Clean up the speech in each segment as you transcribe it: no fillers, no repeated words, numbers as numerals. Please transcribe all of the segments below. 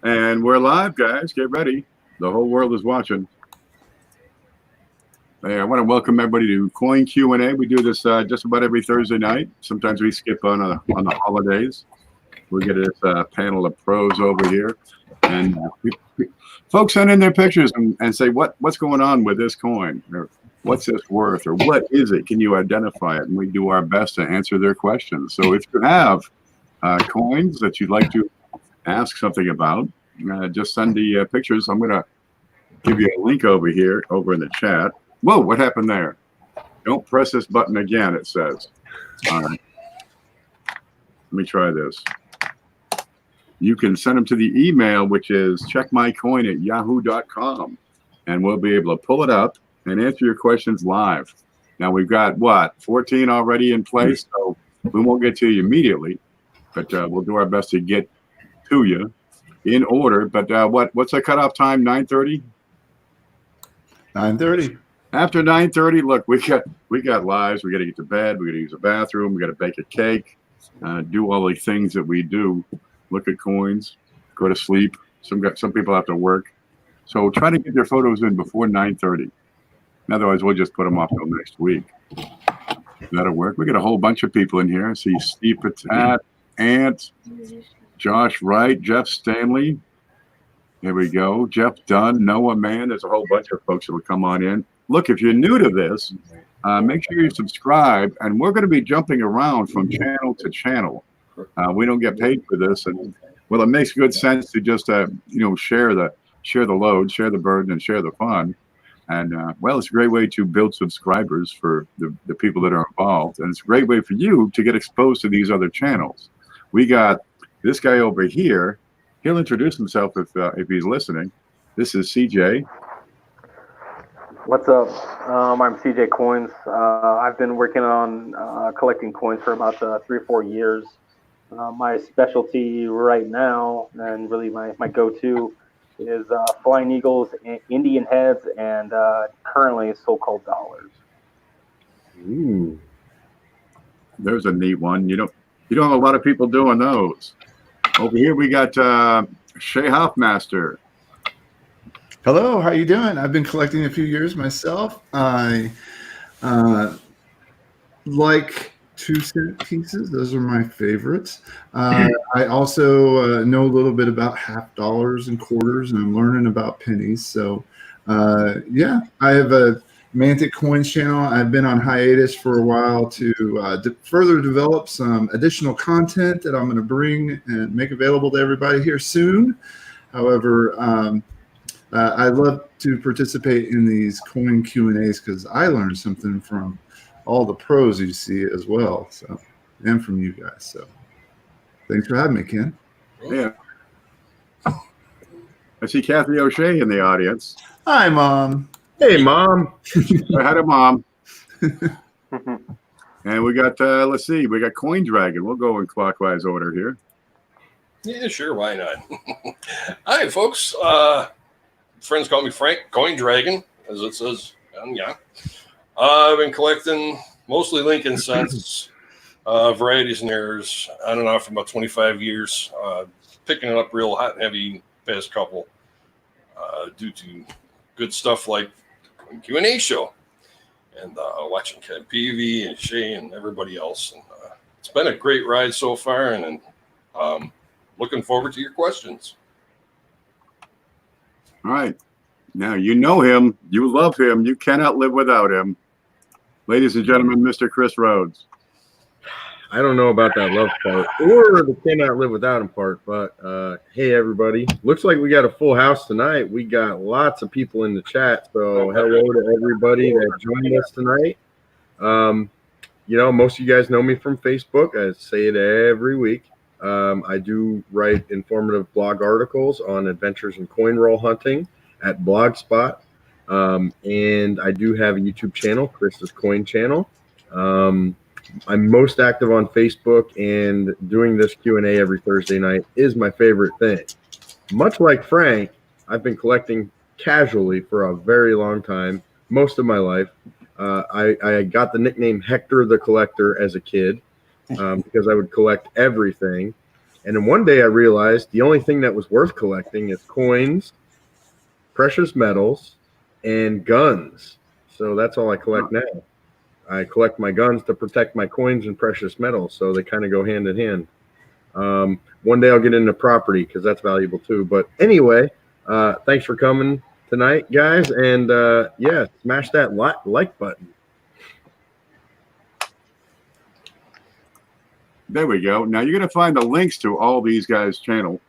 And we're live, guys. Get ready. The whole world is watching. Hey, I want to welcome everybody to Coin Q&A. We do this just about every Thursday night. Sometimes we skip on the holidays. We get this panel of pros over here, and folks send in their pictures and say what's going on with this coin, or what's this worth, or what is it? Can you identify it? And we do our best to answer their questions. So if you have coins that you'd like to ask something about, just send the pictures. I'm going to give you a link over here, over in the chat. Whoa, what happened there? Don't press this button again, it says. All right. Let me try this. You can send them to the email, which is checkmycoin@yahoo.com, and we'll be able to pull it up and answer your questions live. Now, we've got, 14 already in place, so we won't get to you immediately, but we'll do our best to get to you in order. But what's the cutoff time, 9:30? 9:30. After 9:30, look, we got lives. We got to get to bed. We got to use the bathroom. We got to bake a cake, do all the things that we do. Look at coins, go to sleep. Some people have to work, so try to get their photos in before 9:30. Otherwise, we'll just put them off till next week. That'll work. We got a whole bunch of people in here. I see Steve Patat, Ant, Josh Wright, Jeff Stanley. Here we go. Jeff Dunn, Noah Mann. There's a whole bunch of folks that will come on in. Look, if you're new to this, make sure you subscribe. And we're going to be jumping around from channel to channel. We don't get paid for this. And, well, it makes good sense to just, share the load, share the burden, and share the fun. And, it's a great way to build subscribers for the people that are involved. And it's a great way for you to get exposed to these other channels. We got this guy over here. He'll introduce himself if he's listening. This is CJ. What's up? I'm CJ Coins. I've been working on collecting coins for about 3 or 4 years. My specialty right now, and really my go-to, is flying eagles, Indian heads, and currently so-called dollars. Ooh, there's a neat one. You don't have a lot of people doing those. Over here we got Shay Hoffmaster. Hello, how you doing? I've been collecting a few years myself. I like 2-cent pieces. Those are my favorites. I also know a little bit about half dollars and quarters, and I'm learning about pennies. So, I have a Mantic Coins channel. I've been on hiatus for a while to further develop some additional content that I'm going to bring and make available to everybody here soon. However, I love to participate in these coin Q&As because I learned something from all the pros you see as well, so, and from you guys. So thanks for having me, Ken. Yeah. I see Kathy O'Shea in the audience. Hi, Mom. Hey, Mom. I had a mom. And we got, let's see, we got Coin Dragon. We'll go in clockwise order here. Yeah, sure. Why not? Hi, folks. Friends call me Frank Coin Dragon, as it says. I've been collecting mostly Lincoln cents, varieties and errors, on and off for about 25 years. Picking it up real hot and heavy past couple due to good stuff like the Q&A show and watching Peavey and Shay and everybody else. And it's been a great ride so far, and looking forward to your questions. All right. Now, you know him. You love him. You cannot live without him. Ladies and gentlemen, Mr. Chris Rhodes. I don't know about that love part or the cannot live without him part, but hey, everybody. Looks like we got a full house tonight. We got lots of people in the chat, so hello to everybody that joined us tonight. Most of you guys know me from Facebook. I say it every week. I do write informative blog articles on adventures in coin roll hunting at Blogspot. And I do have a YouTube channel, Chris's Coin Channel. I'm most active on Facebook, and doing this Q&A every Thursday night is my favorite thing. Much like Frank, I've been collecting casually for a very long time, most of my life. I got the nickname Hector the Collector as a kid because I would collect everything. And then one day I realized the only thing that was worth collecting is coins, precious metals, and guns. So that's all I collect now. I collect my guns to protect my coins and precious metals, so they kind of go hand in hand. One day I'll get into property because that's valuable too. But anyway, thanks for coming tonight, guys, and yeah, smash that like button. There we go. Now you're going to find the links to all these guys' channel,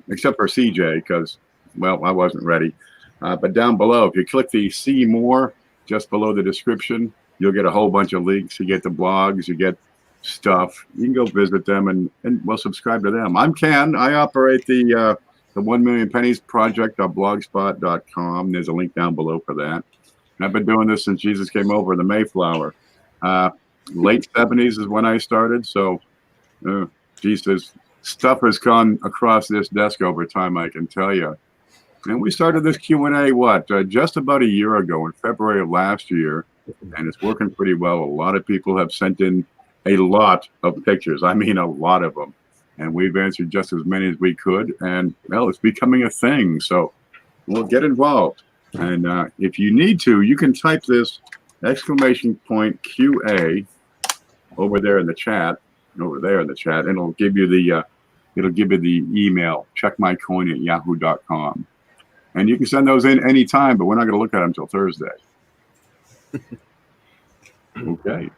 except for CJ, because, well, I wasn't ready. But down below, if you click the see more just below the description, you'll get a whole bunch of links. You get the blogs, you get stuff. You can go visit them and well, subscribe to them. I'm Ken. I operate the 1 Million Pennies project.blogspot.com. There's a link down below for that. And I've been doing this since Jesus came over the Mayflower. Late 70s is when I started. So, Jesus, stuff has gone across this desk over time, I can tell you. And we started this Q&A, just about a year ago in February of last year. And it's working pretty well. A lot of people have sent in a lot of pictures. I mean, a lot of them. And we've answered just as many as we could. And, well, it's becoming a thing. So we'll get involved. And if you need to, you can type this exclamation point QA over there in the chat, and it'll give you the email, checkmycoin@yahoo.com. And you can send those in anytime, but we're not going to look at them until Thursday. Okay.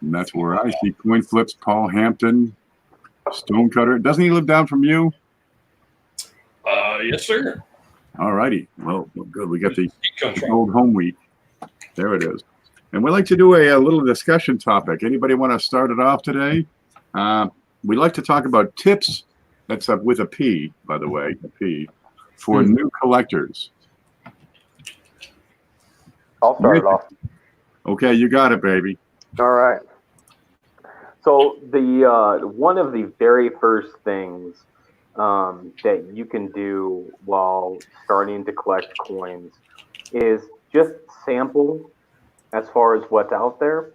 And that's where I see Coin Flips, Paul Hampton, Stonecutter. Doesn't he live down from you? Yes, sir. All righty. Well, good. We got the old home week. There it is. And we'd like to do a little discussion topic. Anybody want to start it off today? We'd like to talk about tips. That's up with a P, by the way, a P, for new collectors. I'll start it off. Okay, you got it, baby. All right. So the one of the very first things that you can do while starting to collect coins is just sample as far as what's out there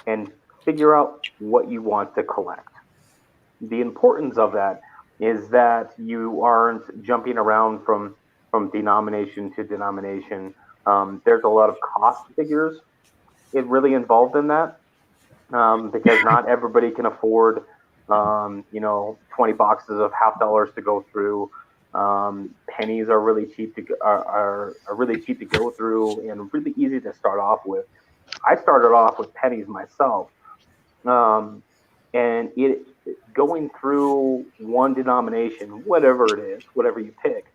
and figure out what you want to collect. The importance of that is that you aren't jumping around from denomination to denomination. There's a lot of cost figures really involved in that because not everybody can afford 20 boxes of $50 to go through. Pennies are really cheap to really cheap to go through and really easy to start off with. I started off with pennies myself, and it going through one denomination, whatever it is, whatever you pick,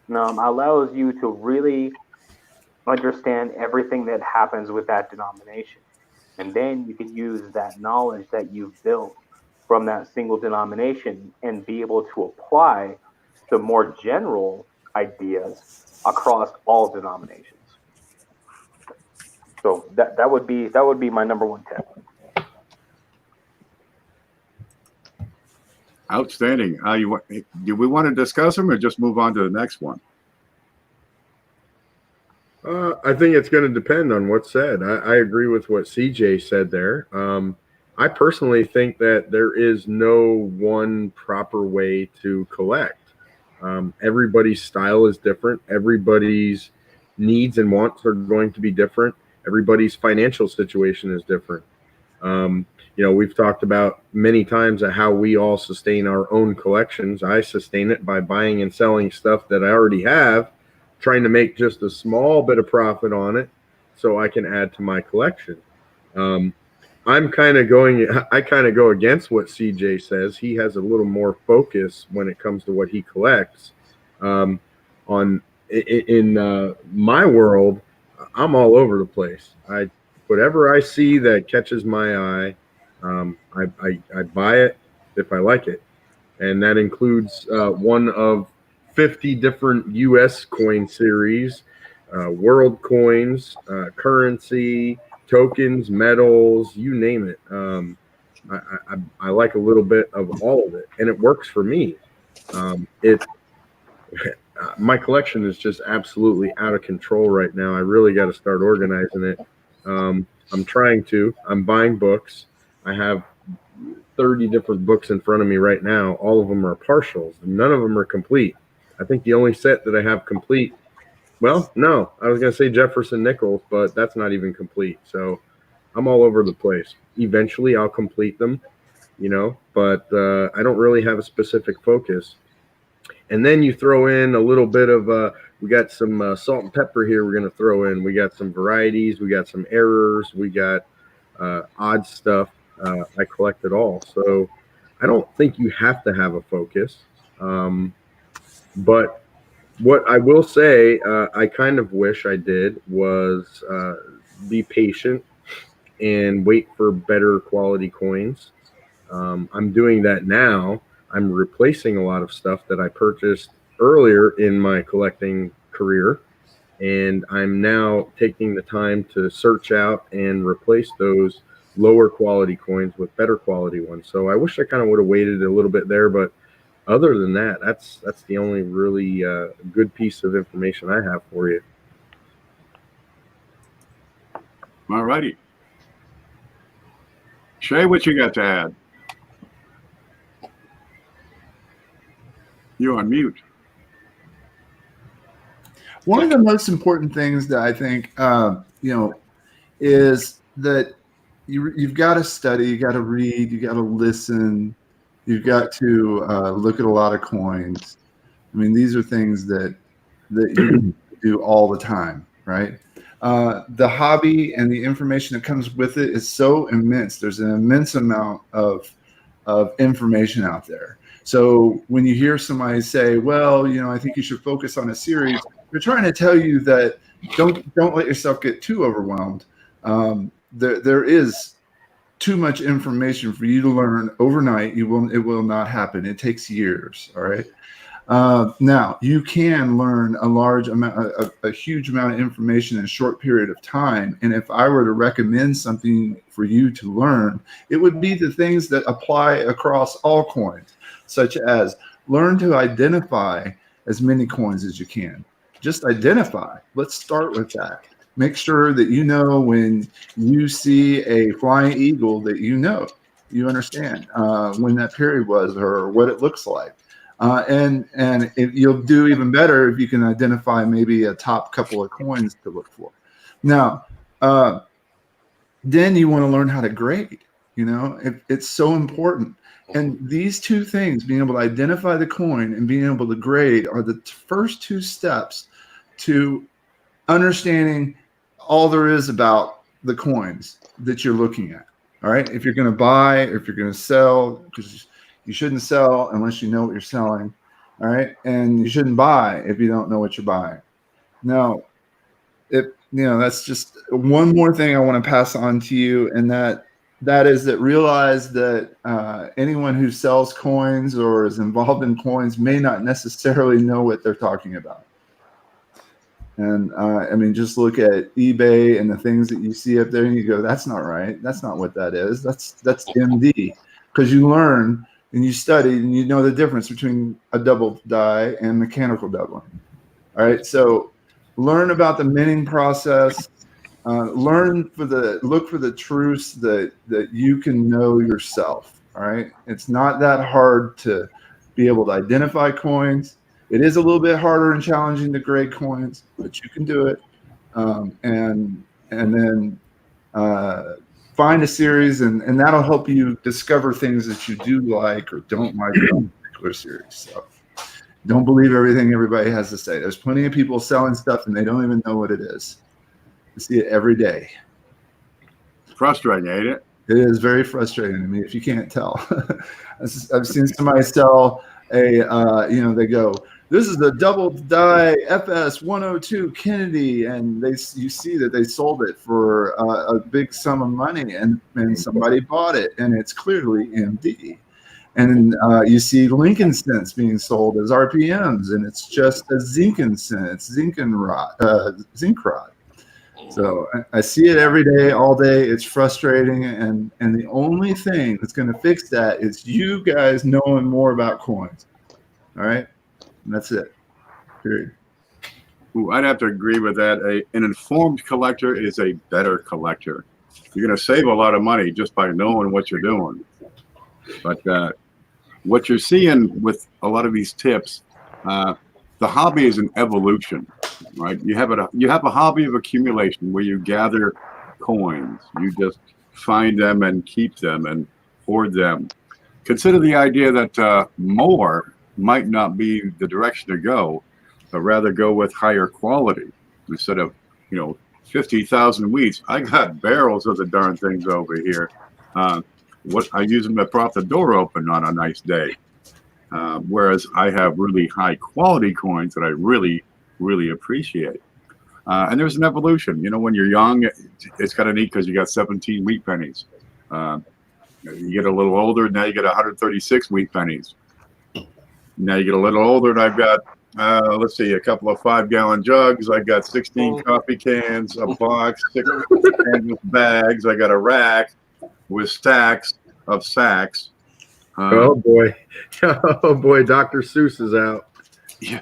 allows you to really understand everything that happens with that denomination, and then you can use that knowledge that you've built from that single denomination and be able to apply the more general ideas across all denominations. So that would be my number one tip. Outstanding. Do we want to discuss them or just move on to the next one? I think it's going to depend on what's said. I agree with what CJ said there. I personally think that there is no one proper way to collect. Everybody's style is different. Everybody's needs and wants are going to be different. Everybody's financial situation is different. We've talked about many times how we all sustain our own collections. I sustain it by buying and selling stuff that I already have, trying to make just a small bit of profit on it so I can add to my collection. I kind of go against what CJ says. He has a little more focus when it comes to what he collects. In my world, I'm all over the place. Whatever I see that catches my eye, I buy it if I like it. And that includes one of 50 different U.S. coin series, world coins, currency, tokens, metals, you name it. I like a little bit of all of it, and it works for me. My collection is just absolutely out of control right now. I really got to start organizing it. I'm trying to. I'm buying books. I have 30 different books in front of me right now. All of them are partials, and none of them are complete. I think the only set that I have complete, well, no, I was going to say Jefferson Nichols, but that's not even complete. So I'm all over the place. Eventually, I'll complete them, but I don't really have a specific focus. And then you throw in a little bit of, we got some salt and pepper here we're going to throw in. We got some varieties. We got some errors. We got odd stuff. I collect it all. So I don't think you have to have a focus. But what I will say, I kind of wish I did was be patient and wait for better quality coins. I'm doing that now. I'm replacing a lot of stuff that I purchased earlier in my collecting career, and I'm now taking the time to search out and replace those lower quality coins with better quality ones. So I wish I kind of would have waited a little bit there, but other than that, that's the only really good piece of information I have for you. All righty. Shay, what you got to add? You're on mute. One of the most important things that I think, is that you've got to study, you got to read, you got to listen, you've got to look at a lot of coins. I mean, these are things that you do all the time, right? The hobby and the information that comes with it is so immense. There's an immense amount of information out there. So when you hear somebody say, well, I think you should focus on a series, they're trying to tell you that don't let yourself get too overwhelmed. There is too much information for you to learn overnight. It will not happen. It takes years. All right. Now you can learn a huge amount of information in a short period of time. And if I were to recommend something for you to learn, it would be the things that apply across all coins, such as learn to identify as many coins as you can. Just identify. Let's start with that. Make sure that when you see a flying eagle that you understand when that period was or what it looks like. And you'll do even better if you can identify maybe a top couple of coins to look for. Now, then you want to learn how to grade. It's so important. And these two things, being able to identify the coin and being able to grade, are the first two steps to understanding all there is about the coins that you're looking at. All right. If you're going to buy, or if you're going to sell, because you shouldn't sell unless you know what you're selling. All right. And you shouldn't buy if you don't know what you're buying. Now, that's just one more thing I want to pass on to you. And that is that realize that anyone who sells coins or is involved in coins may not necessarily know what they're talking about. And just look at eBay and the things that you see up there and you go, that's not right. That's not what that is. That's MD. Because you learn and you study and you know the difference between a double die and mechanical doubling. All right. So learn about the minting process. Look for the truths that you can know yourself. All right. It's not that hard to be able to identify coins. It is a little bit harder and challenging to grade coins, but you can do it. And then find a series, and that'll help you discover things that you do like or don't like about a particular series. So don't believe everything everybody has to say. There's plenty of people selling stuff and they don't even know what it is. I see it every day. It's frustrating, ain't it? It is very frustrating to me if you can't tell. I've seen somebody sell they go, this is the double die FS 102 Kennedy, and you see that they sold it for a big sum of money, and somebody bought it, and it's clearly MD. And you see Lincoln cents being sold as RPMs, and it's just a Zinken cent, it's zinc rod. So I see it every day, all day. It's frustrating, and the only thing that's going to fix that is you guys knowing more about coins. All right, and that's it. Period. Ooh, I'd have to agree with that. An informed collector is a better collector. You're going to save a lot of money just by knowing what you're doing. But what you're seeing with a lot of these tips, the hobby is an evolution, right? You have a hobby of accumulation where you gather coins. You just find them and keep them and hoard them. Consider the idea that more might not be the direction to go, but rather go with higher quality instead of 50,000 wheats. I got barrels of the darn things over here. What I use them to prop the door open on a nice day. Whereas I have really high quality coins that I really, really appreciate. And there's an evolution. When you're young, it's kind of neat because you got 17 wheat pennies. You get a little older, now you get 136 wheat pennies. Now you get a little older, and I've got, let's see, a couple of 5-gallon jugs. I got 16 coffee cans, a box, 6 canvas bags. I got a rack with stacks of sacks. Oh boy, Dr. Seuss is out. Yeah,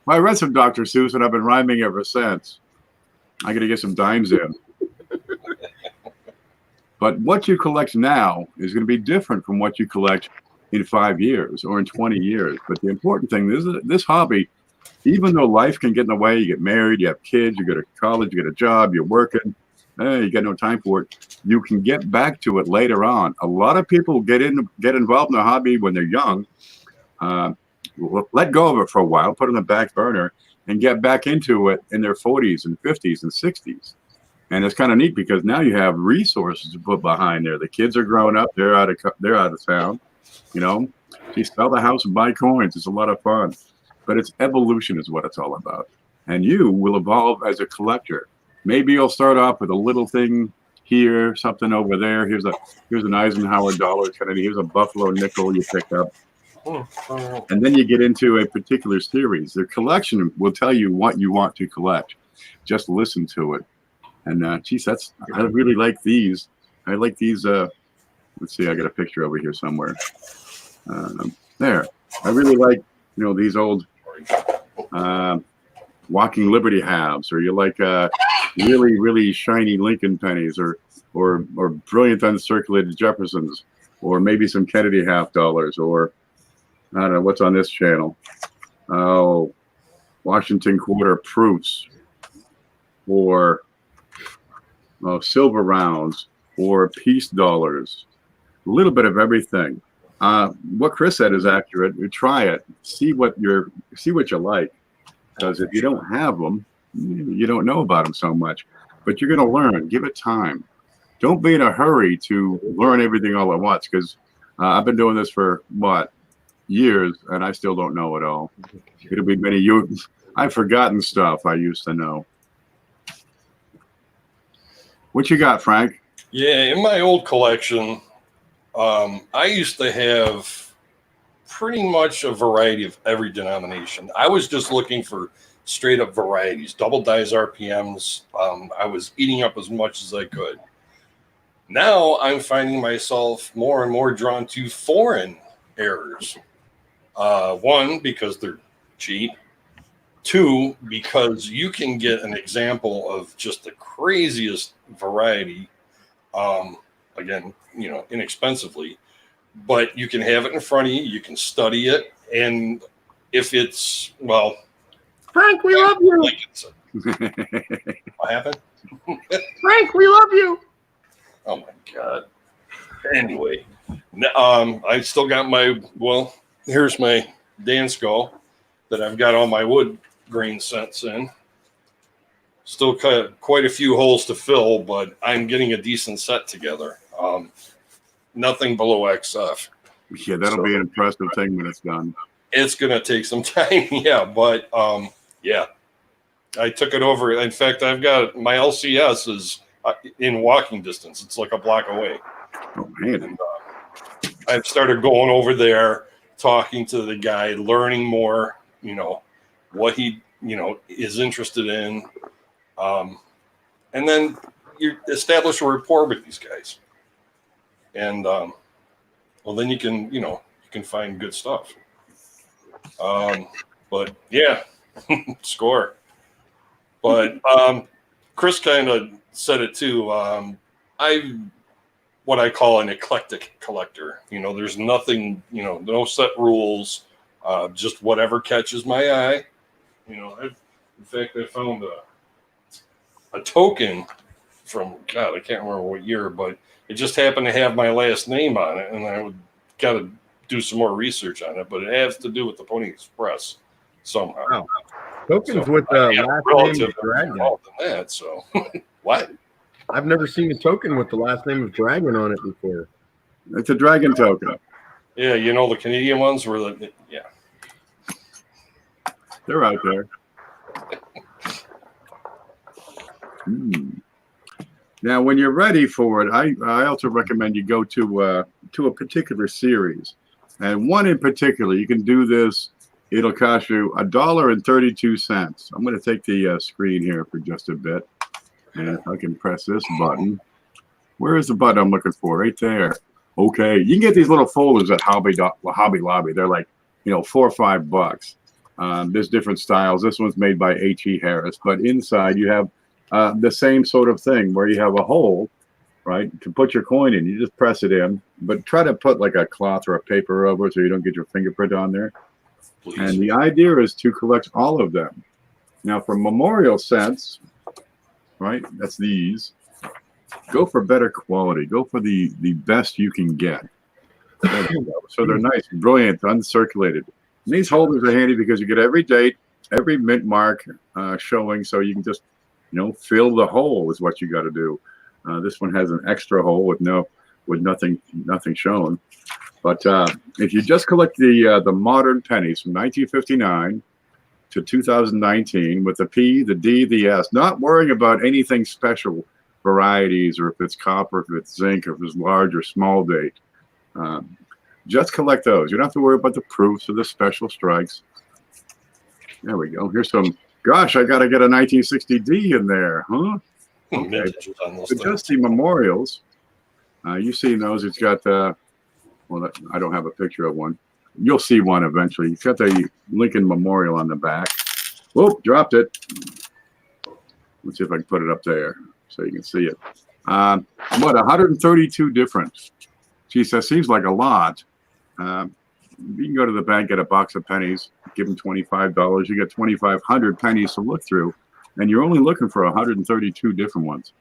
I read some Dr. Seuss, and I've been rhyming ever since. I got to get some dimes in. But what you collect now is going to be different from what you collect in 5 years or in 20 years. But the important thing is that this hobby, even though life can get in the way, you get married, you have kids, you go to college, you get a job, you're working, you got no time for it. You can get back to it later on. A lot of people get involved in a hobby when they're young, let go of it for a while, put it on the back burner, and get back into it in their 40s and 50s and 60s. And it's kind of neat because now you have resources to put behind there. The kids are growing up; they're out of town. You sell the house and buy coins. It's a lot of fun, but it's evolution is what it's all about. And you will evolve as a collector. Maybe you'll start off with a little thing here, something over there. Here's an Eisenhower dollar. Here's a Buffalo nickel you pick up. And then you get into a particular series. The collection will tell you what you want to collect. Just listen to it. And geez, I really like these. I like these. Let's see, I got a picture over here somewhere. There. I really like these old Walking Liberty halves, or you like really, really shiny Lincoln pennies, or brilliant uncirculated Jeffersons, or maybe some Kennedy half dollars, or I don't know what's on this channel. Oh, Washington quarter proofs, or silver rounds, or peace dollars. A little bit of everything. What Chris said is accurate. You try it, see what you like, because if you don't have them, you don't know about them so much. But you're going to learn. Give it time. Don't be in a hurry to learn everything all at once, because I've been doing this for years, and I still don't know it all. It'll be many years. I've forgotten stuff I used to know. What you got, Frank? Yeah, in my old collection, I used to have pretty much a variety of every denomination. I was just looking for straight up varieties, double dice RPMs. I was eating up as much as I could. Now I'm finding myself more and more drawn to foreign errors. One, because they're cheap. Two, because you can get an example of just the craziest variety. Again, inexpensively, but you can have it in front of you. You can study it. And if it's, Frank, we love you. What happened? Frank, we love you. Oh my God. Anyway, I still got here's my Dansko that I've got all my wood grain sets in. Still quite a few holes to fill, but I'm getting a decent set together. Nothing below XF. Yeah, that'll be an impressive thing when it's done. It's going to take some time, yeah, but yeah. I took it over. In fact, I've got my LCS is in walking distance. It's like a block away. Oh, man. And, I've started going over there, talking to the guy, learning more, what he, is interested in. And then you establish a rapport with these guys. And, then you can find good stuff. But yeah, score. But Chris kind of said it too. I'm what I call an eclectic collector. There's nothing, no set rules, just whatever catches my eye. In fact, I found a token from, God, I can't remember what year, but it just happened to have my last name on it, and I got to do some more research on it, but it has to do with the Pony Express somehow. Wow. Tokens So with the last name relative of Dragon. involved in that, so what? I've never seen a token with the last name of Dragon on it before. It's a dragon token. Yeah, the Canadian ones were yeah. They're out there. Now, when you're ready for it, I also recommend you go to a particular series, and one in particular. You can do this. It'll cost you $1.32. I'm going to take the screen here for just a bit, and if I can press this button. Where is the button I'm looking for? Right there. Okay, you can get these little folders at Hobby Lobby. They're like, $4 or $5. There's different styles. This one's made by H.E. Harris, but inside you have the same sort of thing where you have a hole, right, to put your coin in. You just press it in, but try to put like a cloth or a paper over it so you don't get your fingerprint on there. Please. And the idea is to collect all of them. Now, for memorial sets, right, that's these. Go for better quality. Go for the best you can get. So they're nice, brilliant, uncirculated. And these holders are handy because you get every date, every mint mark showing, so you can just fill the hole is what you got to do. This one has an extra hole with nothing shown. But if you just collect the modern pennies from 1959 to 2019 with the P, the D, the S, not worrying about anything special varieties or if it's copper, if it's zinc, if it's large or small date, just collect those. You don't have to worry about the proofs or the special strikes. There we go. Here's some. Gosh, I got to get a 1960D in there, huh? Okay. So just the memorials. You've seen those. It's got I don't have a picture of one. You'll see one eventually. It's got the Lincoln Memorial on the back. Whoop, dropped it. Let's see if I can put it up there so you can see it. 132 different. Geez, that seems like a lot. You can go to the bank, get a box of pennies, give them $25. You get 2,500 pennies to look through, and you're only looking for 132 different ones.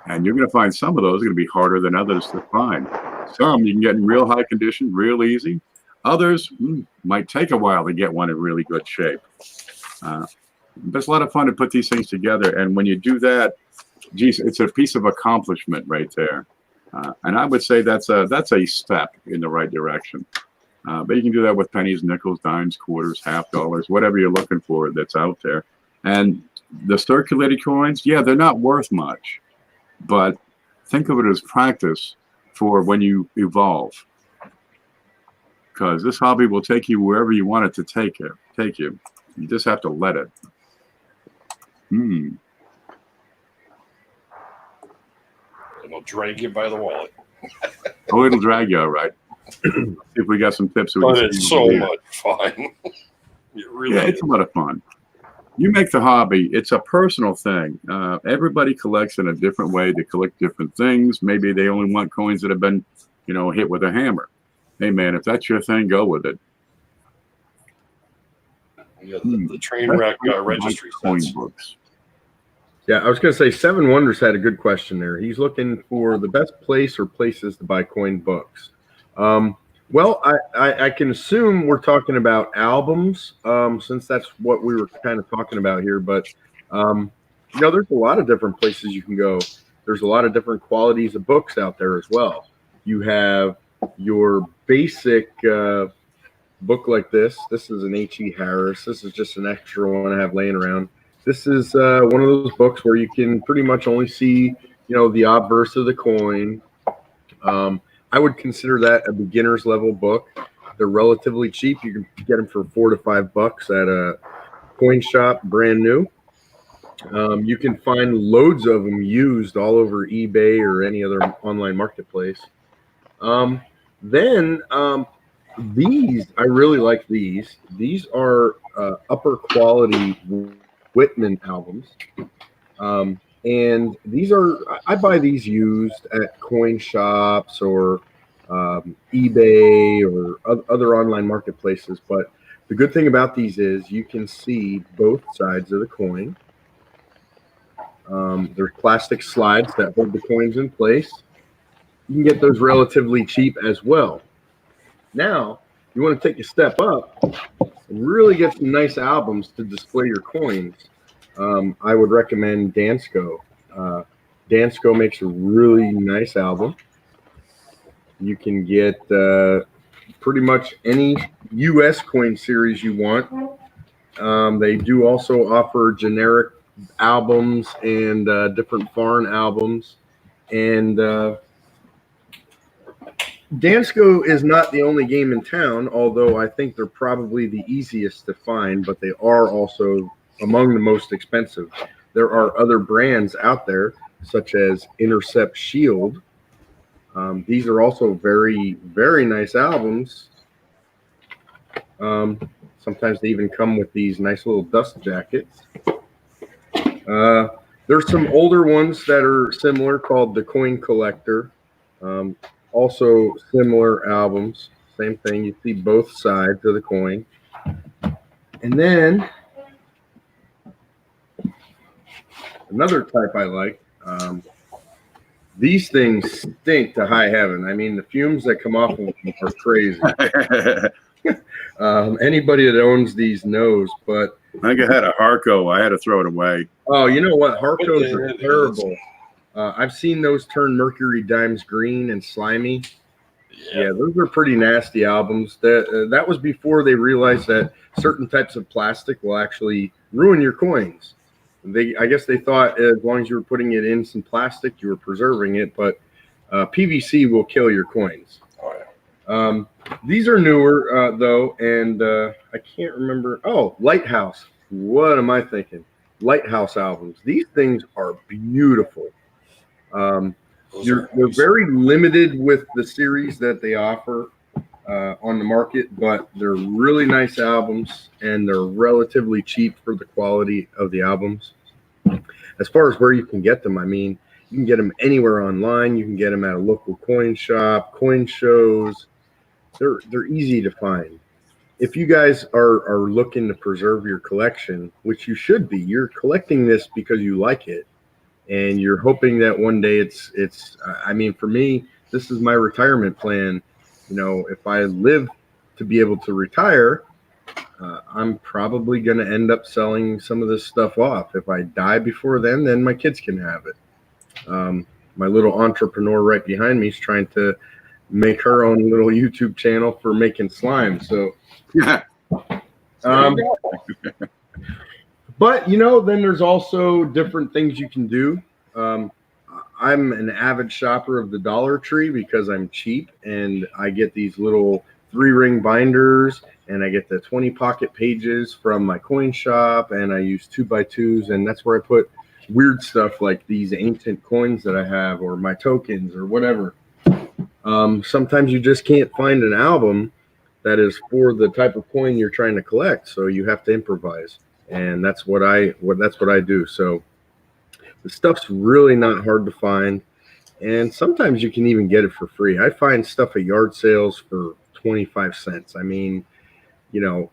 And you're going to find some of those are going to be harder than others to find. Some you can get in real high condition, real easy. Others might take a while to get one in really good shape. But it's a lot of fun to put these things together. And when you do that, geez, it's a piece of accomplishment right there. And I would say that's a step in the right direction. But you can do that with pennies, nickels, dimes, quarters, $50, whatever you're looking for that's out there. And the circulated coins, yeah, they're not worth much. But think of it as practice for when you evolve. Because this hobby will take you wherever you want it to take you. You just have to let it. It'll drag you by the wallet. Oh, it'll drag you, all right. See if we got some tips. But it's so much fun. It's a lot of fun. You make the hobby. It's a personal thing. Everybody collects in a different way. They collect different things. Maybe they only want coins that have been, hit with a hammer. Hey, man, if that's your thing, go with it. Yeah, the train wreck registry coin sets. books. Yeah, I was going to say Seven Wonders had a good question there. He's looking for the best place or places to buy coin books. Well, I can assume we're talking about albums, since that's what we were kind of talking about here. But, there's a lot of different places you can go. There's a lot of different qualities of books out there as well. You have your basic book like this. This is an H.E. Harris. This is just an extra one I have laying around. This is one of those books where you can pretty much only see, the obverse of the coin. I would consider that a beginner's level book. They're relatively cheap. You can get them for $4 to $5 at a coin shop, brand new. You can find loads of them used all over eBay or any other online marketplace. These, I really like these. These are upper quality Whitman albums. And these are, I buy these used at coin shops or eBay or other online marketplaces. But the good thing about these is you can see both sides of the coin. There's plastic slides that hold the coins in place. You can get those relatively cheap as well. Now, you want to take a step up and really get some nice albums to display your coins. I would recommend Dansko. Dansko makes a really nice album. You can get pretty much any US coin series you want. They do also offer generic albums and different foreign albums. And Dansko is not the only game in town, although I think they're probably the easiest to find, but they are also among the most expensive. There are other brands out there, such as Intercept Shield. These are also very, very nice albums. Sometimes they even come with these nice little dust jackets. There's some older ones that are similar called the Coin Collector. Also similar albums. Same thing. You see both sides of the coin. And then another type I like. These things stink to high heaven. I mean, the fumes that come off of them are crazy. Anybody that owns these knows, but I think I had a Harco. I had to throw it away. oh, you know what? Harcos are terrible. I've seen those turn Mercury Dimes green and slimy. Yeah, those are pretty nasty albums. That was before they realized that certain types of plastic will actually ruin your coins. I guess they thought as long as you were putting it in some plastic, you were preserving it, but PVC will kill your coins. These are newer, though, and I can't remember. Oh, Lighthouse. What am I thinking? Lighthouse albums. These things are beautiful. They're very limited with the series that they offer on the market, but they're really nice albums, and they're relatively cheap for the quality of the albums. As far as where you can get them, I mean, you can get them anywhere online. You can get them at a local coin shop, coin shows. They're easy to find. If you guys are looking to preserve your collection, which you should be, you're collecting this because you like it, and you're hoping that one day it's. I mean, for me, this is my retirement plan. You know, if I live to be able to retire, I'm probably going to end up selling some of this stuff off. If I die before then my kids can have it. My little entrepreneur right behind me is trying to make her own little YouTube channel for making slime. So, but you know, then there's also different things you can do. I'm an avid shopper of the Dollar Tree because I'm cheap, and I get these little 3-ring binders, and I get the 20 pocket pages from my coin shop, and I use 2x2s, and that's where I put weird stuff like these ancient coins that I have, or my tokens, or whatever. Sometimes you just can't find an album that is for the type of coin you're trying to collect, so you have to improvise, and that's what I do. So the stuff's really not hard to find, and sometimes you can even get it for free. I find stuff at yard sales for 25 cents. I mean, you know.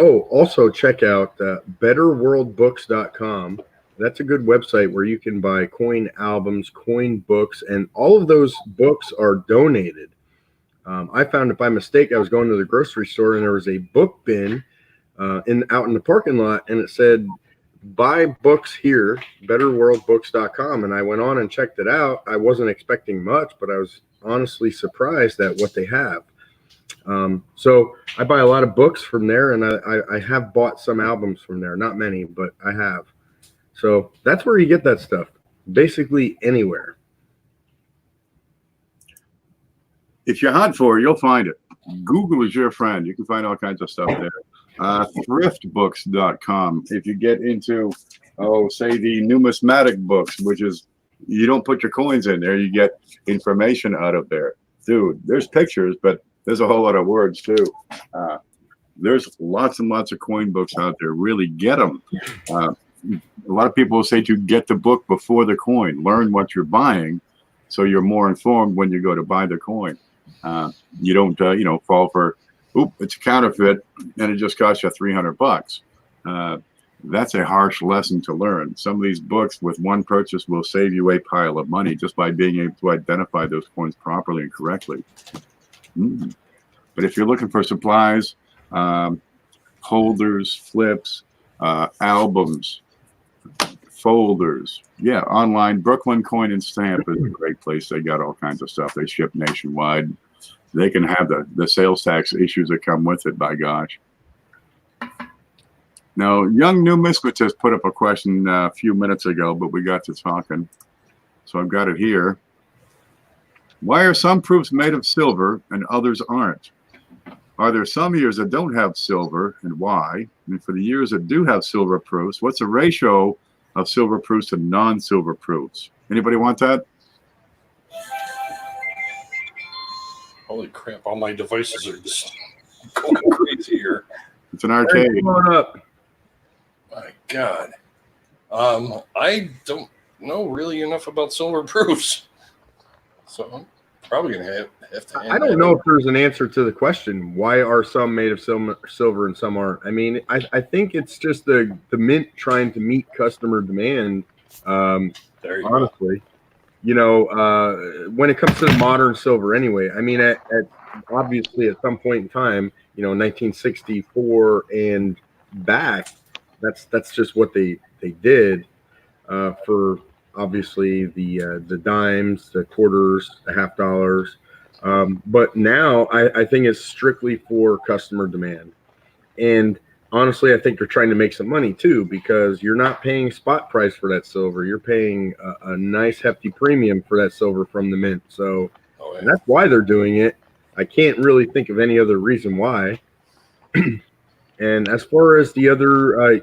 Also check out betterworldbooks.com. That's a good website where you can buy coin albums, coin books, and all of those books are donated. I found it by mistake. I was going to the grocery store and there was a book bin out in the parking lot, and it said, buy books here, betterworldbooks.com. And I went on and checked it out. I wasn't expecting much, but I was honestly surprised at what they have. So I buy a lot of books from there, and I have bought some albums from there. Not many, but I have. So that's where you get that stuff. Basically anywhere. If you're hot for it, you'll find it. Google is your friend. You can find all kinds of stuff there. Thriftbooks.com. If you get into, say the numismatic books, which is, you don't put your coins in there, you get information out of there. Dude, there's pictures, but there's a whole lot of words too. there's lots and lots of coin books out there. Really get them. A lot of people will say to get the book before the coin. Learn what you're buying, so you're more informed when you go to buy the coin. You don't, fall for, oop, it's a counterfeit, and it just costs you $300. That's a harsh lesson to learn. Some of these books with one purchase will save you a pile of money just by being able to identify those coins properly and correctly. But if you're looking for supplies, holders, flips, albums, folders, yeah, online, Brooklyn Coin and Stamp is a great place. They got all kinds of stuff. They ship nationwide. They can have the sales tax issues that come with it, by gosh. Now, Young Numismatist put up a question a few minutes ago, but we got to talking. So I've got it here. Why are some proofs made of silver and others aren't? Are there some years that don't have silver, and why? And for the years that do have silver proofs, what's the ratio of silver proofs to non-silver proofs? Anybody want that? Holy crap, all my devices are just going crazy here. It's an arcade. Come on up. My God. I don't know really enough about silver proofs. So I'm probably going to have to. I don't know if there's an answer to the question. Why are some made of silver and some aren't? I mean, I think it's just the mint trying to meet customer demand. There you honestly, when it comes to the modern silver, anyway. I mean, at obviously at some point in time, 1964 and back, that's just what they did for obviously the dimes, the quarters, the half dollars. But now I think it's strictly for customer demand. And honestly, I think they're trying to make some money too, because you're not paying spot price for that silver. You're paying a nice hefty premium for that silver from the mint. So and that's why they're doing it. I can't really think of any other reason why. And as far as the other,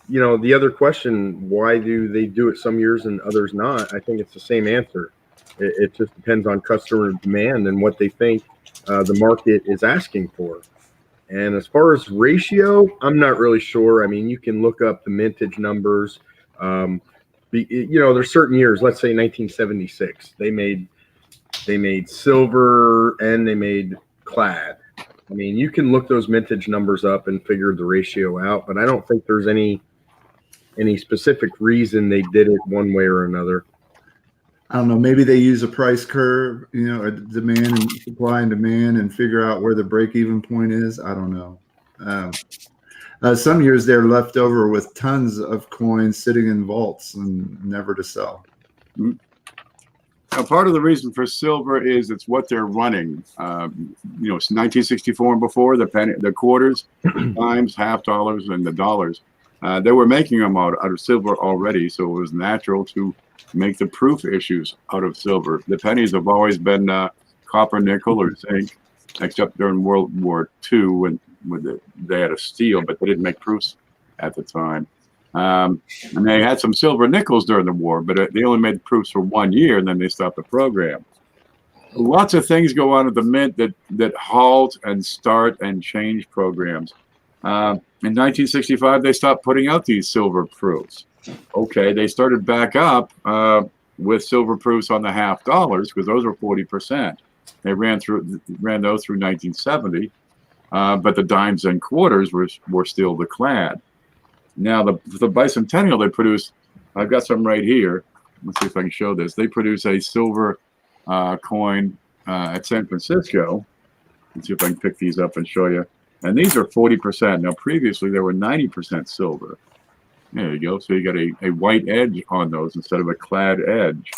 the other question, why do they do it some years and others not? I think it's the same answer. It just depends on customer demand and what they think the market is asking for. And as far as ratio, I'm not really sure. I mean, you can look up the mintage numbers. There's certain years, let's say 1976, they made silver and they made clad. I mean, you can look those mintage numbers up and figure the ratio out, but I don't think there's any specific reason they did it one way or another. I don't know. Maybe they use a price curve, a demand and supply and demand, and figure out where the break-even point is. I don't know. Some years they're left over with tons of coins sitting in vaults and never to sell. Now, part of the reason for silver is it's what they're running. It's 1964 and before, the quarters, dimes, half dollars, and the dollars. They were making them out of silver already, so it was natural to make the proof issues out of silver. The pennies have always been copper, nickel, or zinc, except during World War II when they had a steel, but they didn't make proofs at the time. And they had some silver nickels during the war, but they only made proofs for 1 year, and then they stopped the program. Lots of things go on at the mint that halt and start and change programs. In 1965, they stopped putting out these silver proofs. Okay, they started back up with silver proofs on the half dollars because those were 40%. They ran those through 1970, but the dimes and quarters were still the clad. Now the bicentennial they produced, I've got some right here. Let's see if I can show this. They produce a silver coin at San Francisco. Let's see if I can pick these up and show you. And these are 40%. Now previously they were 90% silver. There you go. So you got a white edge on those instead of a clad edge.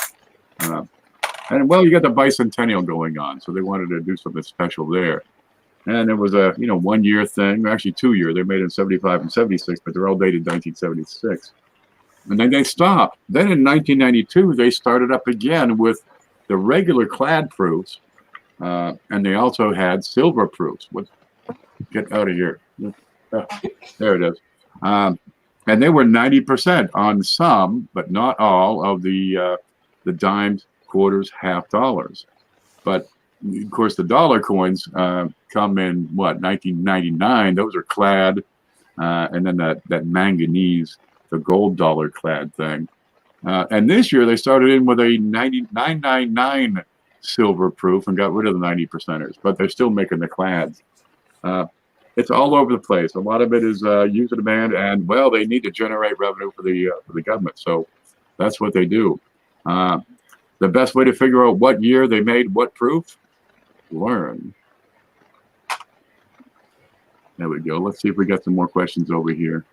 And well, you got the bicentennial going on, so they wanted to do something special there. And it was a 1 year thing, actually 2 year. They made it in 75 and 76, but they're all dated 1976. And then they stopped. Then in 1992, they started up again with the regular clad proofs, and they also had silver proofs. Get out of here. There it is. And they were 90% on some, but not all, of the dimes, quarters, half dollars. But of course, the dollar coins come in, what, 1999? Those are clad. And then that manganese, the gold dollar clad thing. And this year they started in with a 999 silver proof and got rid of the 90%ers, but they're still making the clads. It's all over the place. A lot of it is user demand, and well, they need to generate revenue for the government, so that's what they do. The best way to figure out what year they made what proof? Learn. There we go. Let's see if we got some more questions over here.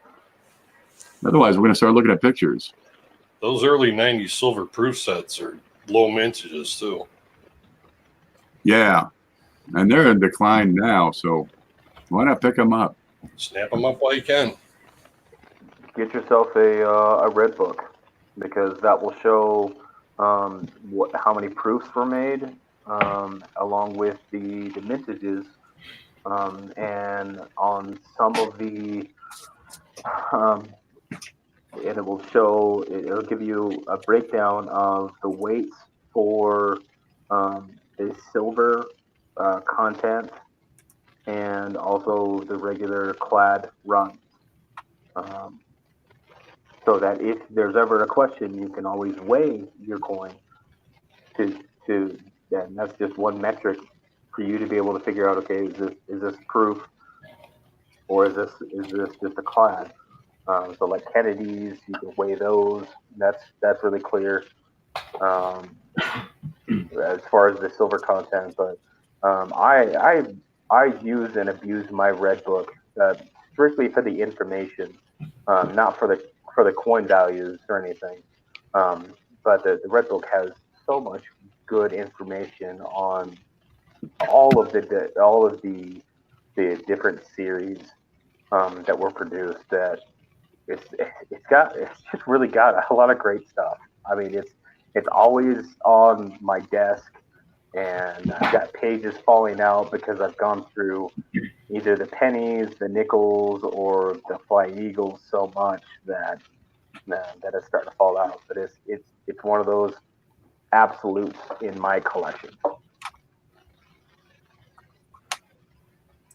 Otherwise, we're going to start looking at pictures. Those early 90s silver proof sets are low mintages, too. Yeah, and they're in decline now, so why not pick them up? Snap them up while you can. Get yourself a red book, because that will show how many proofs were made, along with the mintages, and on some of the, and it'll give you a breakdown of the weights for the silver content and also the regular clad run. So that if there's ever a question, you can always weigh your coin and that's just one metric for you to be able to figure out, okay, is this proof or is this just a clad? So like Kennedy's, you can weigh those. That's really clear as far as the silver content. But I use and abuse my red book strictly for the information, not for the coin values or anything. But the red book has so much good information on all of the different series that were produced. That it's just really got a lot of great stuff. I mean, it's always on my desk, and I've got pages falling out because I've gone through either the pennies, the nickels, or the flying eagles so much that it's starting to fall out. But it's one of those absolutes in my collection.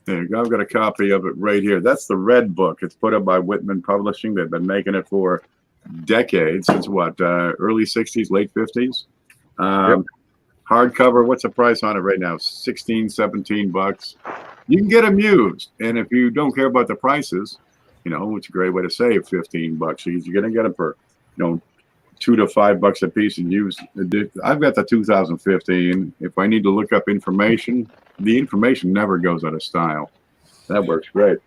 There you go. I've got a copy of it right here. That's the red book. It's put up by Whitman Publishing. They've been making it for decades, since what, early 60s, late 50s. Yep. Hardcover, what's the price on it right now? $16-17. You can get them used. And if you don't care about the prices, it's a great way to save $15 because you're going to get them for, $2 to $5 a piece and used. I've got the 2015. If I need to look up information, the information never goes out of style. That works great.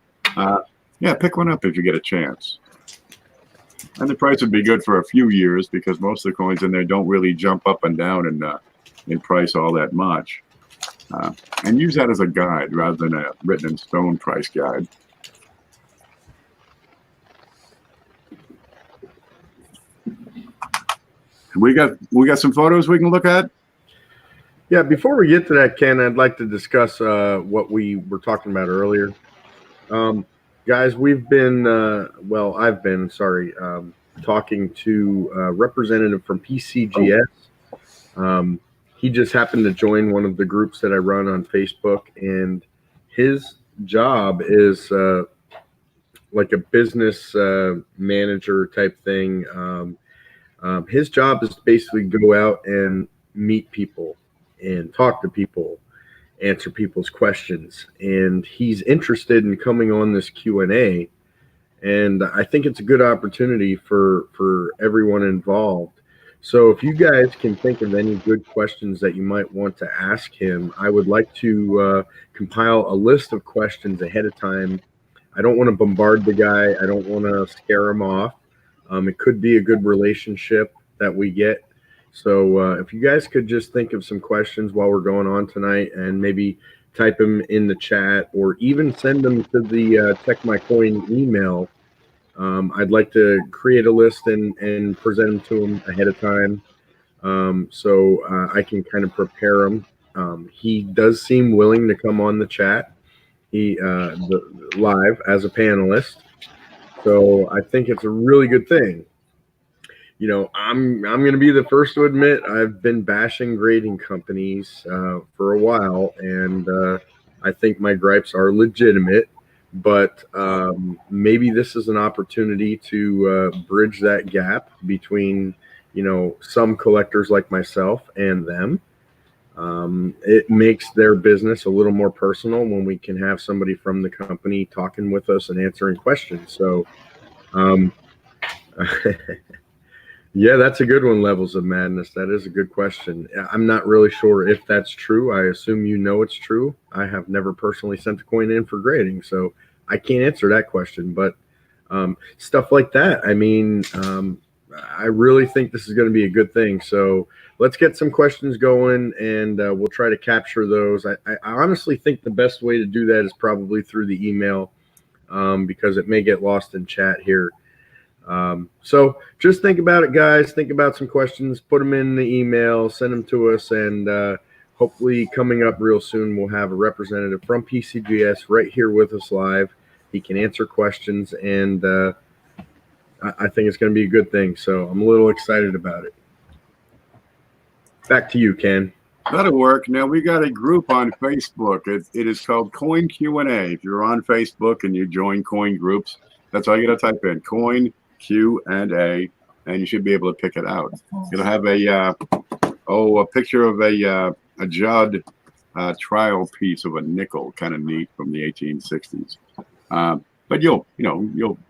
Yeah, pick one up if you get a chance. And the price would be good for a few years because most of the coins in there don't really jump up and down in price all that much. And use that as a guide rather than a written in stone price guide. We got some photos we can look at. Yeah, before we get to that, Ken, I'd like to discuss what we were talking about earlier. Guys, we've been, I've been talking to a representative from PCGS. He just happened to join one of the groups that I run on Facebook, and his job is like a business manager type thing. His job is to basically go out and meet people and talk to people, answer people's questions. And he's interested in coming on this Q&A. And I think it's a good opportunity for everyone involved. So if you guys can think of any good questions that you might want to ask him, I would like to compile a list of questions ahead of time. I don't want to bombard the guy. I don't want to scare him off. It could be a good relationship that we get. So if you guys could just think of some questions while we're going on tonight and maybe type them in the chat or even send them to the Check My Coin email. I'd like to create a list and present them to him ahead of time so I can kind of prepare him. He does seem willing to come on the chat live as a panelist. So I think it's a really good thing. I'm going to be the first to admit I've been bashing grading companies for a while, and I think my gripes are legitimate. But maybe this is an opportunity to bridge that gap between, some collectors like myself and them. It makes their business a little more personal when we can have somebody from the company talking with us and answering questions. So, yeah, that's a good one, Levels of Madness. That is a good question. I'm not really sure if that's true. I assume it's true. I have never personally sent a coin in for grading, so I can't answer that question. But stuff like that, I really think this is going to be a good thing. So let's get some questions going, and we'll try to capture those. I honestly think the best way to do that is probably through the email, because it may get lost in chat here. So just think about it, guys. Think about some questions, put them in the email, send them to us, and hopefully coming up real soon, we'll have a representative from PCGS right here with us live. He can answer questions, and I think it's going to be a good thing. So I'm a little excited about it. Back to you, Ken. That'll work. Now, we got a group on Facebook. It is called Coin Q&A. If you're on Facebook and you join coin groups, that's all you got to type in, Coin Q&A, and you should be able to pick it out. It'll have a picture of a Judd trial piece of a nickel, kind of neat, from the 1860s. But you'll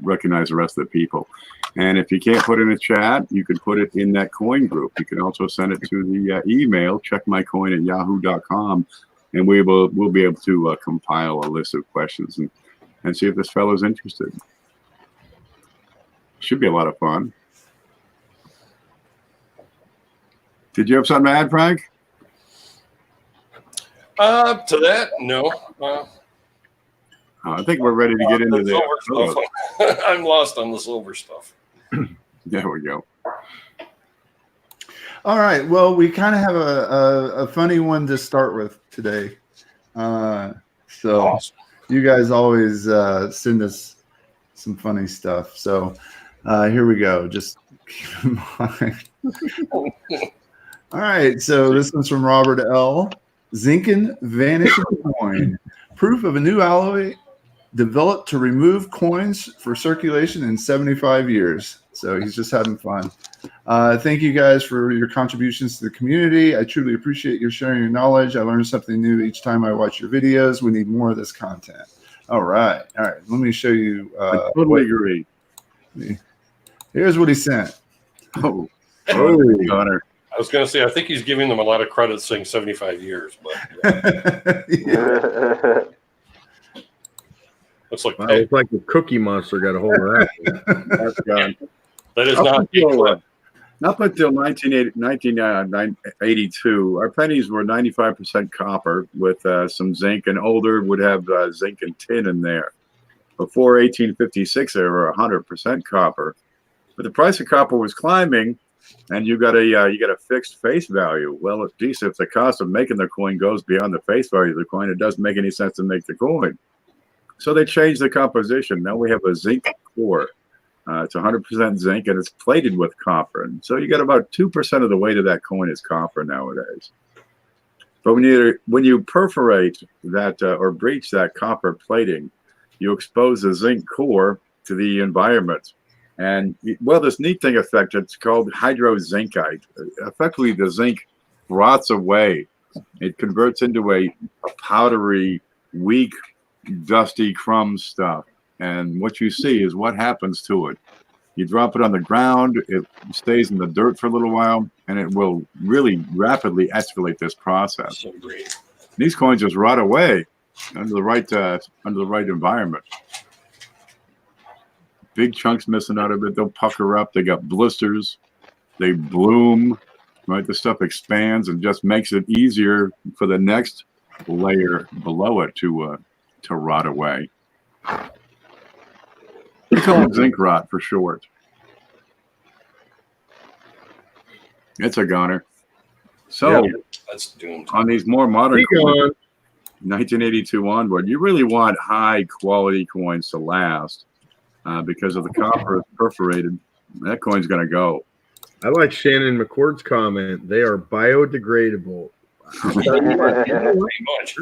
recognize the rest of the people. And if you can't put in a chat, you can put it in that coin group. You can also send it to the email, checkmycoin@yahoo.com, and we'll be able to compile a list of questions and see if this fellow's interested. Should be a lot of fun. Did you have something to add, Frank? To that, no. I think we're ready to get into the silver stuff. I'm lost on the silver stuff. There we go. All right. Well, we kind of have a funny one to start with today. So awesome. You guys always send us some funny stuff. So here we go. Just keep in mind. All right. So this one's from Robert L. Zinken Vanishing Coin. Proof of a new alloy developed to remove coins for circulation in 75 years. So he's just having fun. Thank you guys for your contributions to the community. I truly appreciate your sharing your knowledge. I learn something new each time I watch your videos. We need more of this content. All right. Let me show you. I totally agree. Here's what he sent. Oh, Connor. I was going to say, I think he's giving them a lot of credit saying 75 years, but yeah. Looks like the Cookie Monster got a hold of that. That is up until 1982, our pennies were 95% copper with some zinc, and older would have zinc and tin in there. Before 1856, they were 100% copper, but the price of copper was climbing, and you got a fixed face value. Well, at least if the cost of making the coin goes beyond the face value of the coin, it doesn't make any sense to make the coin. So they changed the composition. Now we have a zinc core. It's 100% zinc, and it's plated with copper. And so you got about 2% of the weight of that coin is copper nowadays. But when you perforate that or breach that copper plating, you expose the zinc core to the environment. And, well, this neat thing effect, it's called hydrozincite. Effectively, the zinc rots away. It converts into a powdery, weak, dusty crumb stuff. And what you see is what happens to it. You drop it on the ground, it stays in the dirt for a little while, and it will really rapidly escalate this process. So great. These coins just rot away under the right environment. Big chunks missing out of it. They'll pucker up. They got blisters. They bloom. Right, the stuff expands and just makes it easier for the next layer below it to rot away. We call it zinc rot for short. It's a goner. So, yeah, that's doomed. On these more modern coins, 1982 onward, you really want high quality coins to last because if the copper is perforated, that coin's going to go. I like Shannon McCord's comment. They are biodegradable. I'll tell you what, Pretty much.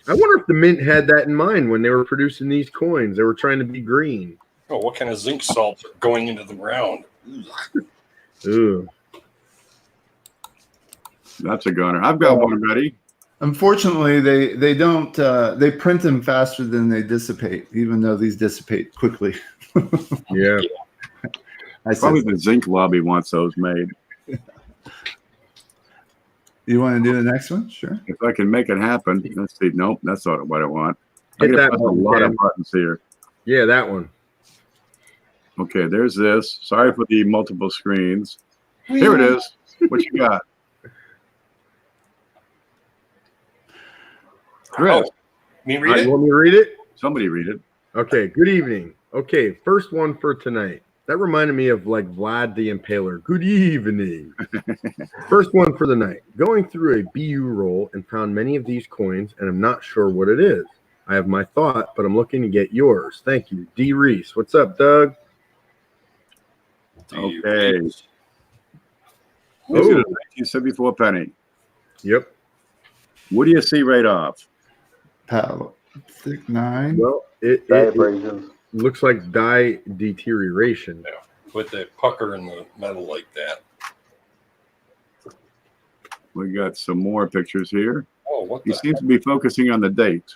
I wonder if the mint had that in mind when they were producing these coins. They were trying to be green. Oh, what kind of zinc salts are going into the ground? Ooh. That's a gunner. I've got one ready. Unfortunately, they don't they print them faster than they dissipate, even though these dissipate quickly. Yeah. Probably the zinc lobby wants those made. You want to do the next one? Sure. If I can make it happen. Let's see. Nope, that's not what I want. I Hit gotta that press a button, lot Ken. of buttons here. Yeah, that one. Okay, there's this. Sorry for the multiple screens. Here it is. What you got? Chris, Oh, me read You it? want me to read it? somebody read it. Okay, good evening. Okay, first one for tonight. That reminded me of like Vlad the Impaler. Good evening. First one for the night. Going through a BU roll and found many of these coins, and I'm not sure what it is. I have my thought, but I'm looking to get yours. Thank you. D. Reese. What's up, Doug? Okay. Oh. This is a 1974 penny. Yep. What do you see right off? Pal, thick 9. Well, it Abrasions. looks like dye deterioration. With the pucker in the metal like that. We got some more pictures here. Oh, what He the seems to be focusing on the date.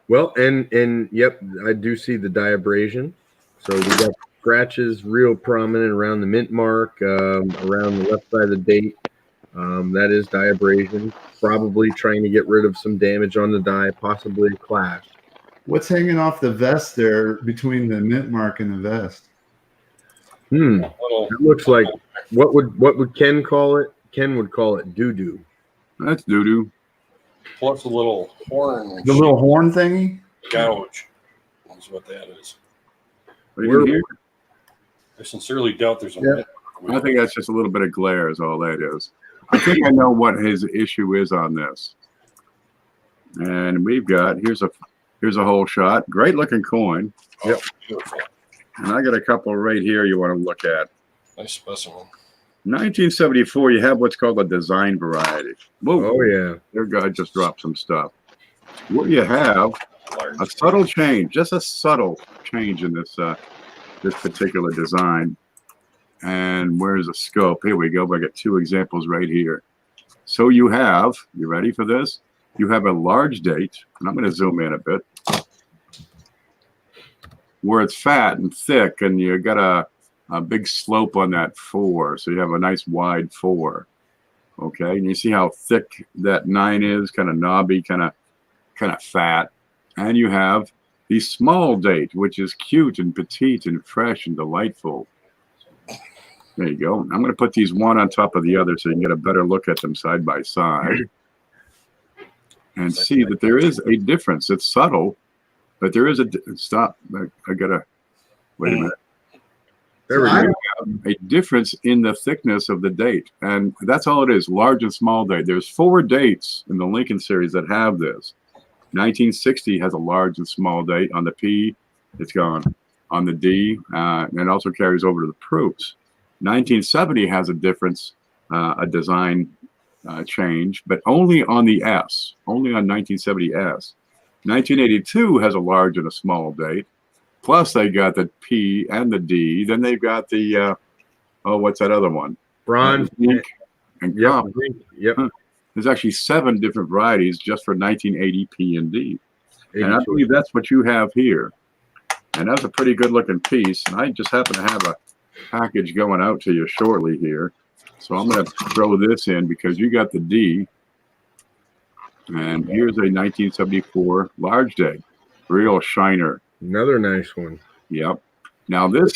Well, and yep, I do see the dye abrasion. So we got scratches real prominent around the mint mark, around the left side of the date. That is dye abrasion. Probably trying to get rid of some damage on the die, possibly a clash. What's hanging off the vest there between the mint mark and the vest? little, It looks like what would Ken call it? Ken would call it doo-doo. That's doo-doo. plus a little horn The little horn thingy? gouge is what that is. Right in here. I sincerely doubt there's a Yeah. mint I think that's just a little bit of glare is all that is. I think I know what his issue is on this. And we've got, here's a whole shot. Great looking coin. Yep. Beautiful. And I got a couple right here you want to look at. Nice specimen. 1974, you have what's called a design variety. Whoa, Oh yeah. their guy just dropped some stuff. What you have, Large. a subtle change, just a subtle change in this this particular design. And where's the scope? Here we go. I got two examples right here. So you have, you ready for this? You have a large date, and I'm going to zoom in a bit, where it's fat and thick, and you got a big slope on that 4. So you have a nice wide 4. Okay, and you see how thick that 9 is, kind of knobby, kind of fat. And you have the small date, which is cute and petite and fresh and delightful. There you go. I'm going to put these one on top of the other so you can get a better look at them side by side and see that there is a difference. It's subtle, but there is a stop. I gotta wait a minute. There we You go. have a difference in the thickness of the date, and that's all it is. Large and small date. There's 4 dates in the Lincoln series that have this. 1960 has a large and small date on the P. It's gone on the D, and it also carries over to the proofs. 1970 has a difference, a design change, but only on the S, only on 1970 S. 1982 has a large and a small date. Plus, they got the P and the D. Then they've got the what's that other one? Bronze. Zinc and Yep. copper. Yep. There's actually 7 different varieties just for 1980 P and D. And I 82. believe that's what you have here. And that's a pretty good looking piece. And I just happen to have a package going out to you shortly here. So I'm going to throw this in because you got the D. And here's a 1974 large day. Real shiner. Another nice one. Yep. Now this,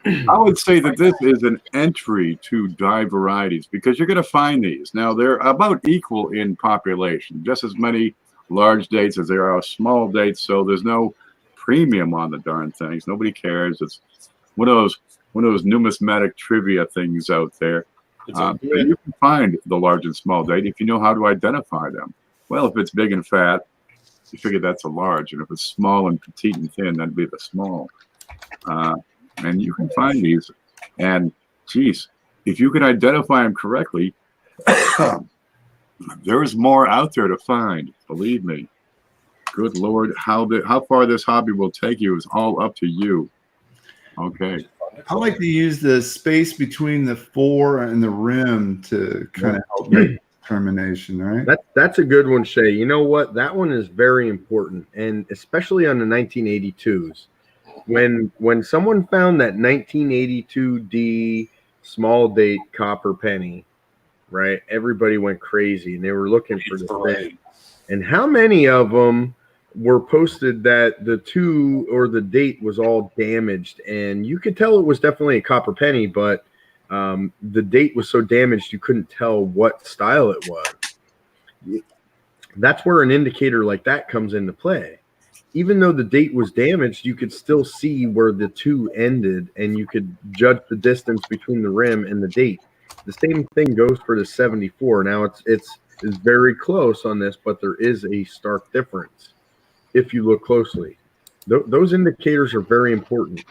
I would say that this is an entry to die varieties because you're going to find these. Now they're about equal in population, just as many large dates as there are small dates. So there's no premium on the darn things. Nobody cares. It's one of those numismatic trivia things out there. It's But you can find the large and small date if you know how to identify them. Well, if it's big and fat, you figure that's a large, and if it's small and petite and thin, that'd be the small. And you can find these. And geez, if you can identify them correctly, there's more out there to find. Believe me. Good Lord, how far this hobby will take you is all up to you. Okay. I like to use the space between the 4 and the rim to kind of help make determination, right? That's a good one, Shay. You know what? That one is very important, and especially on the 1982s. When someone found that 1982D small date copper penny, right? Everybody went crazy, and they were looking for the thing. And how many of them were posted that the 2 or the date was all damaged, and you could tell it was definitely a copper penny, but the date was so damaged you couldn't tell what style it was. That's where an indicator like that comes into play. Even though the date was damaged, you could still see where the 2 ended, and you could judge the distance between the rim and the date. The same thing goes for the 74. Now it's very close on this, but there is a stark difference if you look closely. Those indicators are very important.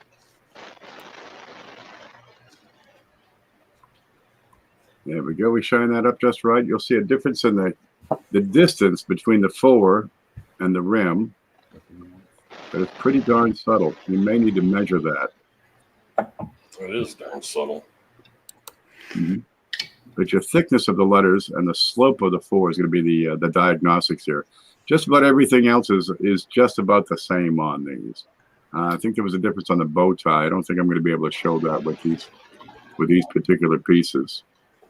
There we go. We shine that up just right. You'll see a difference in the distance between the 4 and the rim. But it's pretty darn subtle. You may need to measure that. It is darn subtle. Mm-hmm. But your thickness of the letters and the slope of the 4 is going to be the diagnostics here. Just about everything else is just about the same on these. I think there was a difference on the bow tie. I don't think I'm going to be able to show that with these particular pieces.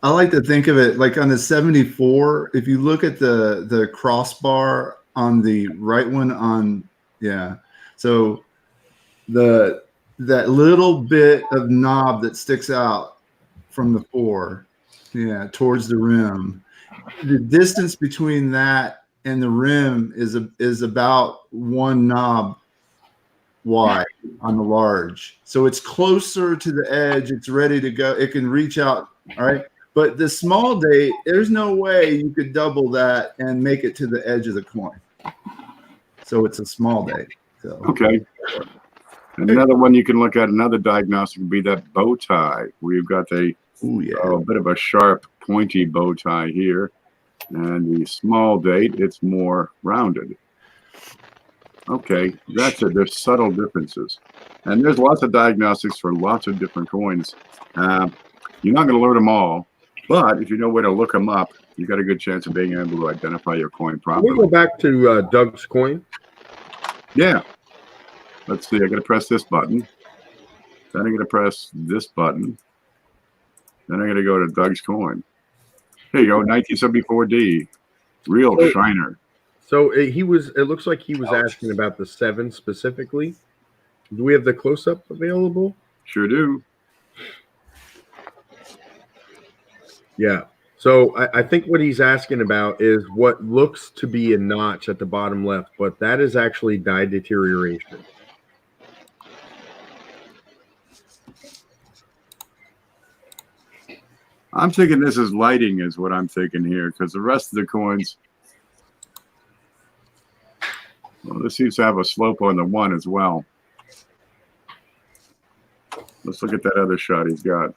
I like to think of it like on the 74. If you look at the crossbar on the right one so that little bit of knob that sticks out from the 4, towards the rim, the distance between that and the rim is about 1 knob wide on the large. So it's closer to the edge. It's ready to go. It can reach out. All right. But the small date, there's no way you could double that and make it to the edge of the coin. So it's a small date. So. Okay. Another one you can look at, another diagnostic would be that bow tie. We've got a bit of a sharp, pointy bow tie here. And the small date, it's more rounded. Okay, that's it. There's subtle differences. And there's lots of diagnostics for lots of different coins. You're not going to learn them all, but if you know where to look them up, you've got a good chance of being able to identify your coin properly. Can we go back to Doug's coin? Yeah. Let's see. I got to press this button. Then I'm going to press this button. Then I'm going to go to Doug's coin. There you go, 1974D, real shiner. So it looks like he was asking about the 7 specifically. Do we have the close-up available? Sure do. Yeah. So I think what he's asking about is what looks to be a notch at the bottom left, but that is actually die deterioration. I'm thinking this is lighting is what I'm thinking here, because the rest of the coins, well, this seems to have a slope on the 1 as well. Let's look at that other shot he's got.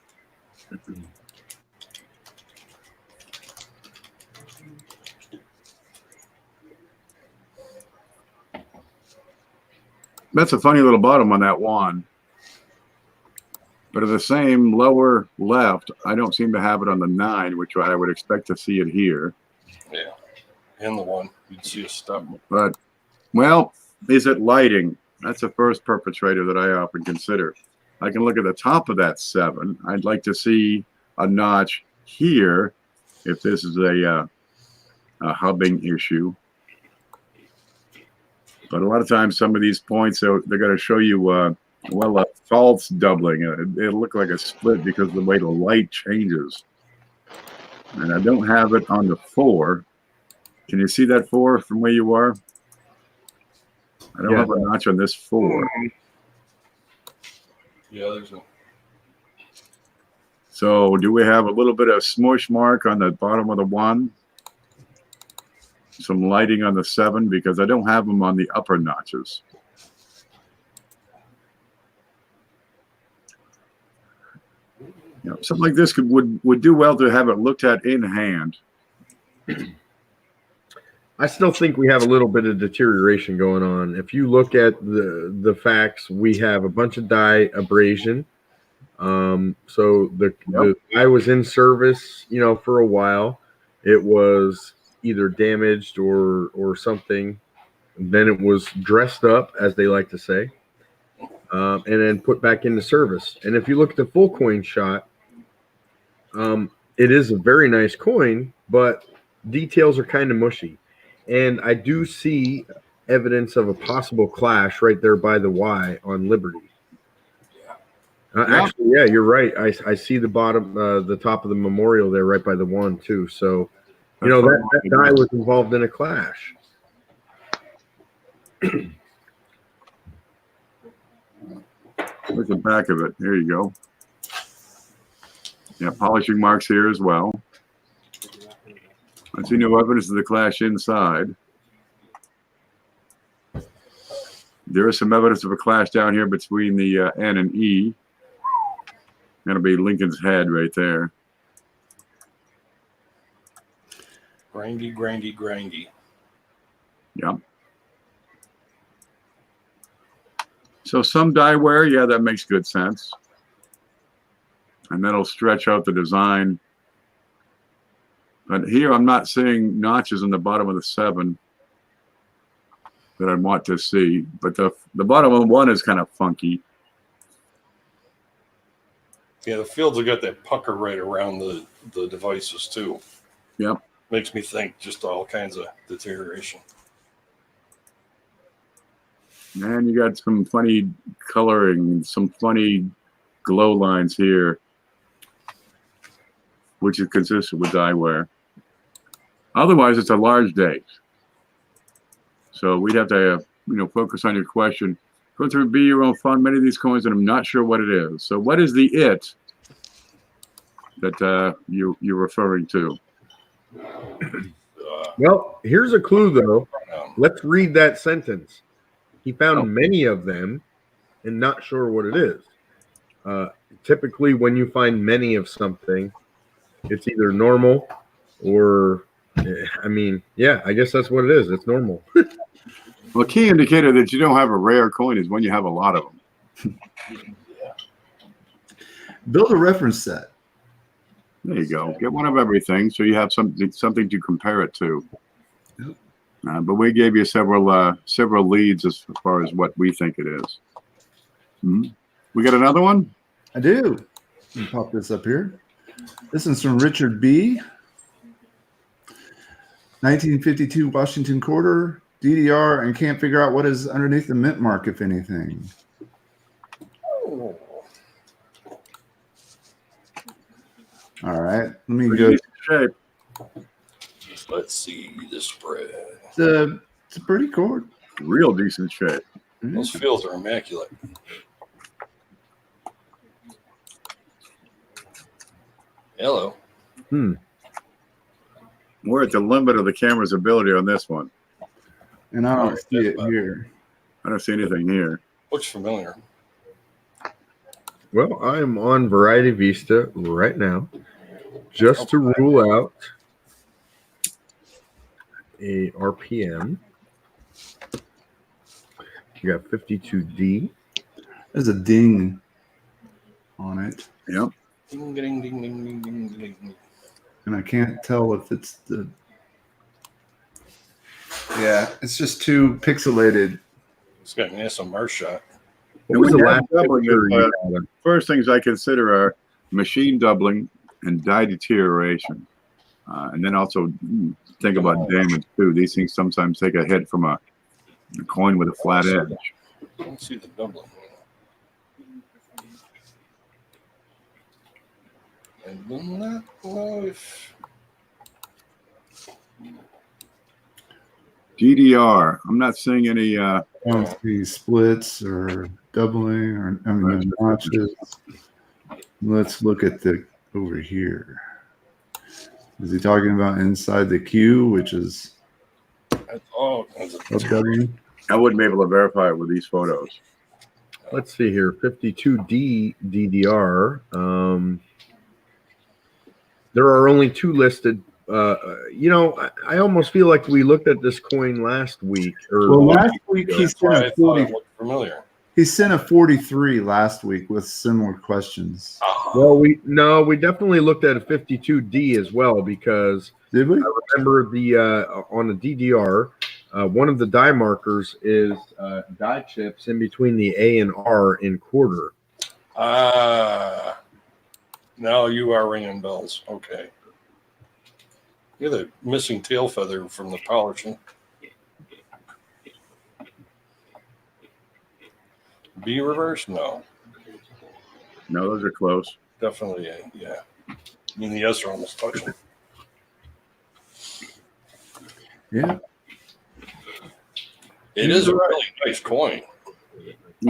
That's a funny little bottom on that 1. But at the same lower left, I don't seem to have it on the 9, which I would expect to see it here. Yeah, and the 1, you'd see a stub. But, well, is it lighting? That's the first perpetrator that I often consider. I can look at the top of that 7. I'd like to see a notch here if this is a hubbing issue. But a lot of times, some of these points, they're going to show you, a false doubling. It'll look like a split because of the way the light changes. And I don't have it on the 4. Can you see that 4 from where you are? I don't have a notch on this 4. Yeah, there's a. So do we have a little bit of smush mark on the bottom of the 1? Some lighting on the 7 because I don't have them on the upper notches. something like this would do well to have it looked at in hand. I still think we have a little bit of deterioration going on. If you look at the facts, we have a bunch of die abrasion. So the die was in service, for a while. It was either damaged or something. Then it was dressed up, as they like to say, and then put back into service. And if you look at the full coin shot, it is a very nice coin, but details are kind of mushy. And I do see evidence of a possible clash right there by the Y on Liberty. Actually, yeah, you're right. I see the bottom, the top of the memorial there right by the 1 too. So, that die was involved in a clash. Look at the back of it. There you go. Yeah, polishing marks here as well. I see no evidence of the clash inside. There is some evidence of a clash down here between the N and E. That'll be Lincoln's head right there. Grindy. Yeah. So some die wear, yeah, that makes good sense. And that'll stretch out the design. But here I'm not seeing notches in the bottom of the 7 that I want to see. But the bottom of the 1 is kind of funky. Yeah, the fields have got that pucker right around the devices too. Yep. Makes me think just all kinds of deterioration. And you got some funny coloring, some funny glow lines here, which is consistent with die wear. Otherwise, it's a large date. So we'd have to, focus on your question. Go through and be your own fun. Many of these coins, and I'm not sure what it is. So what is the it that you're referring to? Well, here's a clue, though. Let's read that sentence. He found many of them and not sure what it is. Typically, when you find many of something, it's either normal or, I guess that's what it is. It's normal. Well, a key indicator that you don't have a rare coin is when you have a lot of them. Build a reference set. There you go. Get one of everything so you have something to compare it to. Yep. But we gave you several leads as far as what we think it is. We got another one? I do. Let me pop this up here. This is from Richard B. 1952 Washington quarter, DDR, and can't figure out what is underneath the mint mark, if anything. Oh. All right. Let me go. Shape. Let's see the spread. It's a pretty chord. Real decent shape. Those fields are immaculate. Hello. We're at the limit of the camera's ability on this one. And I don't see it here. I don't see anything here. Looks familiar. Well, I am on Variety Vista right now just to rule out a RPM. You got 52D. There's a ding on it. Yep. Ding, ding, ding, ding, ding, ding, ding. And I can't tell if it's the... Yeah, it's just too pixelated. It's got an SMR shot. What was the last doubling picture you of, had? first things I consider are machine doubling and die deterioration. And then also think about damage too. These things sometimes take a hit from a coin with a flat edge. Let's see the doubling. I do not know if... DDR. I'm not seeing any. I don't see splits or doubling or notches. Let's look at the over here. Is he talking about inside the Q, which is Oh, doubling? I wouldn't be able to verify it with these photos. Let's see here. 52D DDR. There are only 2 listed. I almost feel like we looked at this coin last week. Well, last week he That's why sent I a thought 40. it looked familiar. He sent a 43 last week with similar questions. Well, we definitely looked at a 52D as well, because Did we? I remember the on the DDR, one of the die markers is die chips in between the A and R in quarter. Now you are ringing bells. Okay. You're the missing tail feather from the polishing. B reverse? No. No, those are close. Definitely A. Yeah. I mean, the S are almost touching. Yeah. It is a really nice coin.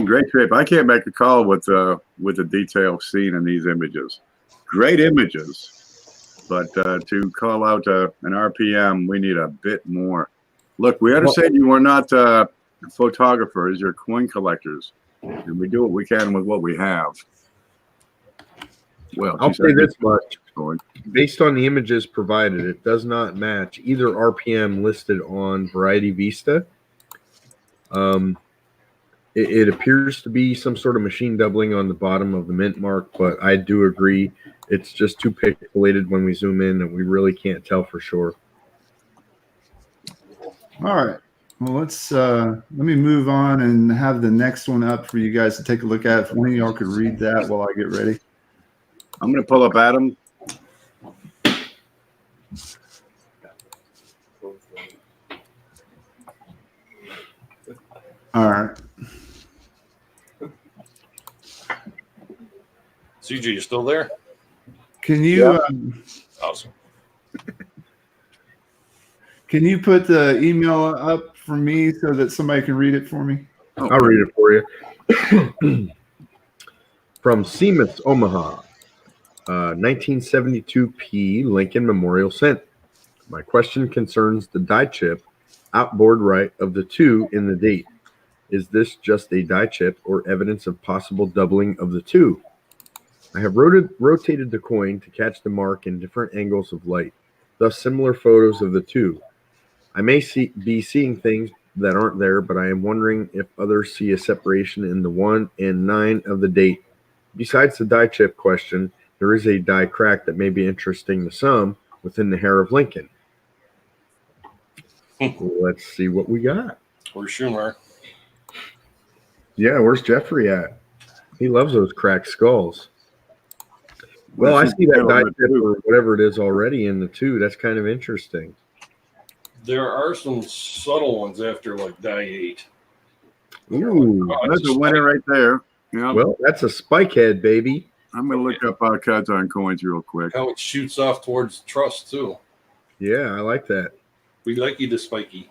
Great shape. I can't make a call with the detail seen in these images. Great images, but to call out an RPM, we need a bit more. Look, we understand you are not photographers; you're coin collectors, and we do what we can with what we have. Well, I'll say this much. Based on the images provided, it does not match either RPM listed on Variety Vista. It appears to be some sort of machine doubling on the bottom of the mint mark, but I do agree it's just too pixelated when we zoom in, and we really can't tell for sure. All right. Well, let me move on and have the next one up for you guys to take a look at. If one of y'all could read that while I get ready. I'm going to pull up Adam. All right. CG, you still there? Can you Awesome. can you put the email up for me so that somebody can read it for me? I'll read it for you. From Seamus, Omaha, 1972 Lincoln Memorial Cent. My question concerns the die chip outboard right of the 2 in the date. Is this just a die chip or evidence of possible doubling of the 2? I have rotated the coin to catch the mark in different angles of light, thus similar photos of the 2. I may be seeing things that aren't there, but I am wondering if others see a separation in the 1 and 9 of the date. Besides the die chip question, there is a die crack that may be interesting to some within the hair of Lincoln. Let's see what we got. Where's Schumer? Yeah, where's Jeffrey at? He loves those cracked skulls. Well, I see that die chip or whatever it is already in the 2. That's kind of interesting. There are some subtle ones after like die 8. Ooh, That's a winner right there. Yeah. Well, that's a spike head, baby. I'm going to look up cuts on coins real quick. How it shoots off towards trust too. Yeah, I like that. We like you to spiky.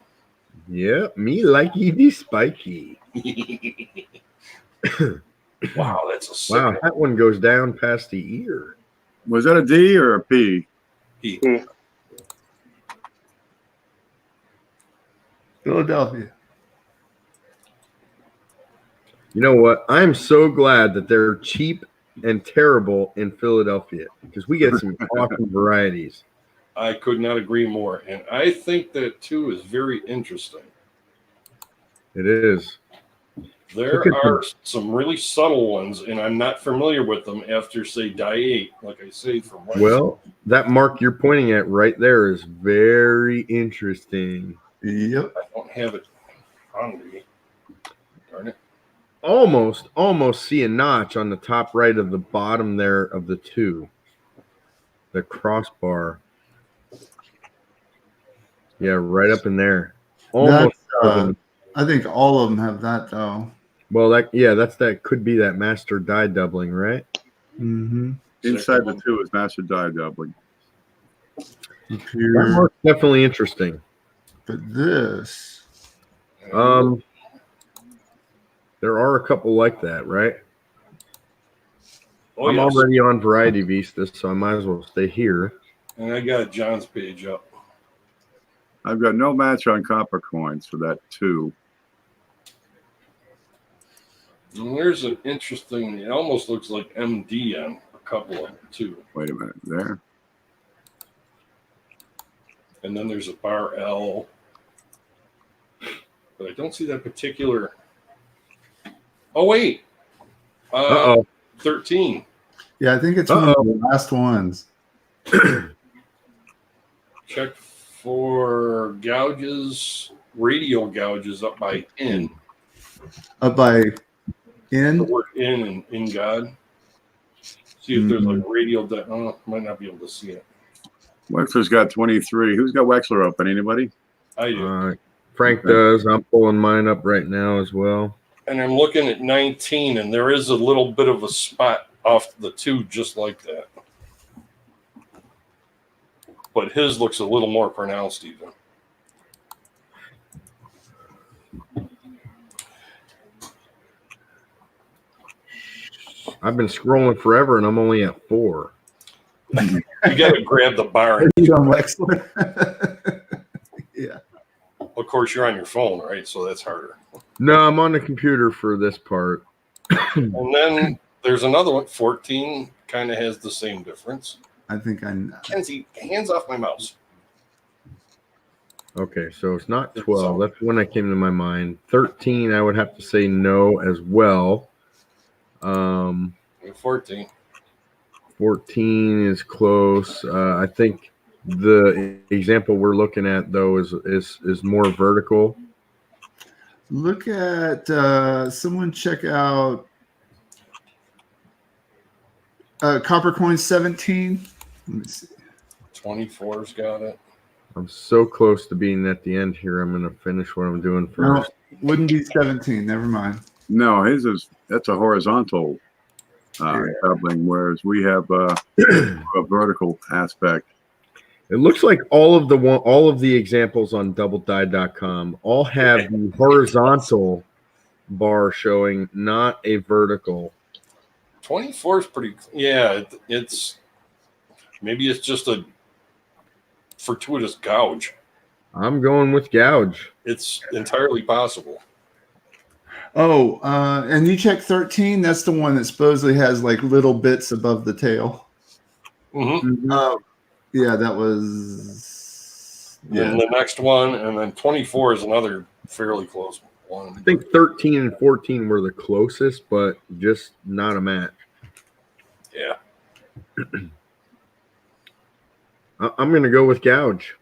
Yeah, me like you be spiky. Wow, that's a sick Wow, one. that one goes down past the ear. Was that a D or a P? P. Philadelphia. You know what? I'm so glad that they're cheap and terrible in Philadelphia because we get some awesome varieties. I could not agree more. And I think that too is very interesting. It is. There are some really subtle ones, and I'm not familiar with them after, say, die 8, like I say, from right. Well, that mark you're pointing at right there is very interesting. Yep. I don't have it on me. Darn it. Almost see a notch on the top right of the bottom there of the 2. The crossbar. Yeah, right up in there. Almost. I think all of them have that though. Well, that could be that master die doubling, right? Mm-hmm. Inside the 2 is master die doubling. That mark's definitely interesting. But this, there are a couple like that, right? Oh, I'm yes. already on Variety Vista, so I might as well stay here. And I got John's page up. I've got no match on copper coins for that 2. And there's an interesting, it almost looks like MD on a couple of them, too. Wait a minute. There. And then there's a bar L. But I don't see that particular. Oh, wait. Uh-oh. 13. Yeah, I think it's one of the last ones. Check for gouges, radial gouges up by N. Up by The N. word in God. See if there's like radial. Might not be able to see it. Wexler's got 23. Who's got Wexler open? Anybody? I do. Frank does. I'm pulling mine up right now as well. And I'm looking at 19, and there is a little bit of a spot off the 2 just like that. But his looks a little more pronounced even. I've been scrolling forever, and I'm only at 4. You got to grab the bar. And You on Wexler? Yeah. of course, you're on your phone, right? So that's harder. No, I'm on the computer for this part. And then there's another one. 14 kind of has the same difference. I think I. Kenzie, hands off my mouse. Okay, so it's not 12. That's when that came to my mind. 13, I would have to say no as well. 14. 14 is close. I think the example we're looking at though is more vertical. Look at someone check out Copper Coin 17. Let me see. 24's got it. I'm so close to being at the end here. I'm going to finish what I'm doing No, first. wouldn't be 17. Never mind. No, that's a horizontal coupling, whereas we have a vertical aspect. It looks like all of the examples on doubledie.com all have the horizontal bar showing, not a vertical. 24 is pretty. Yeah, it's maybe it's just a fortuitous gouge. I'm going with gouge. It's entirely possible. Oh, and you check 13. That's the one that supposedly has like little bits above the tail. Mm-hmm. Yeah, that was. Yeah. And the next one, and then 24 is another fairly close one. I think 13 and 14 were the closest, but just not a match. Yeah. I'm going to go with gouge.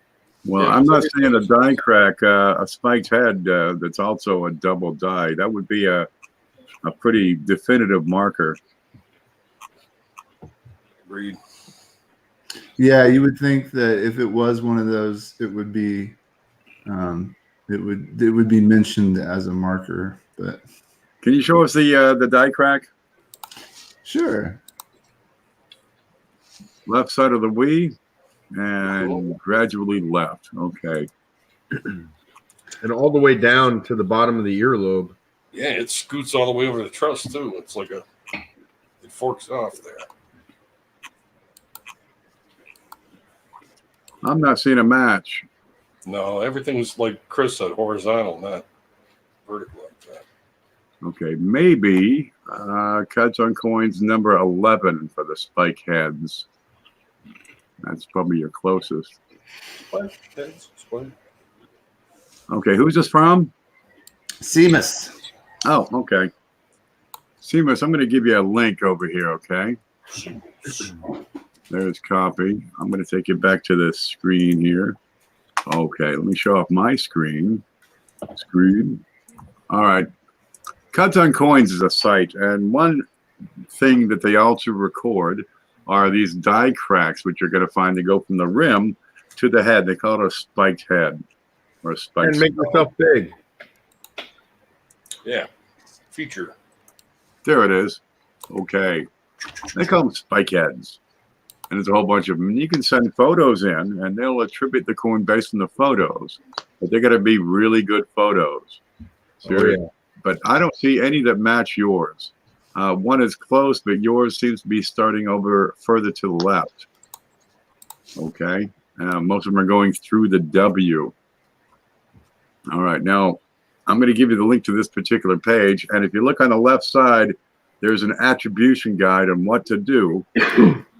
Well, Yeah, I'm not seeing a die crack, a spiked head that's also a double die. That would be a pretty definitive marker. Agreed. Yeah, you would think that if it was one of those, it would be, it would be mentioned as a marker. But Can you show us the die crack? sure. Left side of the Wii and gradually left. Okay. And all the way down to the bottom of the earlobe. Yeah, it scoots all the way over the truss too. It's like it forks off there. I'm not seeing a match. No, everything's like Chris said, horizontal, not vertical like that. Okay, maybe cuts on coins number 11 for the spike heads. That's probably your closest. But that's fine. Okay, who's this from? Seamus. Oh, okay. Seamus, I'm going to give you a link over here, okay? There's copy. I'm going to take you back to this screen here. Okay, let me show off my screen. All right. Cuts on Coins is a site, and one thing that they also record are these die cracks, which you're going to find that go from the rim to the head. They call it a spiked head or a spiked. And make yourself big. Yeah. Feature. There it is. Okay. They call them spike heads. And there's a whole bunch of them. And you can send photos in, and they'll attribute the coin based on the photos. But they're going to be really good photos. Seriously. Oh, yeah. But I don't see any that match yours. One is close, but yours seems to be starting over further to the left. Okay. Most of them are going through the W. All right. Now, I'm going to give you the link to this particular page. And if you look on the left side, there's an attribution guide on what to do.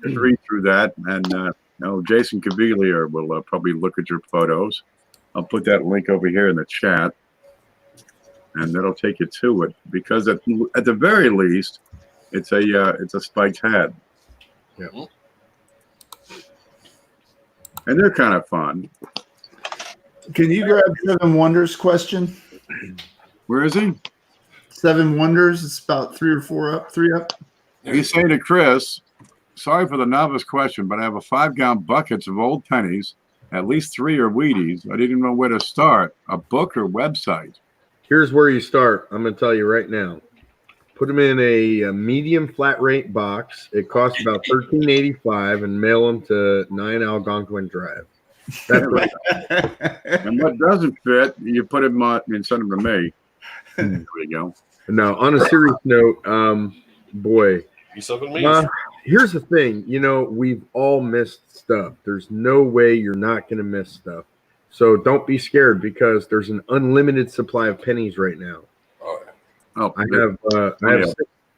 Read through that, and Now, Jason Cavalier will probably look at your photos. I'll put that link over here in the chat, and that'll take you to it. Because at the very least, it's a spiked head. Yeah. And they're kind of fun. Can you grab Seven Wonders question? Where is he? Seven Wonders. It's about 3 or 4 up, 3 up. He's saying to Chris, sorry for the novice question, but I have a 5-gallon buckets of old pennies. At least 3 are Wheaties. I didn't know where to start. A book or website? Here's where you start. I'm going to tell you right now. Put them in a medium flat rate box. It costs about $13.85, and mail them to 9 Algonquin Drive. That's right. And what doesn't fit, you put them on and send them to me. There we go. Now, on a serious note, boy, here's the thing. You know, we've all missed stuff. There's no way you're not going to miss stuff. So don't be scared, because there's an unlimited supply of pennies right now. Oh, I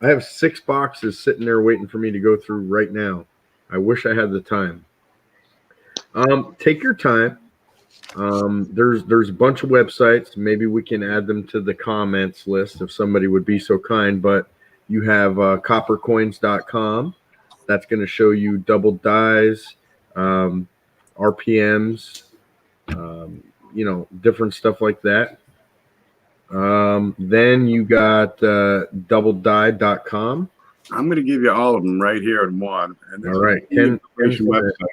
have 6 boxes sitting there waiting for me to go through right now. I wish I had the time. Take your time. There's a bunch of websites. Maybe we can add them to the comments list if somebody would be so kind. But you have coppercoins.com. That's going to show you double dies, RPMs, different stuff like that. Then you got doubledie.com. I'm going to give you all of them right here in one. And all right, Ken,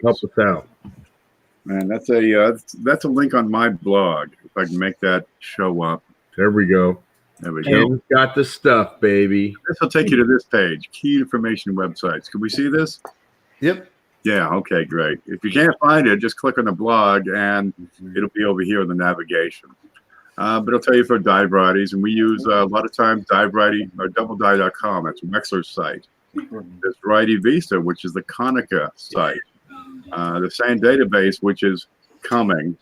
help us out. Man, that's a link on my blog. If I can make that show up. There we go. There we go. Ken's got the stuff, baby. This will take you to this page. Key information websites. Can we see this? Yep. Yeah. Okay. Great. If you can't find it, just click on the blog, and it'll be over here in the navigation. But it'll tell you for die varieties, and we use a lot of times die variety or doubledie.com. That's Wexler's site. There's Variety Vista, which is the Konica site. The same database, which is coming,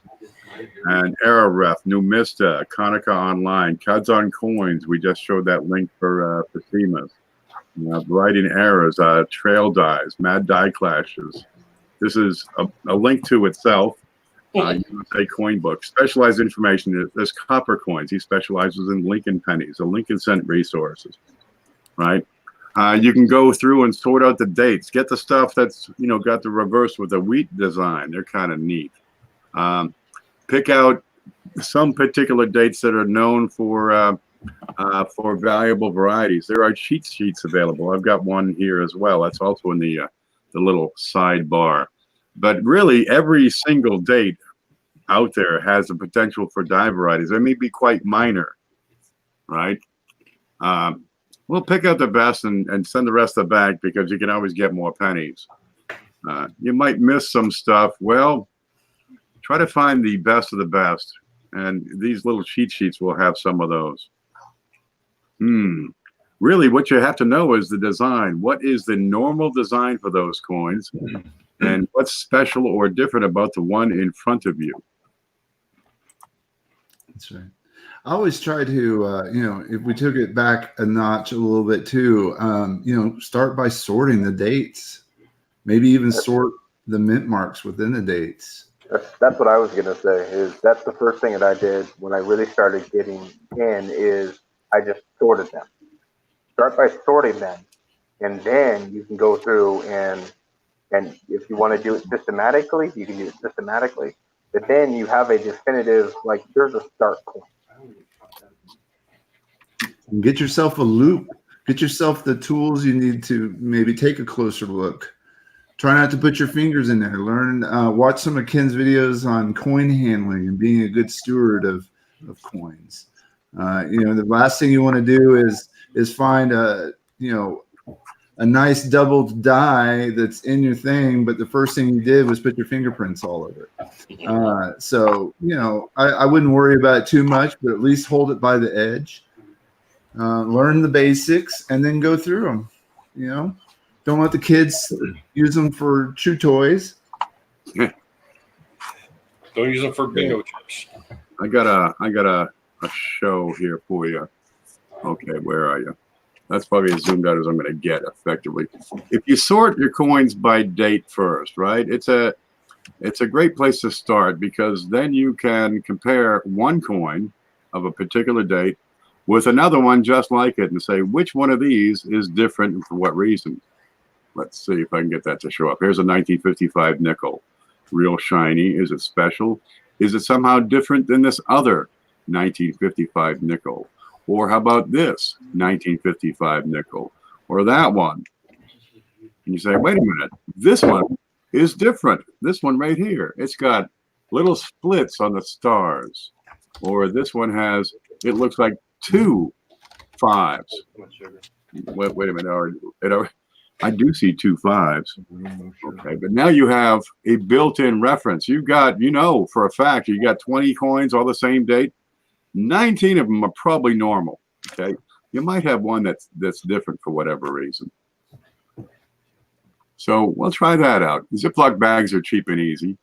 and Araref, Numista, Konica Online, Cuds on Coins. We just showed that link for SEMAs. Variety and Errors, Trail Dies, Mad Die Clashes. This is a link to itself. USA Coin Book. Specialized information. There's Copper Coins. He specializes in Lincoln pennies, the Lincoln Cent resources, right? You can go through and sort out the dates. Get the stuff that's, got the reverse with the wheat design. They're kind of neat. Pick out some particular dates that are known for valuable varieties. There are cheat sheets available. I've got one here as well. That's also in the little sidebar. But really, every single date out there has the potential for die varieties. They may be quite minor, right? We'll pick out the best and send the rest of the back, because you can always get more pennies. You might miss some stuff. Well, try to find the best of the best. And these little cheat sheets will have some of those. Really, what you have to know is the design. What is the normal design for those coins? And what's special or different about the one in front of you? That's right. I always try to, if we took it back a notch a little bit too, start by sorting the dates. Maybe even sort the mint marks within the dates. That's what I was gonna say. Is that's the first thing that I did when I really started getting in. Is I just sorted them. Start by sorting them, and then you can go through and if you want to do it systematically, you can do it systematically. But then you have a definitive, like, there's a start point. Get yourself a loop. Get yourself the tools you need to maybe take a closer look. Try not to put your fingers in there. Learn, watch some of Ken's videos on coin handling and being a good steward of coins. The last thing you want to do is find a nice doubled die that's in your thing, but the first thing you did was put your fingerprints all over it. So I wouldn't worry about it too much, but at least hold it by the edge. Learn the basics and then go through them. Don't let the kids use them for chew toys. Don't use them for bingo chips. I got a show here for you. Okay, where are you? That's probably as zoomed out as I'm going to get effectively. If you sort your coins by date first, right? It's a great place to start because then you can compare one coin of a particular date with another one just like it and say which one of these is different and for what reason. Let's see if I can get that to show up. Here's a 1955 nickel. Real shiny. Is it special? Is it somehow different than this other 1955 nickel? Or how about this 1955 nickel? Or that one? And you say, wait a minute, this one is different. This one right here, it's got little splits on the stars. Or this one has, it looks like 2 5s. Wait a minute. I do see 2 5s. Okay, but now you have a built-in reference. You've got, for a fact, you got 20 coins all the same date. 19 of them are probably normal. Okay, you might have one that's different for whatever reason. So we'll try that out. Ziploc bags are cheap and easy.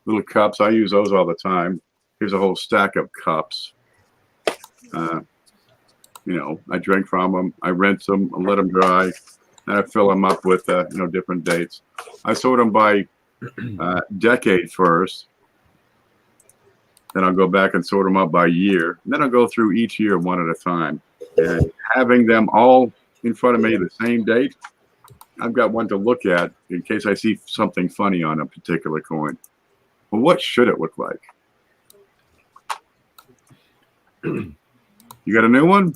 Little cups, I use those all the time. Here's a whole stack of cups. I drink from them. I rinse them, I let them dry. And I fill them up with, different dates. I sort them by decade first. Then I'll go back and sort them up by year. And then I'll go through each year one at a time. And having them all in front of me the same date, I've got one to look at in case I see something funny on a particular coin. Well, what should it look like? You got a new one?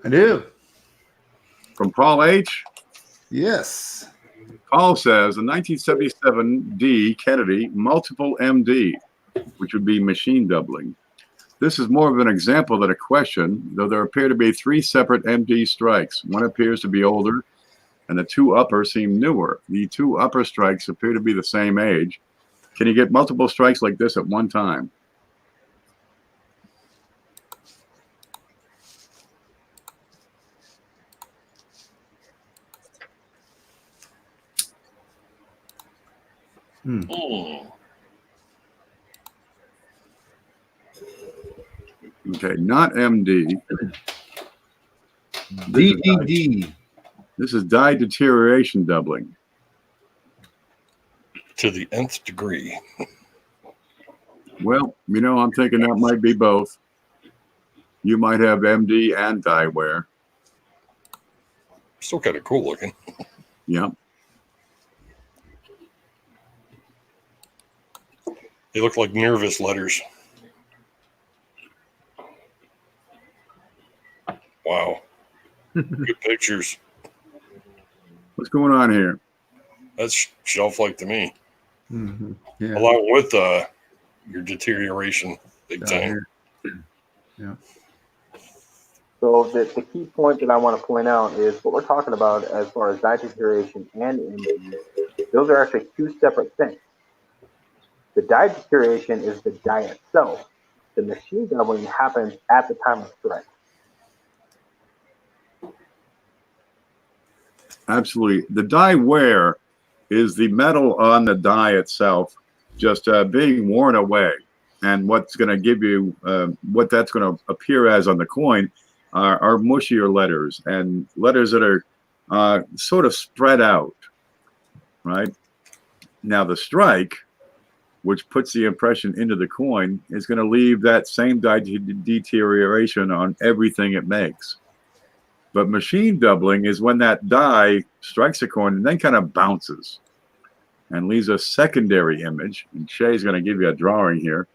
I do. From Paul H? Yes. Paul says the 1977 D Kennedy multiple MD, which would be machine doubling. This is more of an example than a question, though there appear to be 3 separate MD strikes. One appears to be older, and the 2 upper seem newer. The 2 upper strikes appear to be the same age. Can you get multiple strikes like this at one time? Okay, not MD. DDD. This is die deterioration doubling. To the nth degree. Well, I'm thinking that might be both. You might have MD and die wear. Still kind of cool looking. Yeah. They look like nervous letters. Wow. Good pictures. What's going on here? That's shelf-like to me. Mm-hmm. Yeah. Along with your deterioration big time. Yeah. So the key point that I want to point out is what we're talking about as far as die deterioration and MD. Those are actually 2 separate things. The die deterioration is the die itself. The machine doubling happens at the time of strike. Absolutely. The die wear is the metal on the die itself just being worn away. And what's going to give you, what that's going to appear as on the coin are mushier letters and letters that are sort of spread out, right? Now the strike, which puts the impression into the coin, is going to leave that same die deterioration on everything it makes. But machine doubling is when that die strikes a coin and then kind of bounces and leaves a secondary image. And Shay's going to give you a drawing here.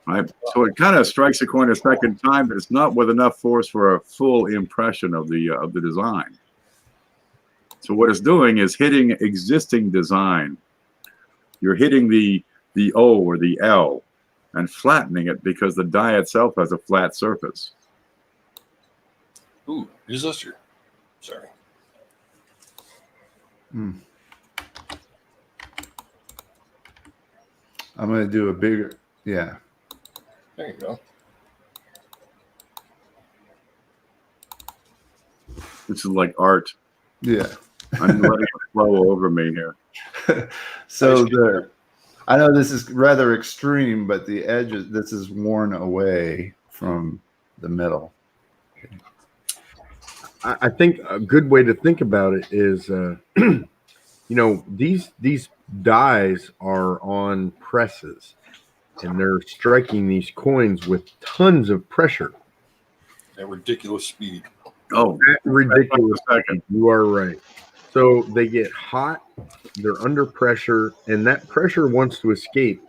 Right? So it kind of strikes a coin a second time, but it's not with enough force for a full impression of the design. So what it's doing is hitting existing design. You're hitting the O or the L and flattening it because the die itself has a flat surface. Ooh, resistor. Sorry. I'm going to do a bigger, yeah. There you go. This is like art. Yeah. I'm letting it flow over me here. So I know this is rather extreme, but the edge this is worn away from the middle. I think a good way to think about it is, these dies are on presses, and they're striking these coins with tons of pressure. At ridiculous speed. Oh, At ridiculous second. You are right. So they get hot, they're under pressure, and that pressure wants to escape.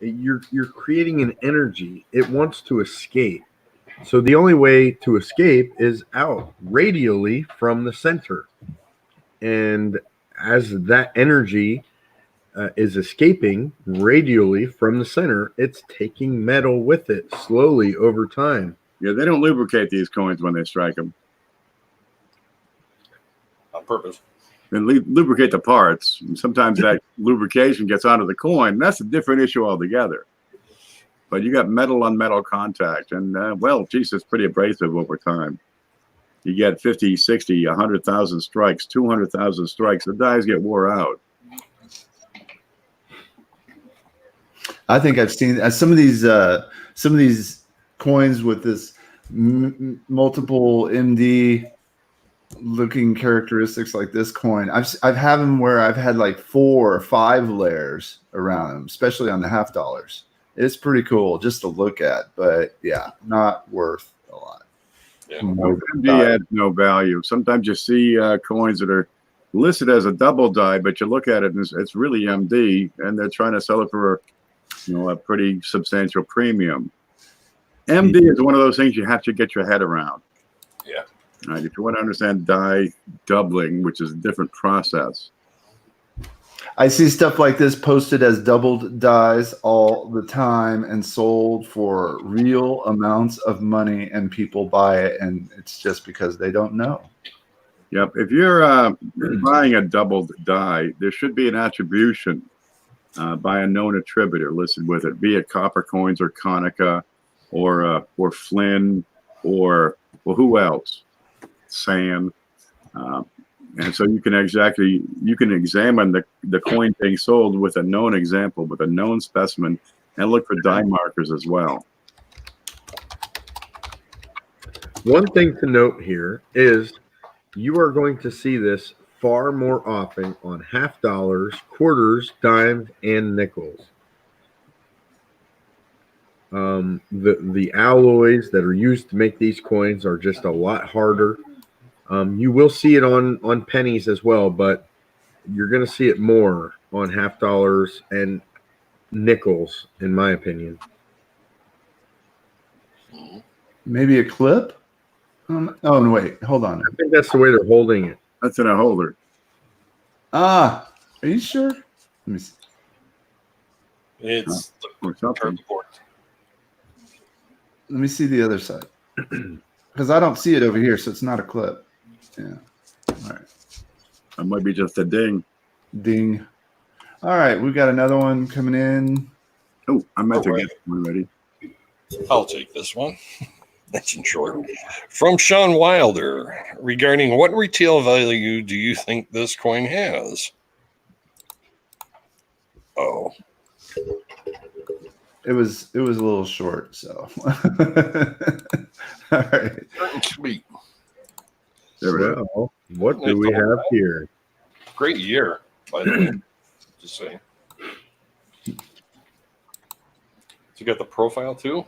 You're creating an energy. It wants to escape. So the only way to escape is out radially from the center. And as that energy is escaping radially from the center, it's taking metal with it slowly over time. Yeah, they don't lubricate these coins when they strike them. On purpose. They lubricate the parts. And sometimes that lubrication gets onto the coin. That's a different issue altogether. But you got metal on metal contact. And, well, geez, it's pretty abrasive over time. You get 50, 60, 100,000 strikes, 200,000 strikes. The dies get wore out. I think I've seen some of these coins with this multiple MD looking characteristics like this coin. I've had them where I've had like 4 or 5 layers around them, especially on the half dollars. It's pretty cool just to look at, but yeah, not worth a lot. Yeah. MD adds no value. Sometimes you see coins that are listed as a double die, but you look at it and it's really MD, and they're trying to sell it for a pretty substantial premium. MD is one of those things you have to get your head around. Yeah. Right. If you want to understand die doubling, which is a different process. I see stuff like this posted as doubled dies all the time and sold for real amounts of money, and people buy it, and it's just because they don't know. Yep. If you're buying a doubled die, there should be an attribution by a known attributor listed with it, be it Copper Coins or Konica or Flynn or who else? Sand. And so you can examine the coin being sold with a known example, with a known specimen, and look for die markers as well. One thing to note here is you are going to see this far more often on half dollars, quarters, dimes, and nickels. The alloys that are used to make these coins are just a lot harder. You will see it on pennies as well, but you're going to see it more on half dollars and nickels, in my opinion. Maybe a clip? Oh, no, wait. Hold on. I think that's the way they're holding it. That's in a holder. Ah, are you sure? Let me see. It's Or the something. port. Let me see the other side. Because I don't see it over here, so it's not a clip. Yeah. All right. That might be just a ding. Ding. All right, we got another one coming in. Oh, I meant to All get one ready. I'll take this one. That's in short. From Sean Wilder, regarding what retail value do you think this coin has? Oh. It was a little short, so. All right. Sweet. There we go. Well, what do we have here? Great year, by the way. Just saying. You got the profile too?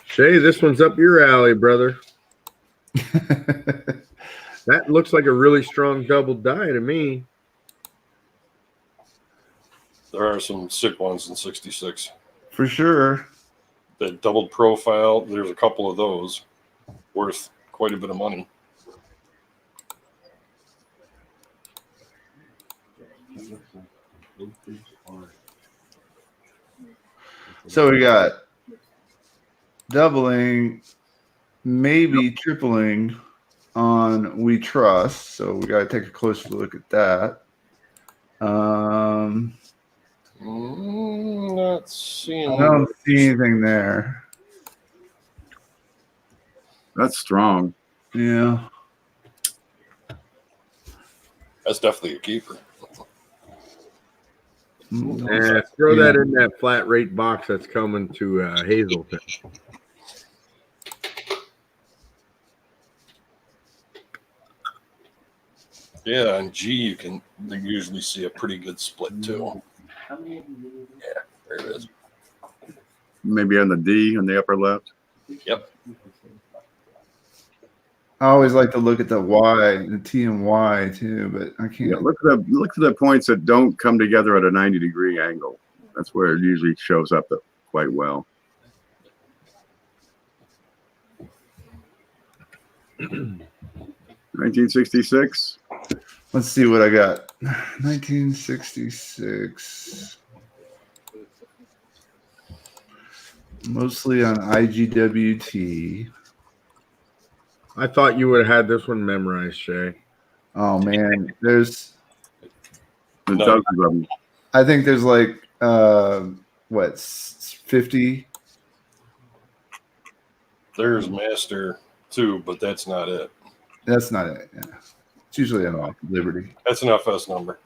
Shay, this one's up your alley, brother. That looks like a really strong double die to me. There are some sick ones in 66. For sure. The doubled profile, there's a couple of those worth quite a bit of money. So we got doubling, maybe tripling on We Trust. So we got to take a closer look at that. Not seeing. I don't see anything there. That's strong. Yeah. That's definitely a keeper. Yeah, throw that in that flat rate box that's coming to Hazelton. Yeah, on G you can usually see a pretty good split too. Yeah, there it is. Maybe on the D on the upper left. Yep. I always like to look at the Y, the T and Y too, but I can't. Yeah, look at the points that don't come together at a 90-degree angle. That's where it usually shows up quite well. $1966. Let's see what I got. 1966. Mostly on IGWT. I thought you would have had this one memorized, Shay. Oh man, there's. There's No. dozens of them. I think there's like what 50. There's Master 2, but that's not it. That's not it. Yeah. It's usually on like Liberty. That's an FS number.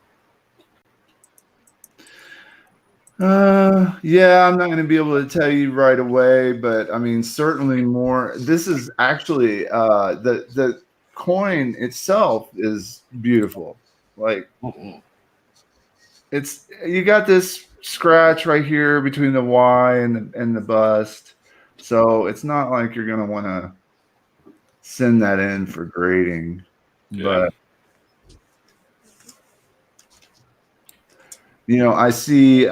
Yeah, I'm not going to be able to tell you right away, but I mean, certainly more. This is actually the coin itself is beautiful. Like it's you got this scratch right here between the Y and the bust, so it's not like you're going to want to send that in for grading, Yeah. but. You know, I see these.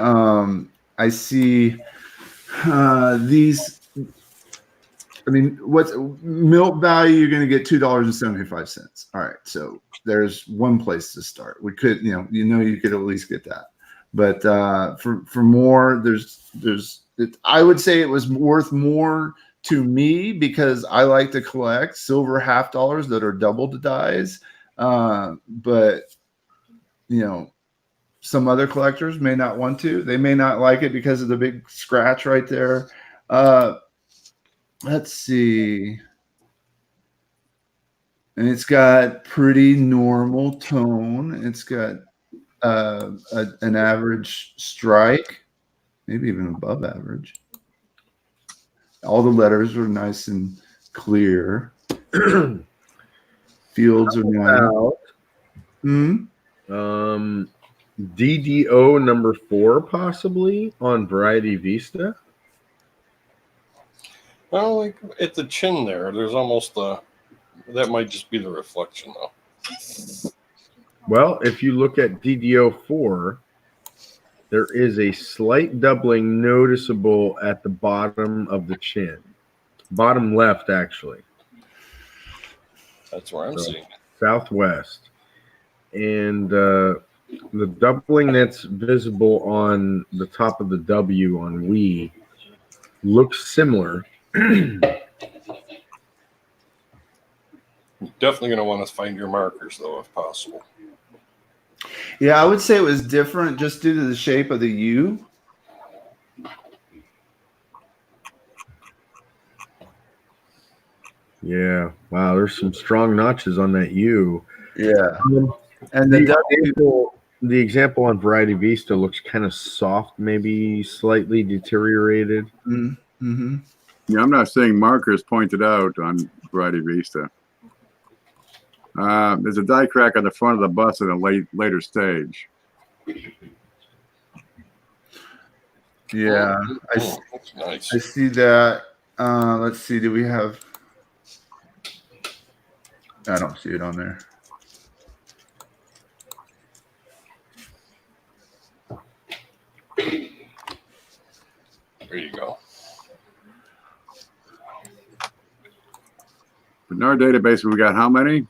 I mean, what's milk value? You're going to get $2.75. All right, so there's one place to start. We could, you could at least get that. But for more, I would say it was worth more to me because I like to collect silver $half that are double the dies. But some other collectors may not want to. They may not like it because of the big scratch right there. Let's see. And it's got pretty normal tone. It's got an average strike, maybe even above average. All the letters are nice and clear. Fields are nice. DDO number 4 possibly on Variety Vista. Well, like at the chin there's almost that might just be the reflection though. Well, if you look at DDO 4, there is a slight doubling noticeable at the bottom of the chin. Bottom left, actually. That's where I'm seeing it. Southwest. And the doubling that's visible on the top of the W on Wii looks similar. Definitely going to want to find your markers, though, if possible. Yeah, I would say it was different just due to the shape of the U. Yeah. Wow, there's some strong notches on that U. Yeah. And the example on Variety Vista looks kind of soft, maybe slightly deteriorated. Mm-hmm. Yeah, I'm not seeing markers pointed out on Variety Vista. There's a die crack on the front of the bus at a later stage. Yeah, That's nice. I see that. Let's see. Do we have? I don't see it on there. There you go. But in our database, we got how many?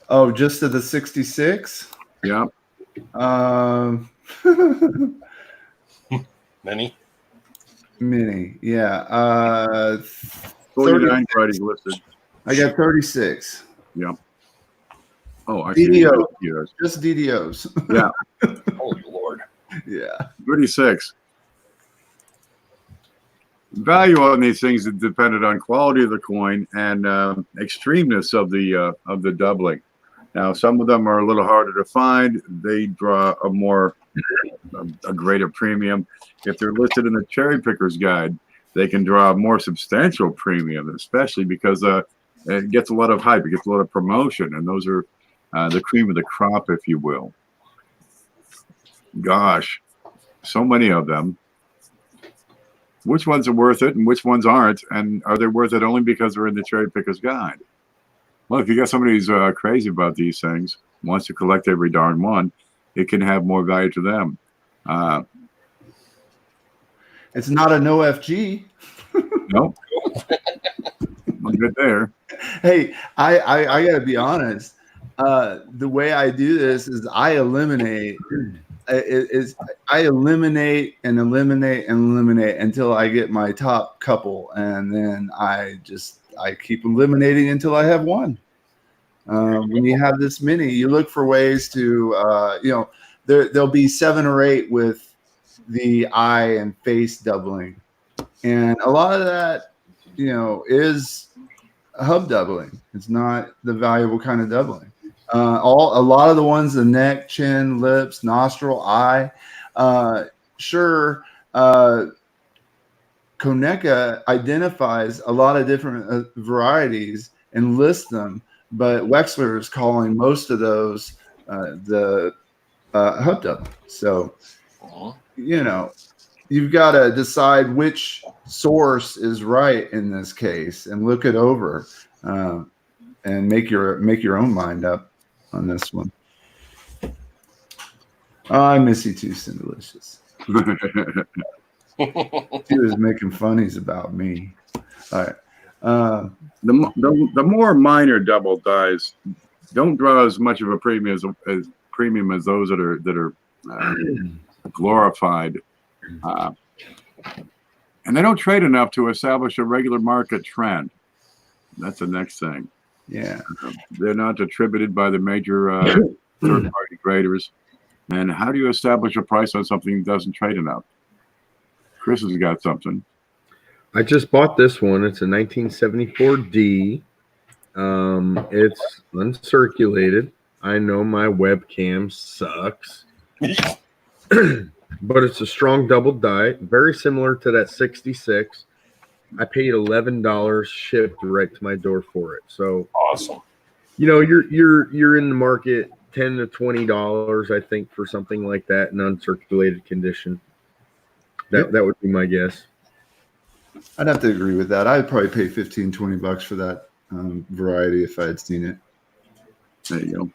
Oh, just to the 66. Yeah. Many? Mini. Yeah. 49 varieties listed. I got 36. Yeah. Oh, I see. DDO. DDOs. Just DDOs. Yeah. Holy Lord. Yeah. 36. Value on these things is dependent on quality of the coin and extremeness of the doubling. Now, some of them are a little harder to find. They draw a greater premium. If they're listed in the Cherry Picker's Guide, they can draw a more substantial premium, especially because it gets a lot of hype, it gets a lot of promotion, and those are the cream of the crop, if you will. Gosh, so many of them. Which ones are worth it and which ones aren't? And are they worth it only because they're in the Cherry Picker's Guide? Well, if you got somebody who's crazy about these things, wants to collect every darn one, it can have more value to them. It's not an OFG. Nope. I'm good there. Hey, I gotta be honest. The way I do this is I eliminate and eliminate until I get my top couple, and then I keep eliminating until I have one. When you have this many, you look for ways to there'll be 7 or 8 with the eye and face doubling, and a lot of that is hub doubling. It's not the valuable kind of doubling. A lot of the ones, the neck, chin, lips, nostril, eye, sure. Koneka identifies a lot of different varieties and lists them, but Wexler is calling most of those the hub double. So, you've got to decide which source is right in this case and look it over and make your own mind up on this one. Oh, I miss you too, Cindelicious. She was making funnies about me. All right. The more minor double dies don't draw as much of a premium as those that are glorified, and they don't trade enough to establish a regular market trend. That's the next thing. Yeah, they're not attributed by the major third-party graders. And how do you establish a price on something that doesn't trade enough? Chris has got something. I just bought this one. It's a 1974D. It's uncirculated. I know my webcam sucks. But it's a strong double die, very similar to that 66. I paid $11 shipped right to my door for it. So awesome. You're in the market $10 to $20, I think, for something like that in uncirculated condition. That would be my guess. I'd have to agree with that. I'd probably pay $15-20 for that variety if I had seen it. There you go.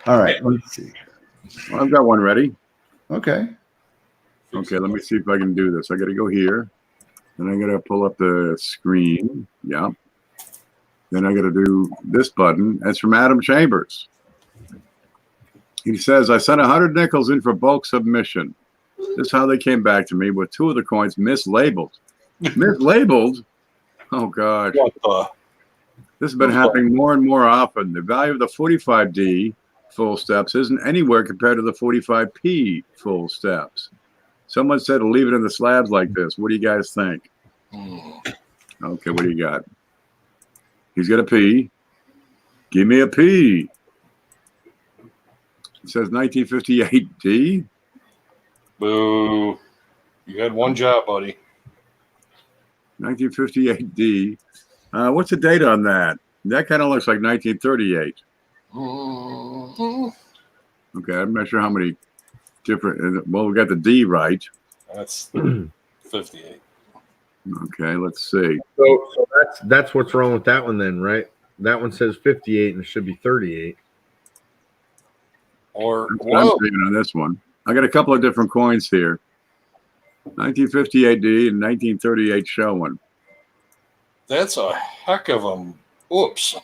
All right, let's see. Well, I've got one ready. Okay, let me see if I can do this. I got to go here. Then I got to pull up the screen. Yeah. Then I got to do this button. That's from Adam Chambers. He says, I sent 100 nickels in for bulk submission. This is how they came back to me with 2 of the coins mislabeled. Mislabeled? Oh, gosh. This has been happening more and more often. The value of the 45D full steps isn't anywhere compared to the 45P full steps. Someone said to leave it in the slabs like this. What do you guys think? Okay, what do you got? He's got a P. Give me a P. It says 1958D. Boo. You had one job, buddy. 1958D. What's the date on that? That kind of looks like 1938. Okay, I'm not sure how many different. Well, we got the D right. That's 58. Okay, let's see. So that's what's wrong with that one then, right? That one says 58 and it should be 38. Or I'm seeing on this one. I got a couple of different coins here. 1958D and 1938 showing. That's a heck of a oops.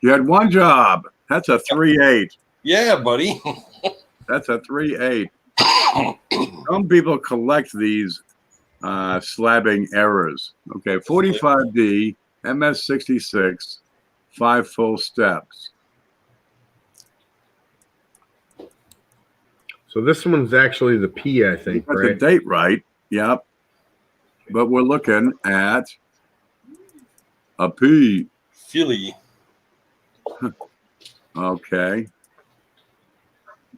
You had one job. That's a 3-8. Yeah, buddy. That's a 3-8. Some people collect these slabbing errors. Okay, 45D, MS66, 5 full steps. So this one's actually the P, I think, Got right? the date right. Yep. But we're looking at a P. Philly. Okay.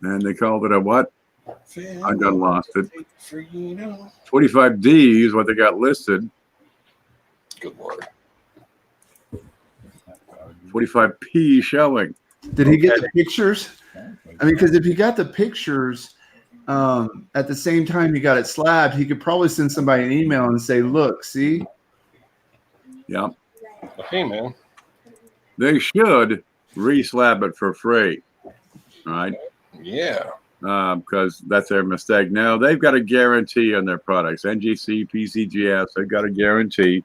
And they called it a what? I done lost it. 45D is what they got listed. Good Lord. 45p showing. Did he get the pictures? I mean, because if he got the pictures at the same time he got it slabbed, he could probably send somebody an email and say, "Look, see." Yeah. Hey, man. They should re-slab it for free. All right. Yeah. Because that's their mistake. Now they've got a guarantee on their products. NGC, PCGS, they've got a guarantee,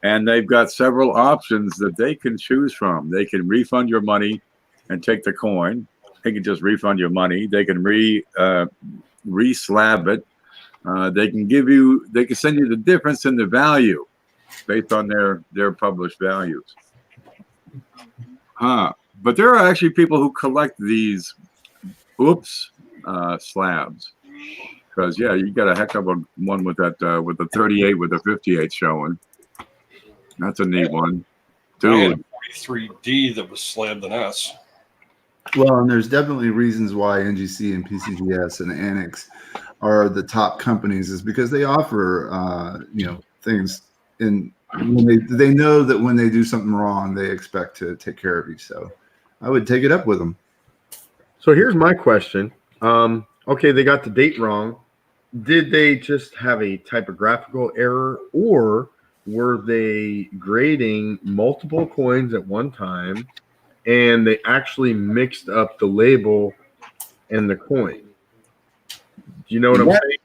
and they've got several options that they can choose from. They can refund your money and take the coin. They can just refund your money. They can re-slab it. They can send you the difference in the value based on their published values. But there are actually people who collect these slabs, because you got a heck of a one with that with the 38 with the 58 showing. That's a neat one, dude. 43D that was slabbed in S. Well, and there's definitely reasons why NGC and PCGS and Annex are the top companies, is because they offer things, and when they know that when they do something wrong, they expect to take care of you. So I would take it up with them. So here's my question. Okay, they got the date wrong. Did they just have a typographical error, or were they grading multiple coins at one time and they actually mixed up the label and the coin? Do you know what I'm saying?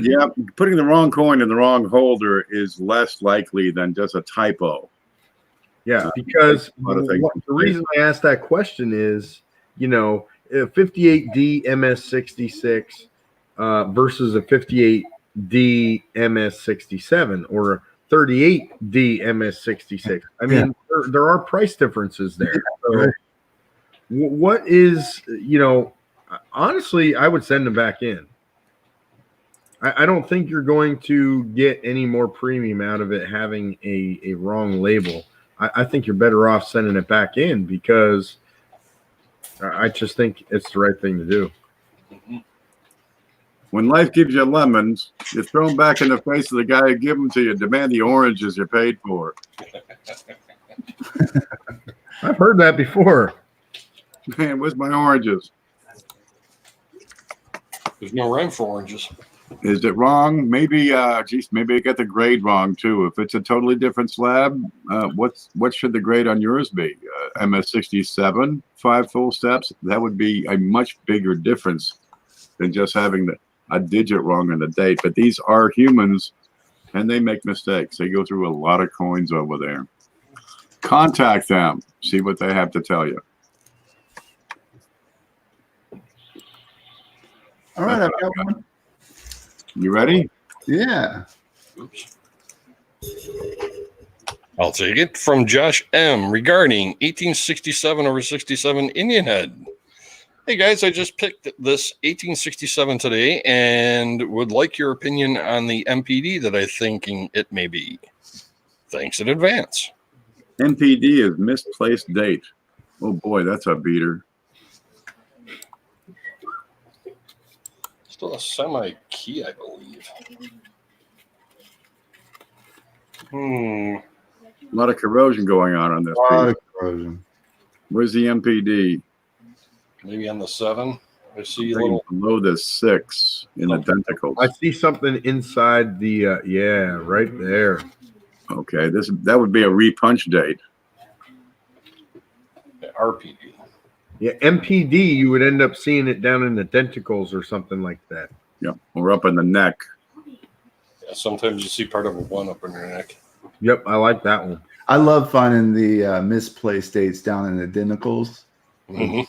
Yeah, putting the wrong coin in the wrong holder is less likely than just a typo. Yeah, because the reason I asked that question is, 58D MS66 versus a 58D MS67 or a 38D MS66. I mean, there are price differences there. So what is, honestly, I would send them back in. I don't think you're going to get any more premium out of it having a wrong label. I think you're better off sending it back in, because I just think it's the right thing to do. When life gives you lemons, you throw them back in the face of the guy who gave them to you. Demand the oranges you paid for. I've heard that before. Man, where's my oranges? There's no rhyme for oranges. Is it wrong? Maybe, maybe I got the grade wrong too. If it's a totally different slab, what should the grade on yours be? MS67, 5 full steps? That would be a much bigger difference than just having a digit wrong on the date. But these are humans, and they make mistakes. They go through a lot of coins over there. Contact them. See what they have to tell you. All right, I've got one. You ready? Yeah. Oops. I'll take it from Josh M. regarding 1867 over 67 Indian Head. Hey guys, I just picked this 1867 today and would like your opinion on the MPD that I'm thinking it may be. Thanks in advance. MPD is misplaced date. Oh boy, that's a beater. Still a semi-key, I believe. A lot of corrosion going on this A lot piece. of corrosion. Where's the MPD? Maybe on the 7. I see a little below the 6 in the denticles. I see something inside the right there. Okay, that would be a repunch date. RPD. Yeah, MPD, you would end up seeing it down in the denticles or something like that. Yeah, or up in the neck. Yeah, sometimes you see part of a 1 up in your neck. Yep, I like that one. I love finding the misplaced dates down in the denticles. Mm-hmm.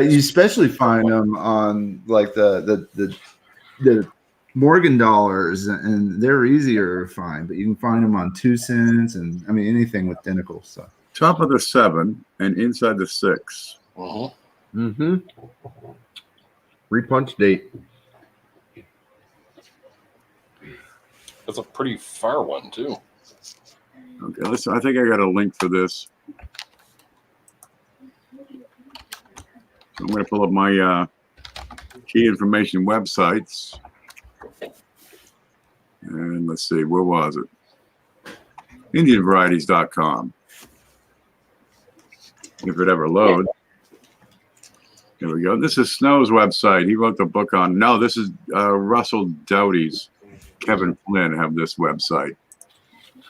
You especially find them on like the Morgan dollars, and they're easier to find. But you can find them on 2 cents, and I mean anything with denticles. So Top of the 7 and inside the 6. Repunch date. That's a pretty far one too. Okay, listen, I think I got a link for this. So I'm going to pull up my key information websites. And let's see, where was it? IndianVarieties.com. if it ever loads. Here we go. This is Snow's website. He wrote the book on. No, this is Russell Doughty's. Kevin Flynn have this website.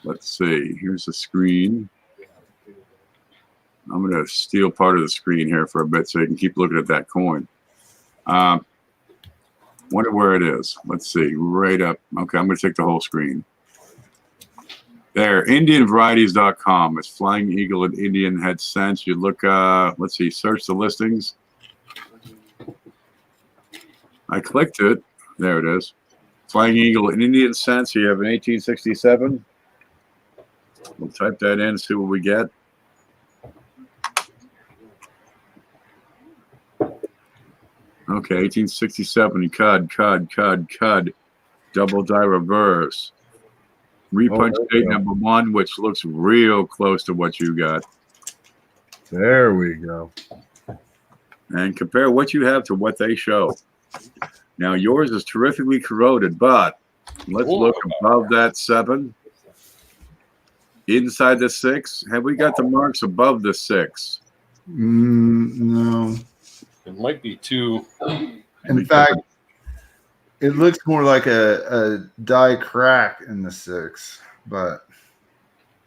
Let's see. Here's the screen. I'm going to steal part of the screen here for a bit so you can keep looking at that coin. Wonder where it is. Let's see. Right up. Okay, I'm going to take the whole screen. There, IndianVarieties.com. It's Flying Eagle and Indian Head Cents. You look, let's see, search the listings. I clicked it. There it is. Flying Eagle and Indian Cents. You have an 1867. We'll type that in and see what we get. Okay, 1867. Cud. Double die reverse. Repunch date number 1, which looks real close to what you got. There we go. And compare what you have to what they show. Now, yours is terrifically corroded, but let's look above that 7. Inside the 6. Have we got the marks above the 6? No. It might be too. In fact, it looks more like a die crack in the 6, but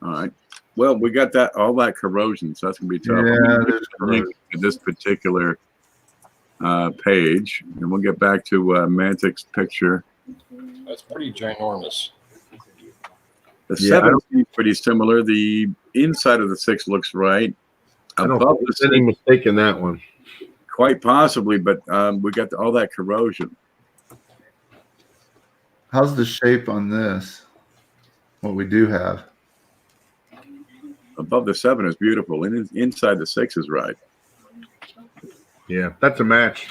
all right. Well, we got that all that corrosion, so that's gonna be tough. Yeah, there's link to this particular page, and we'll get back to Mantic's picture. That's pretty ginormous. The 7 seems pretty similar. The inside of the 6 looks right. I don't Above think the there's any 6, mistake in that one. quite possibly, but we got all that corrosion. how's the shape on this? What we do have. Above the 7 is beautiful, and inside the 6 is right. Yeah, that's a match.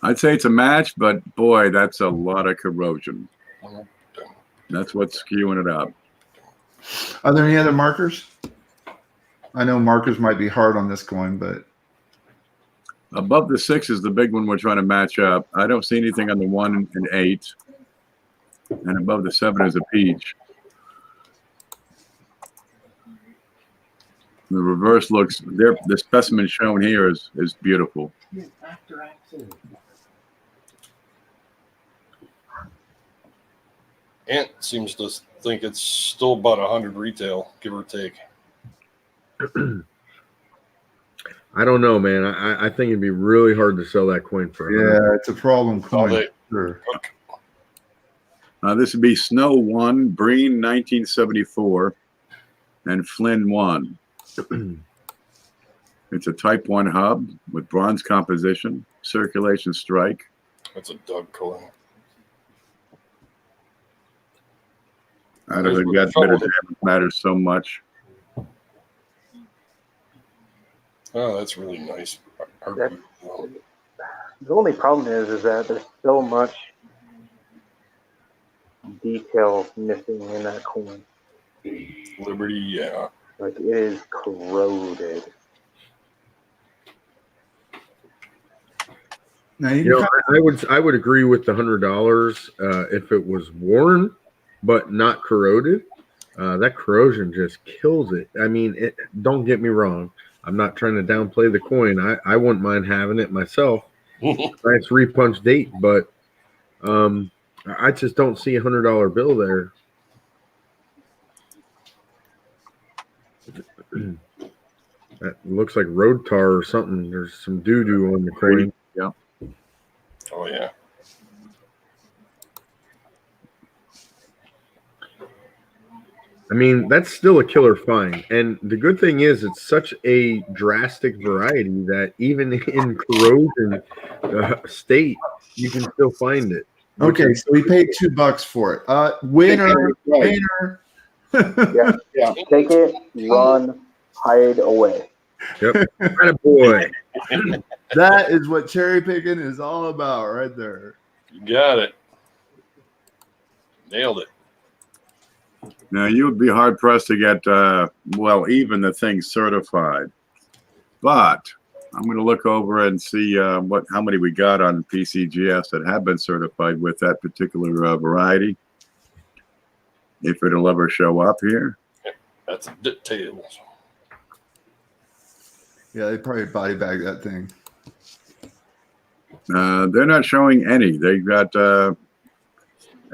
I'd say it's a match, but boy, that's a lot of corrosion. That's what's skewing it up. Are there any other markers? I know markers might be hard on this coin, but Above the 6 is the big one we're trying to match up. I don't see anything on the 1 and 8. And above the 7 is a peach. The reverse looks there. The specimen shown here is beautiful. Ant seems to think it's still about 100 retail, give or take. I don't know, man. I think it'd be really hard to sell that coin for. yeah, it's a problem coin. they- Sure. This would be Snow 1, Breen 1974, and Flynn 1. It's a Type 1 hub with bronze composition, circulation strike. That's a Doug coin. I don't think that bit of damage matters so much. Oh, that's really nice. The only problem is that there's so much detail missing in that coin. Liberty, yeah. Like, it is corroded. Now you You know, can I would agree with the $100 if it was worn, but not corroded. That corrosion just kills it. I mean, don't get me wrong. I'm not trying to downplay the coin. I wouldn't mind having it myself. Nice repunch date, but I just don't see $100 bill there. That looks like road tar or something. There's some doo-doo on the coin. Yeah. Oh, yeah. I mean, that's still a killer find. And the good thing is it's such a drastic variety that even in corrosion state, you can still find it. Okay, so we paid $2 for it. Winner. Yeah. Take it, run, hide away. Yep. Attaboy. That is what cherry picking is all about right there. You got it. Nailed it. Now, you would be hard-pressed to get, well, even the thing certified. But I'm going to look over and see how many we got on PCGS that have been certified with that particular variety. If it'll ever show up here. That's details. Yeah, they probably body bag that thing. They're not showing any. They got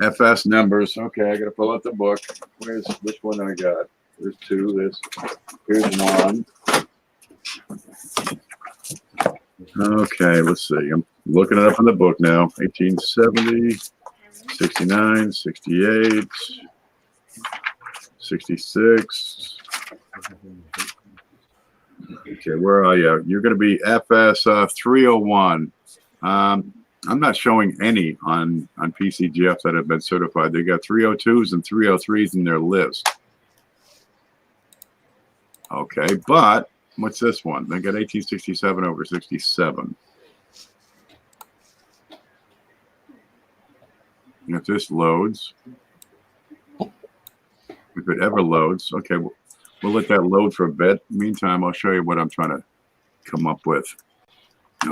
FS numbers. Okay, I got to pull out the book. Where's which one I got? There's two. Here's one. Okay, let's see. I'm looking it up in the book now. 1870, 69, 68, 66. Okay, where are you? You're going to be FS 301. I'm not showing any on PCGF that have been certified. They got 302s and 303s in their list. Okay, but what's this one? They got 1867 over 67. If this loads, if it ever loads, okay, we'll let that load for a bit. Meantime, I'll show you what I'm trying to come up with.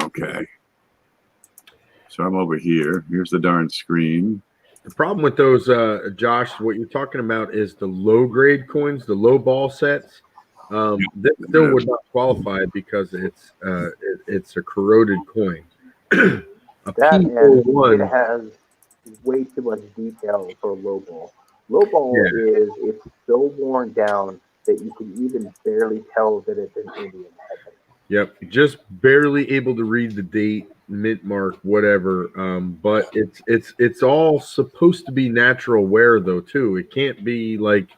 Okay. So I'm over here. Here's the darn screen. The problem with those, Josh, what you're talking about is the low grade coins, the low ball sets. That still would not qualify because it's a corroded coin. That and P01, it has way too much detail for low ball. Low ball is it's so worn down that you can even barely tell that it's an Indian heaven. Yep, just barely able to read the date, mint mark, whatever. But it's all supposed to be natural wear though too. It can't be like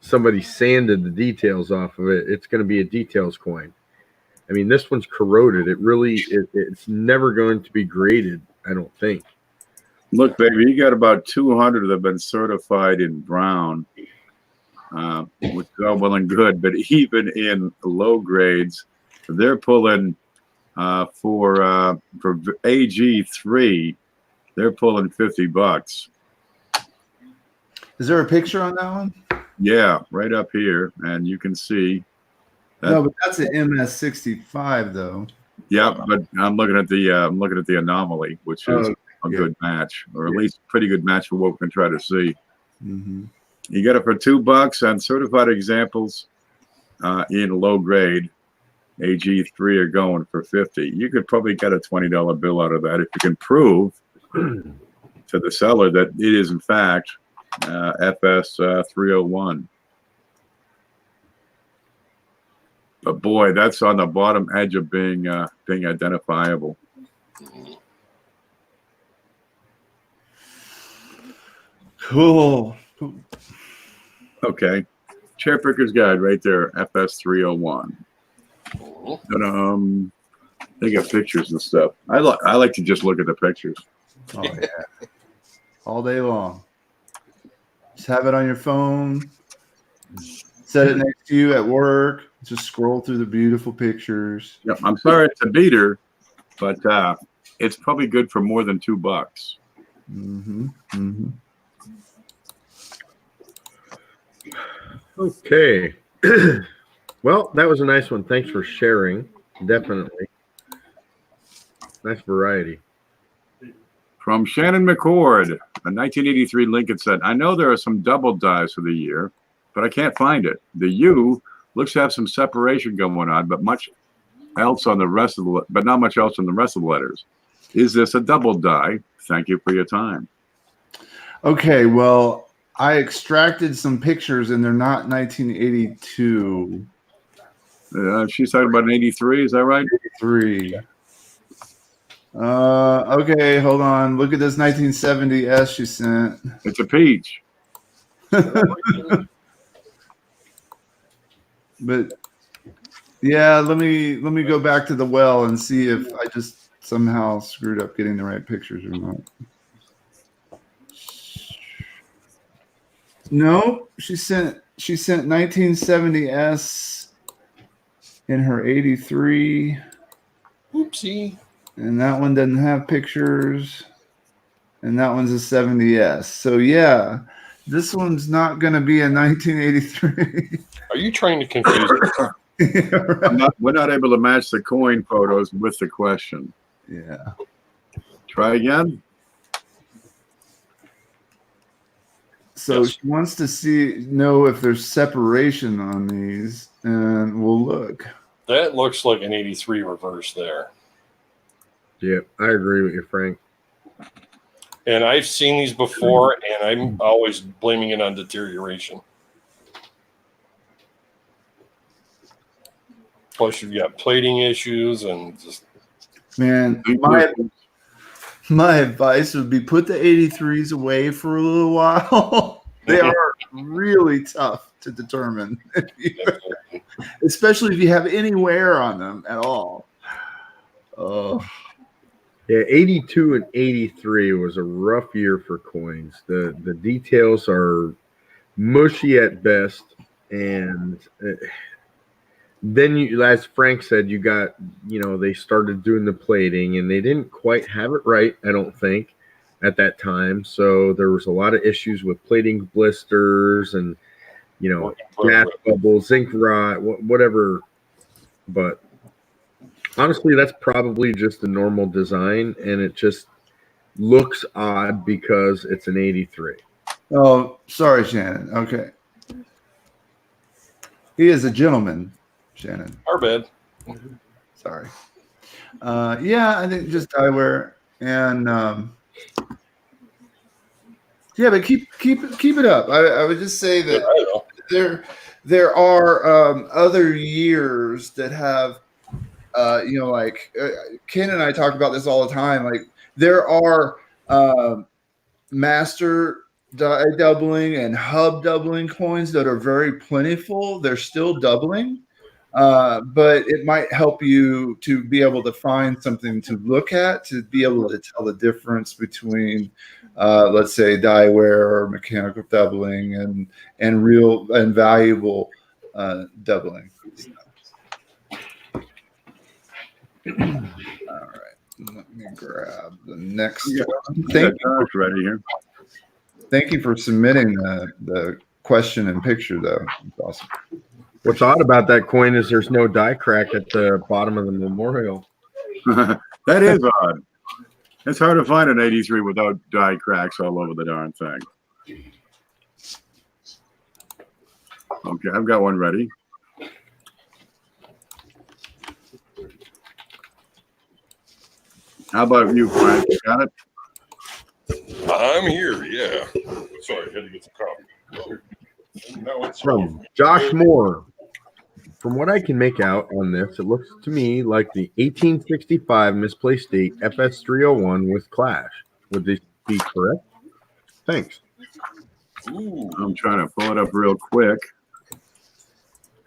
somebody sanded the details off of it. It's going to be a details coin. I mean, this one's corroded. It's never going to be graded, I don't think. Look, baby, you got about 200 that have been certified in brown, which is all well and good. But even in low grades, they're pulling for AG3, they're pulling $50. Is there a picture on that one? Yeah, right up here, and you can see. No, but that's an MS65 though. Yeah, but I'm looking at the anomaly, which is a good match, or at least a pretty good match for what we can try to see. Mm-hmm. You get it for $2 on certified examples in low grade. AG3 are going for $50. You could probably get a $20 bill out of that if you can prove to the seller that it is in fact FS 301. But boy, that's on the bottom edge of being identifiable. Cool. Okay, Chair Picker's Guide right there, FS 301. They got pictures and stuff. I like to just look at the pictures. Oh yeah, all day long. Just have it on your phone. Set it next to you at work. Just scroll through the beautiful pictures. Yep. I'm sorry it's a beater, but it's probably good for more than $2. Mm-hmm. Mm-hmm. Okay. Well, that was a nice one. Thanks for sharing. Definitely. Nice variety. From Shannon McCord, a 1983 Lincoln said, I know there are some double dies for the year, but I can't find it. The U looks to have some separation going on, but much else on the rest of but not much else on the rest of the letters. Is this a double die? Thank you for your time. Okay, well, I extracted some pictures and they're not 1982. She's talking about an 83, is that right? 83. Okay, hold on. Look at this 1970 S she sent. It's a peach. But yeah, let me go back to the well and see if I just somehow screwed up getting the right pictures or not. No, she sent 1970 S in her 83. Oopsie. And that one doesn't have pictures. And that one's a 70S. So yeah, this one's not going to be a 1983. Are you trying to confuse me? Yeah, right. We're not able to match the coin photos with the question. Yeah. Try again. So Yes. she wants to know if there's separation on these, and we'll look. That looks like an 83 reverse there. Yeah, I agree with you, Frank. And I've seen these before, and I'm always blaming it on deterioration. Plus, you've got plating issues and just. Man, my advice would be put the 83s away for a little while. They are really tough to determine, especially if you have any wear on them at all. Oh. Yeah, 82 and 83 was a rough year for coins. The details are mushy at best, and then you, as Frank said, you got, they started doing the plating, and they didn't quite have it right, I don't think, at that time. So there was a lot of issues with plating blisters and, gas bubbles, zinc rot, whatever. But honestly, that's probably just a normal design, and it just looks odd because it's an 83. Oh, sorry, Shannon. Okay. He is a gentleman, Shannon. Our bad. Sorry. Yeah, I think just eyewear and yeah, but keep it up. I would just say that there are other years that have like Ken and I talk about this all the time. Like there are master die doubling and hub doubling coins that are very plentiful. They're still doubling. But it might help you to be able to find something to look at, to be able to tell the difference between, let's say, die wear or mechanical doubling and real and valuable doubling. All right, let me grab the next one. Ready here. Thank you for submitting the question and picture, though. It's awesome. What's odd about that coin is there's no die crack at the bottom of the memorial. That is odd. It's hard to find an 83 without die cracks all over the darn thing. Okay, I've got one ready. How about you, Frank? You got it? I'm here, yeah. Sorry, I had to get some coffee. No, it's From Josh Moore. From what I can make out on this, it looks to me like the 1865 misplaced date FS301 with Clash. Would this be correct? Thanks. Ooh. I'm trying to pull it up real quick.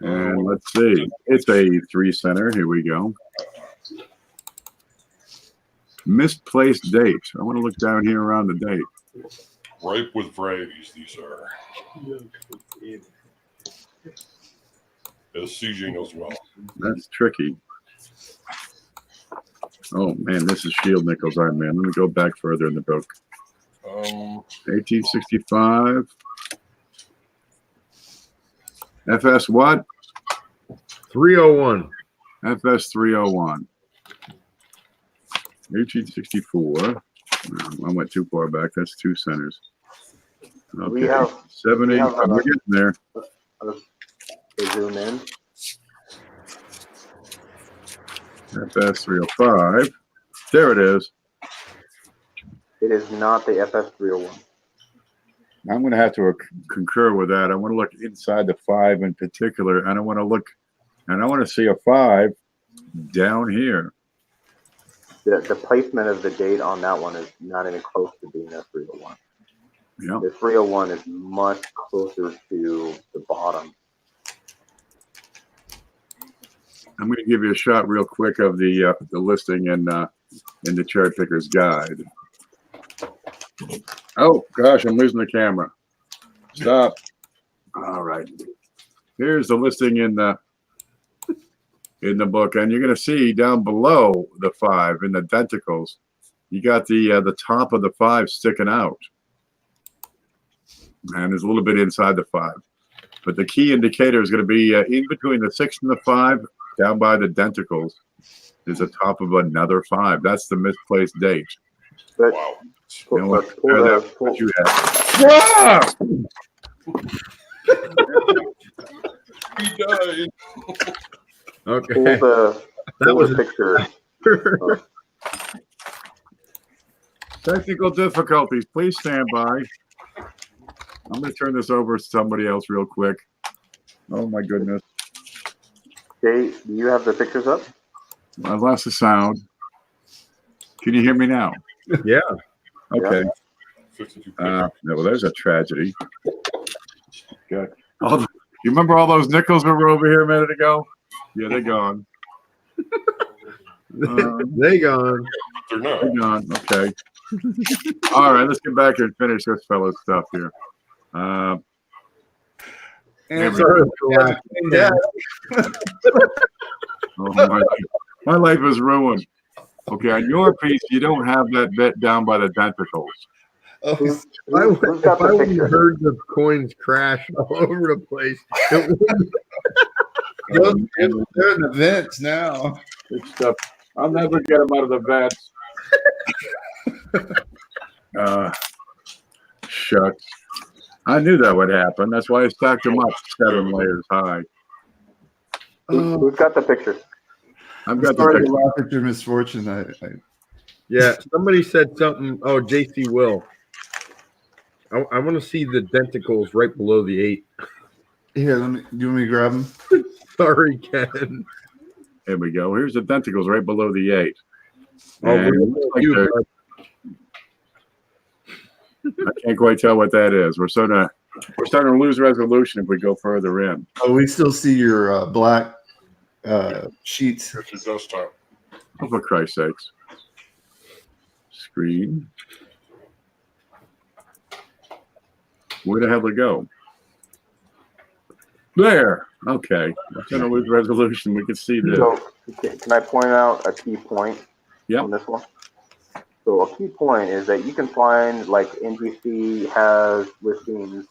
And let's see. It's a 3-center. Here we go. Misplaced date. I want to look down here around the date. Ripe with varieties, these are. As CJ knows well. That's tricky. Oh, man, this is shield nickels, aren't man. Let me go back further in the book. 1865. FS what? 301. FS 301. 1864. I went too far back. That's 2 centers. Okay. We have 7, 8. We're getting there. Zoom in. FS 305. There it is. It is not the FS301. I'm going to have to concur with that. I want to look inside the 5 in particular, and I want to see a 5 down here. The placement of the date on that one is not even close to being a 301. Yeah. The 301 is much closer to the bottom. I'm going to give you a shot real quick of the listing in the Cherry Picker's Guide. Oh gosh, I'm losing the camera. Stop. All right. Here's the listing in the book, and you're going to see down below the 5 in the denticles, you got the top of the 5 sticking out, and there's a little bit inside the 5. But the key indicator is going to be in between the 6 and the 5, down by the denticles, is the top of another 5. That's the misplaced date. But, Wow. You know what you have. He died. Okay. Pull the That was picture. Technical difficulties. Please stand by. I'm going to turn this over to somebody else real quick. Oh, my goodness. Jay, do you have the pictures up? I lost the sound. Can you hear me now? Yeah. Okay. 52 Well, there's a tragedy. Good. You remember all those nickels that were over here a minute ago? Yeah, they're gone. They gone. They're not. They're gone. Okay. All right, let's get back here and finish this fellow's stuff here. There we Sorry go. for laughing. Yeah. Oh, my life is ruined. Okay, on your piece, you don't have that bit down by the denticles. Who's If I got the wouldn't picture? have heard the coins crash all over the place, it wouldn't. They're in the vents now. Good stuff. I'll never get them out of the vets. Shucks. I knew that would happen. That's why I stacked them up 7 layers high. Who's got the picture? I've got Sorry the to laugh at your misfortune. Yeah, somebody said something. Oh, JC Will. I want to see the denticles right below the 8. Here, do you want me to grab them? Sorry, Ken. Here we go. Here's the denticles right below the 8. Oh, And it looks like I can't quite tell what that is. We're starting to lose resolution if we go further in. Oh, we still see your black sheets. Here's the desktop. Oh, for Christ's sakes. Screen. Where the hell did it go? There. Okay. We're going to lose resolution. We can see this. So, can I point out a key point on this one? So a key point is that you can find, like, NGC has listings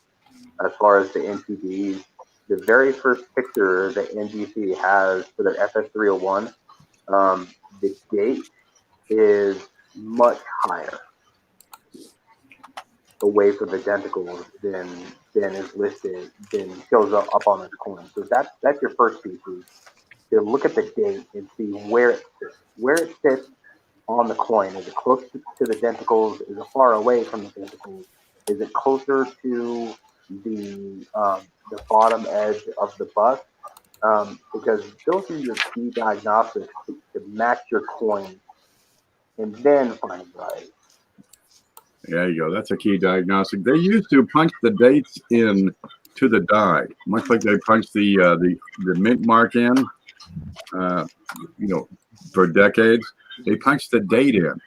as far as the NPDs. The very first picture that NGC has for the FS301, the date is much higher away from the denticles than is listed, than shows up on this coin. So that's your first piece, is to look at the date and see where it sits on the coin. Is it close to the denticles? Is it far away from the denticles? Is it closer to the bottom edge of the bust? Because those are your key diagnostics to match your coin and then find right. There you go. That's a key diagnostic. They used to punch the dates in to the die, much like they punched the mint mark in, for decades. They punched the date in.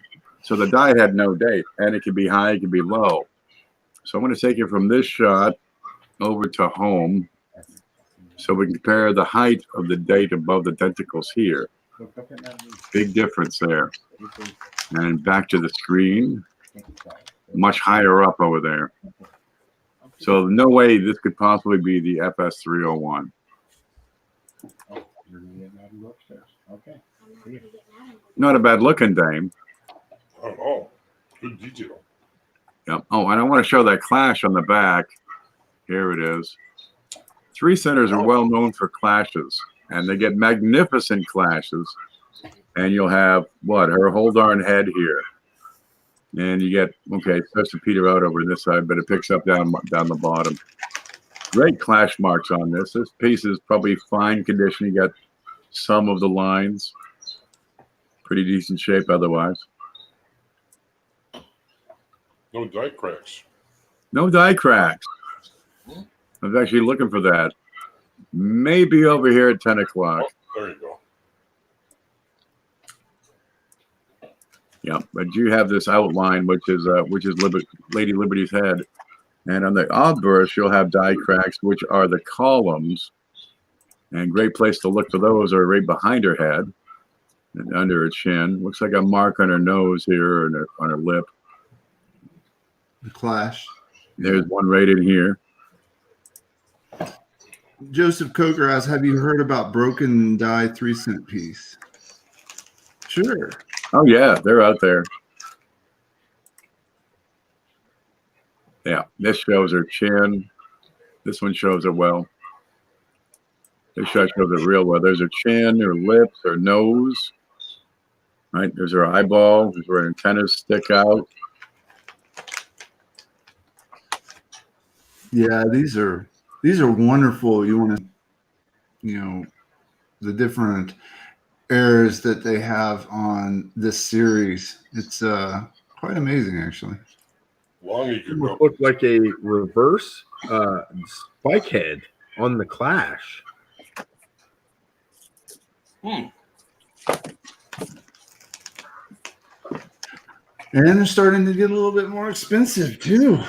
So the die had no date, and it could be high, it could be low. So I'm going to take it from this shot over to home so we can compare the height of the date above the denticles here. Big difference there. And back to the screen. Much higher up over there. So no way this could possibly be the FS301. Not a bad looking dame. Oh, good detail. Yep. Oh, and I want to show that clash on the back. Here it is. 3 centers are well known for clashes, and they get magnificent clashes. And you'll have her whole darn head here. And you get, it starts to peter out over this side, but it picks up down the bottom. Great clash marks on this. This piece is probably fine condition. You got some of the lines. Pretty decent shape otherwise. No die cracks. No die cracks. I was actually looking for that. Maybe over here at 10 o'clock. Oh, there you go. Yeah, but you have this outline, which is Lady Liberty's head, and on the obverse you'll have die cracks, which are the columns. And great place to look for those are right behind her head and under her chin. Looks like a mark on her nose here and on her lip. The clash. There's one right in here. Joseph Coker asks, have you heard about broken die 3-cent piece? Sure. Oh yeah, they're out there. Yeah, this shows her chin. This one shows her well. This shot shows it real well. There's her chin, her lips, her nose. Right, there's her eyeball. There's where her antennas stick out. Yeah, these are wonderful. You want to, the different errors that they have on this series. It's quite amazing, actually. Long as It you would go. look like a reverse spike head on the Clash. And they're starting to get a little bit more expensive too.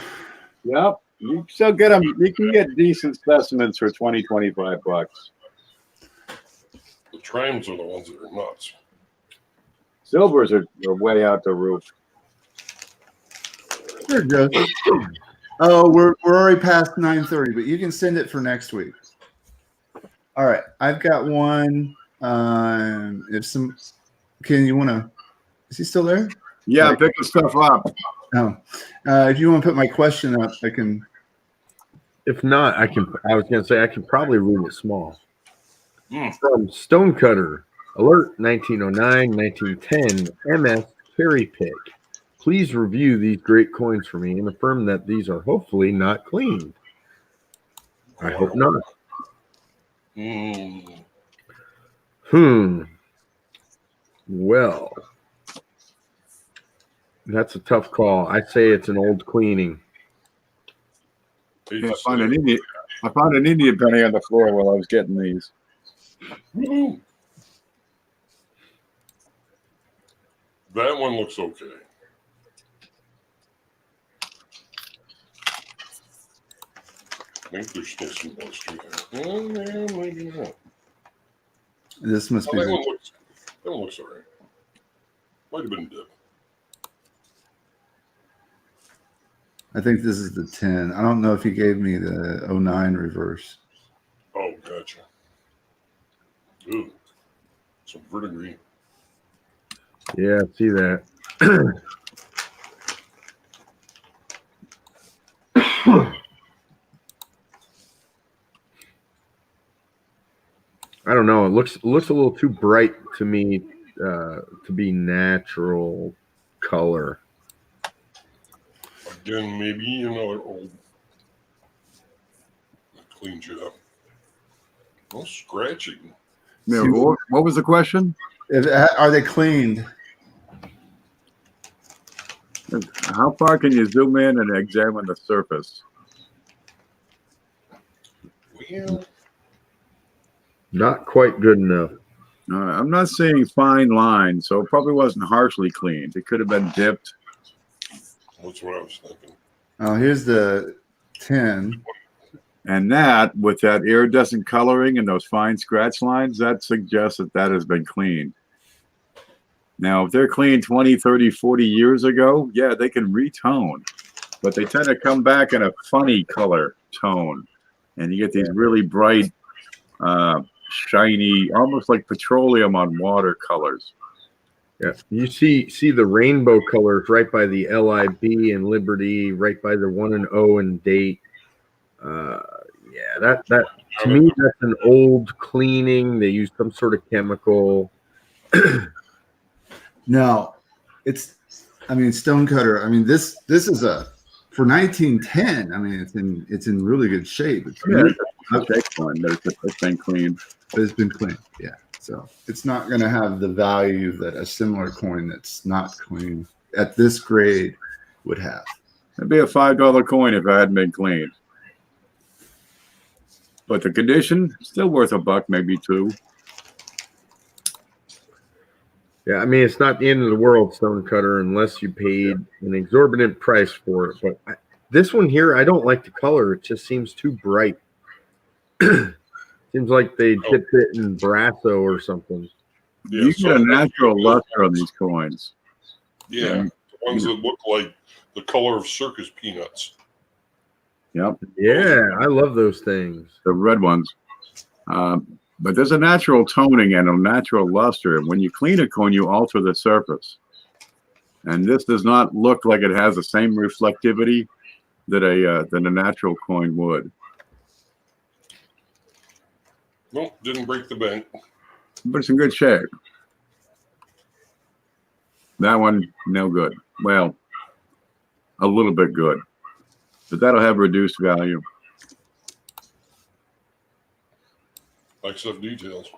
Yep. You still get them. You can get decent specimens for 20, 25 bucks. The trims are the ones that are nuts. Silvers are way out the roof. There it goes. Oh, we're already past 9:30, but you can send it for next week. All right, I've got one. Can you want to? Is he still there? Yeah, I'm picking stuff up. No. If you want to put my question up, I can. If not, I was going to say I can probably read it small. From Stonecutter, alert 1909, 1910, MS Cherry Pick. Please review these great coins for me and affirm that these are hopefully not cleaned. I hope not. Well, that's a tough call. I'd say it's an old cleaning. Yeah, I found an Indian penny on the floor while I was getting these. Woo-hoo. That one looks okay. I think there's still some moisture there. Oh, yeah, maybe not. This must be. That one looks all right. Might have been dip. I think this is the 10. I don't know if he gave me the 09 reverse. Oh, gotcha. Ooh, some verdigris. Yeah, I see that. I don't know. It looks a little too bright to me to be natural color. Again, maybe another old clean job. No scratching. Yeah, what was the question? Are they cleaned? How far can you zoom in and examine the surface? Well, Not quite good enough. I'm not seeing fine lines, so it probably wasn't harshly cleaned. It could have been dipped. that's what I was thinking. Oh, here's the 10. And that, with that iridescent coloring and those fine scratch lines, that suggests that has been cleaned. Now, if they're cleaned 20, 30, 40 years ago, yeah, they can retone. But they tend to come back in a funny color tone. And you get these really bright, shiny, almost like petroleum on water colors. Yeah, you see the rainbow colors right by the LIB and Liberty, right by the 1 and 0 and date. Yeah, that to me that's an old cleaning. They use some sort of chemical. No, Stonecutter. I mean, this is for 1910. I mean, it's in really good shape. It's been cleaned. But it's been cleaned. Yeah. So it's not going to have the value that a similar coin that's not clean at this grade would have. It'd be a $5 coin if it hadn't been cleaned. But the condition, still worth $1, maybe $2. Yeah, I mean, it's not the end of the world, Stonecutter, unless you paid an exorbitant price for it. But this one here, I don't like the color. It just seems too bright. Seems like they dipped it in Brasso or something. Yeah, you get a natural luster on these coins. Yeah, the ones that look like the color of circus peanuts. Yep. Yeah, I love those things. The red ones. But there's a natural toning and a natural luster. And when you clean a coin, you alter the surface. And this does not look like it has the same reflectivity that a natural coin would. Nope, didn't break the bank. but it's in good shape. That one, no good. Well, a little bit good, but that'll have reduced value. XF details.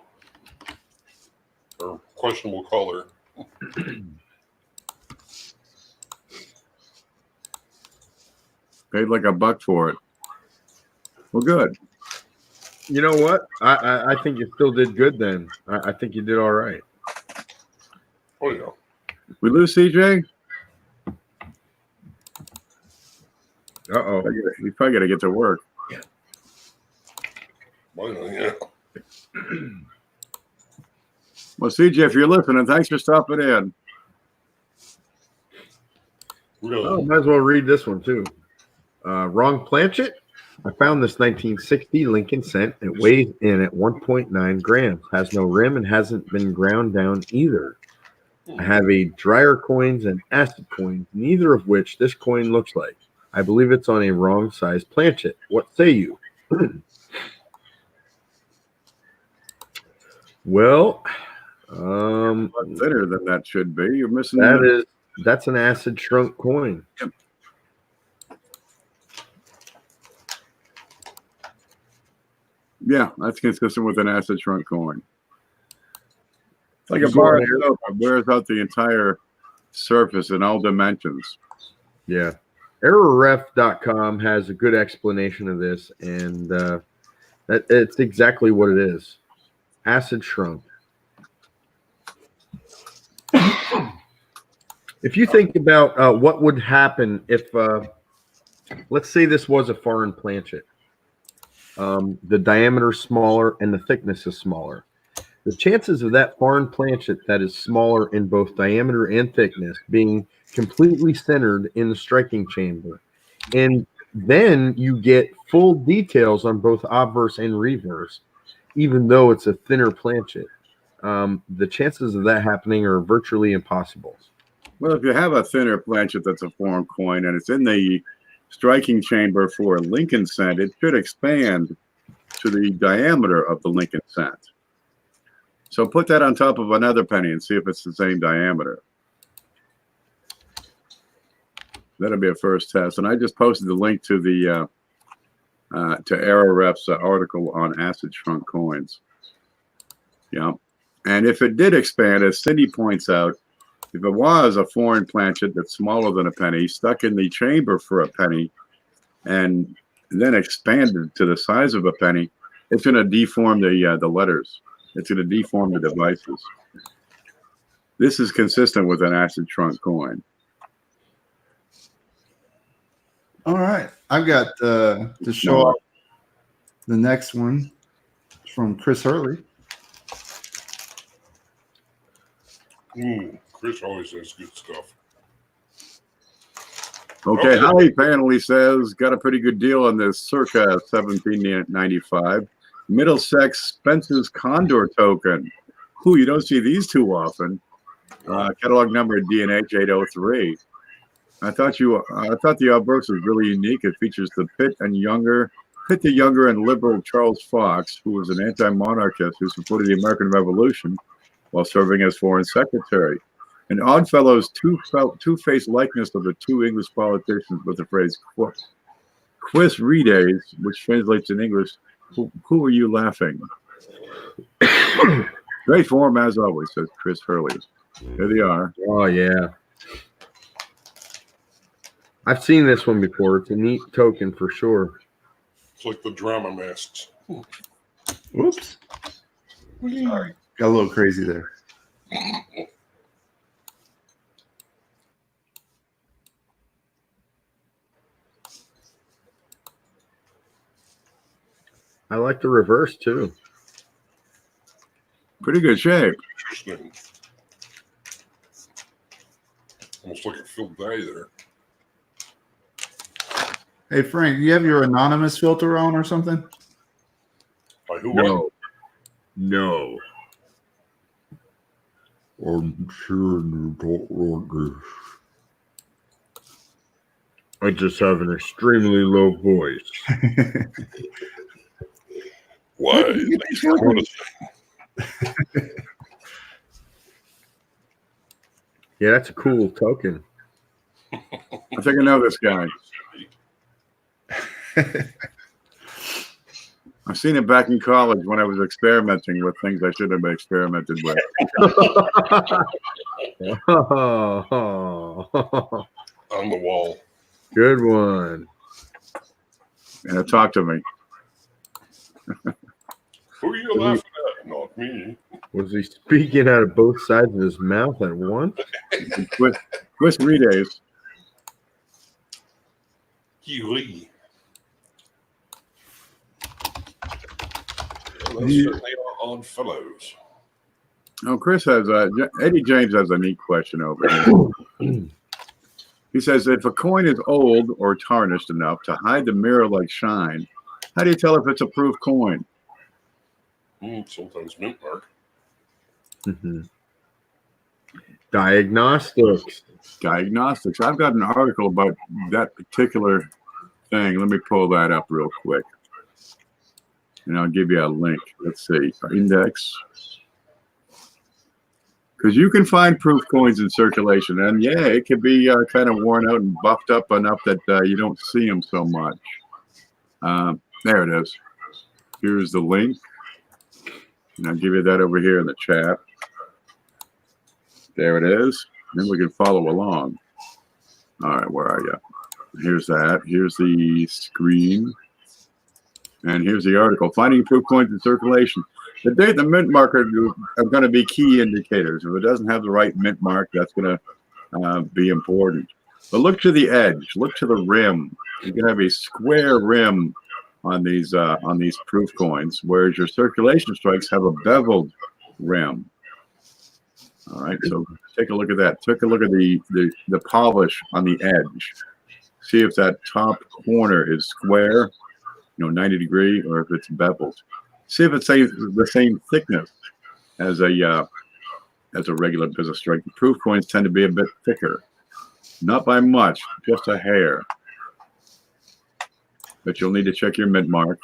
Or questionable color. Paid like $1 for it. Well, good. You know what? I think you still did good then. I think you did all right. Oh, yeah. We lose CJ? Uh-oh. We probably got to get to work. Oh, yeah. Well, CJ, if you're listening, thanks for stopping in. Oh, might as well read this one too. Wrong planchet. I found this 1960 Lincoln cent. It weighs in at 1.9 grams, has no rim, and hasn't been ground down either. I have a dryer coins and acid coins, neither of which this coin looks like. I believe it's on a wrong size planchet. What say you? Well, Thinner than that should be. You're missing that's an acid shrunk coin. Yep. Yeah, that's consistent with an acid shrunk coin. It's like a bar of soap. It wears out the entire surface in all dimensions. Yeah. Errorref.com has a good explanation of this, and that it's exactly what it is. Acid shrunk. If you think about what would happen if, let's say this was a foreign planchet. The diameter is smaller and the thickness is smaller. The chances of that foreign planchet that is smaller in both diameter and thickness being completely centered in the striking chamber, and then you get full details on both obverse and reverse, even though it's a thinner planchet. The chances of that happening are virtually impossible. Well, if you have a thinner planchet that's a foreign coin and it's in the striking chamber for a Lincoln cent, it should expand to the diameter of the Lincoln cent. So put that on top of another penny and see if it's the same diameter. That'll be a first test. And I just posted the link to the to Errorref's article on acid shrunk coins. Yeah. And if it did expand, as Cindy points out, if it was a foreign planchet that's smaller than a penny, stuck in the chamber for a penny, and then expanded to the size of a penny, it's going to deform the letters. It's going to deform the devices. This is consistent with an acid shrunk coin. All right. I've got to show off the next one from Chris Hurley. Chris always has good stuff. Okay, Holly Panley says, got a pretty good deal on this circa 1795. Middlesex Spence's Condor token. Ooh, you don't see these too often. Catalog number DNH 803. I thought the obverse was really unique. It features the Pitt the Younger and liberal Charles Fox, who was an anti-monarchist who supported the American Revolution while serving as foreign secretary. And Oddfellow's two-faced likeness of the two English politicians with the phrase "quis rides," which translates in English, "Who are you laughing?" Great form as always, says Chris Hurley. Here they are. Oh yeah, I've seen this one before. It's a neat token for sure. It's like the drama masks. Whoops. Sorry. Got a little crazy there. I like the reverse too. Pretty good shape. Interesting. Almost like a filled dye there. Hey, Frank, you have your anonymous filter on or something? By who? No. I'm sure you don't want this. I just have an extremely low voice. Why? Thanks for noticing. Yeah, that's a cool token. I think I know this guy. I've seen it back in college when I was experimenting with things I shouldn't have been experimented with. On the wall. Good one. And it talked to me. Who are you laughing at? Not me. Was he speaking out of both sides of his mouth at once? Twist relays. Lee. Those certainly are odd fellows. Oh, Chris has Eddie James has a neat question over here. He says, if a coin is old or tarnished enough to hide the mirror-like shine, how do you tell if it's a proof coin? Sometimes mint mark. Mm-hmm. Diagnostics. Diagnostics. I've got an article about that particular thing. Let me pull that up real quick. And I'll give you a link. Let's see. Index. Because you can find proof coins in circulation. And yeah, it can be kind of worn out and buffed up enough that you don't see them so much. There it is. Here's the link. And I'll give you that over here in the chat. There it is. Then we can follow along. All right, where are you? Here's that. Here's the screen. And here's the article. Finding proof coins in circulation. The date and the mint mark are going to be key indicators. If it doesn't have the right mint mark, that's going to be important. But look to the edge. Look to the rim. You can have a square rim on these proof coins, whereas your circulation strikes have a beveled rim. All right, so take a look at that. Take a look at the polish on the edge. See if that top corner is square, 90 degree, or if it's beveled. See if it's the same thickness as a regular business strike. The proof coins tend to be a bit thicker, not by much, just a hair. But you'll need to check your mint mark.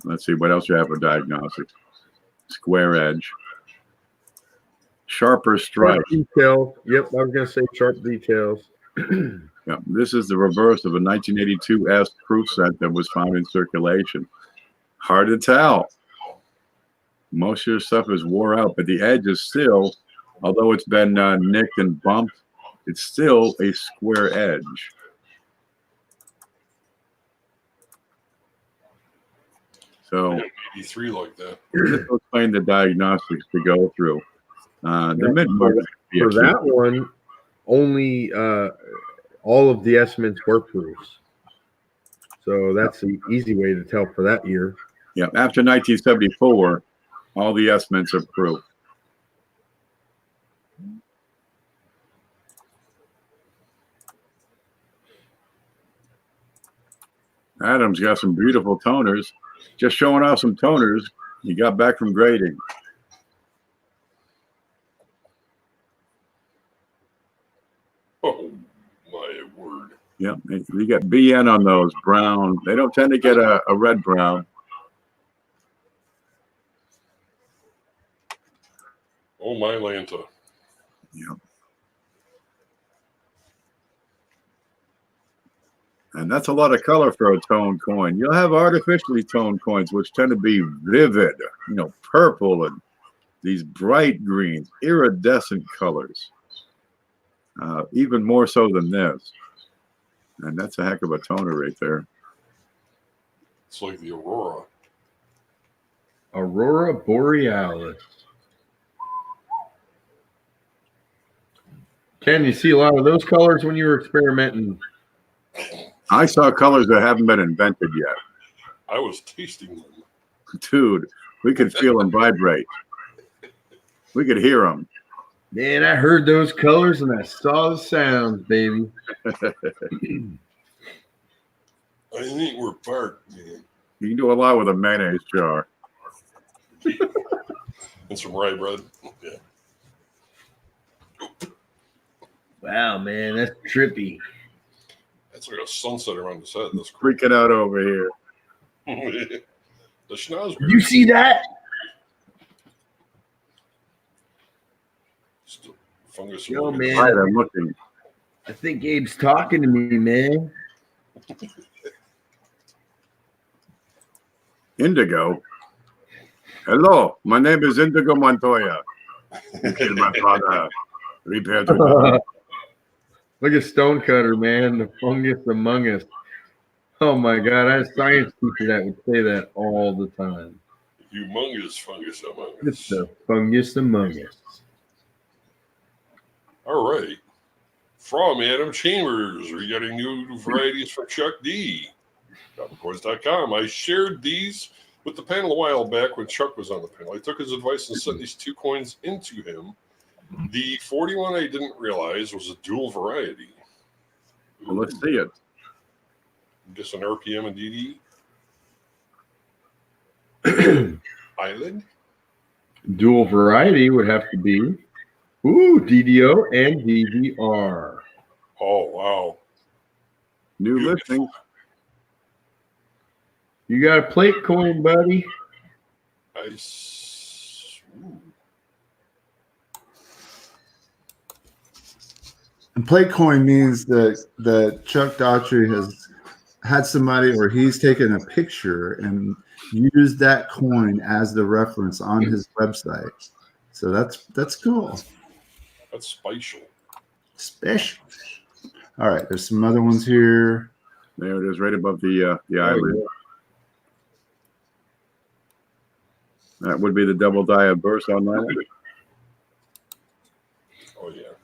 Let's see what else you have for diagnostics. Square edge. Sharper stripe. Sharp detail. Yep, I was going to say sharp details. Yeah, this is the reverse of a 1982 S proof set that was found in circulation. Hard to tell. Most of your stuff is wore out, but the edge is still, although it's been nicked and bumped, it's still a square edge. So, 83 like that. just to explain the diagnostics to go through. The mint mark For that one, only all of the estimates were proofs. So that's the easy way to tell for that year. Yeah, after 1974, all the estimates are proof. Adam's got some beautiful toners. Just showing off some toners he got back from grading. Oh, my word. Yeah, you got BN on those, brown. They don't tend to get a red brown. Oh, my Lanta. Yeah. And that's a lot of color for a toned coin. You'll have artificially toned coins, which tend to be vivid, purple and these bright greens, iridescent colors, even more so than this. And that's a heck of a toner right there. It's like the Aurora. Aurora Borealis. Ken, you see a lot of those colors when you were experimenting? I saw colors that haven't been invented yet. I was tasting them. Dude, we could feel them vibrate. We could hear them. Man, I heard those colors and I saw the sounds, baby. I think we're parked, man. You can do a lot with a mayonnaise jar. And some rye bread. Yeah. Wow, man, that's trippy. It's like a sunset around his head. That's Freaking out over here. the schnozberry. You see that? Still fungus. Yo, among man. Right, I'm looking. I think Gabe's talking to me, man. Indigo. Hello, my name is Indigo Montoya. You killed my father. Repaired your body. Look at Stonecutter, man. The fungus among us. Oh my God, I had a science teacher that would say that all the time. Humongous fungus among It's us. the fungus among us. All right. From Adam Chambers, we're getting new varieties from Chuck D. CopperCoins.com. I shared these with the panel a while back when Chuck was on the panel. I took his advice and sent these 2 coins into him. The 41 I didn't realize was a dual variety. Well, let's see it. Just an RPM and DD. Eyelid. Dual variety would have to be DDO and DVR. Oh, wow. New listing. You got a plate coin, buddy? Nice. Ooh. And plate coin means that Chuck Daughtry has had somebody, or he's taken a picture and used that coin as the reference on his website. So that's cool. That's special. Special. All right, there's some other ones here. There it is, right above the eyelid. That would be the double dia burst on that one. Oh, yeah.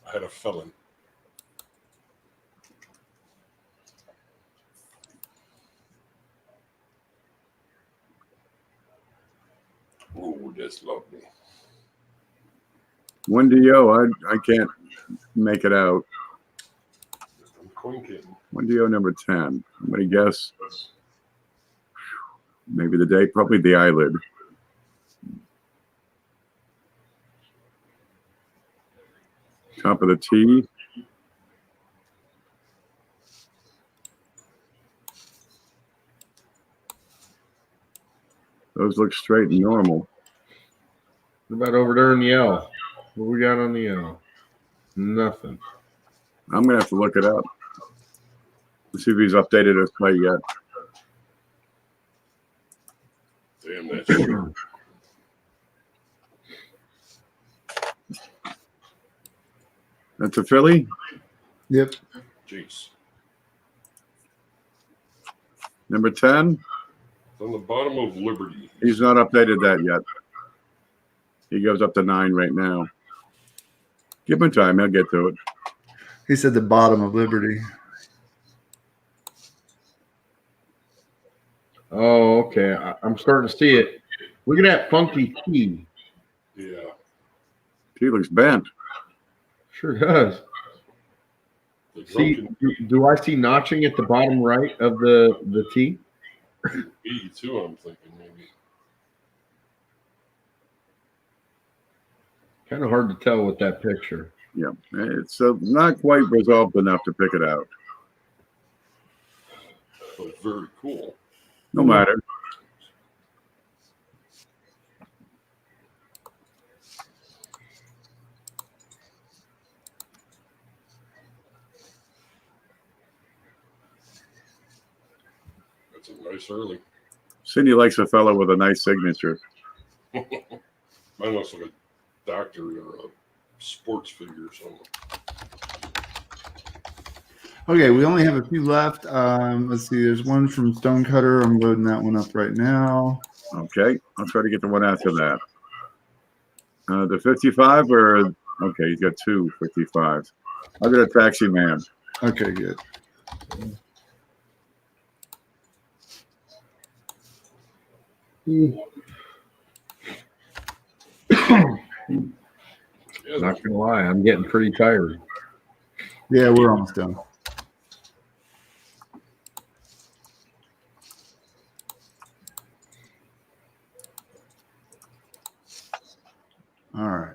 I had a felon. Oh, that's lovely. 1DO, I can't make it out. Coin kitten. 1DO number 10. I'm going to guess maybe the date, probably the eyelid. Top of the T. Those look straight and normal. What about over there in the L? What we got on the L? Nothing. I'm going to have to look it up. Let's see if he's updated his play yet. Damn, that's true. That's a Philly? Yep. Jeez. Number 10? It's on the bottom of Liberty. He's not updated that yet. He goes up to 9 right now. Give him time. He'll get to it. He said the bottom of Liberty. Oh, okay. I'm starting to see it. Look at that funky T. Yeah. He looks bent. Sure does. The See, drunken do I see notching at the bottom right of the T? B, too, I'm thinking maybe. Kind of hard to tell with that picture. Yeah. It's not quite resolved enough to pick it out. But very cool. No matter. That's a nice early. Cindy likes a fellow with a nice signature. Mine looks like a doctor or a sports figure or something. Okay, we only have a few left. Let's see. There's one from Stonecutter. I'm loading that one up right now. Okay. I'll try to get the one after that. The 55 or... Okay, he's got 2 55. I'll get a taxi man. Okay, good. Yeah, Not gonna lie, I'm getting pretty tired. Yeah, we're almost done. All right.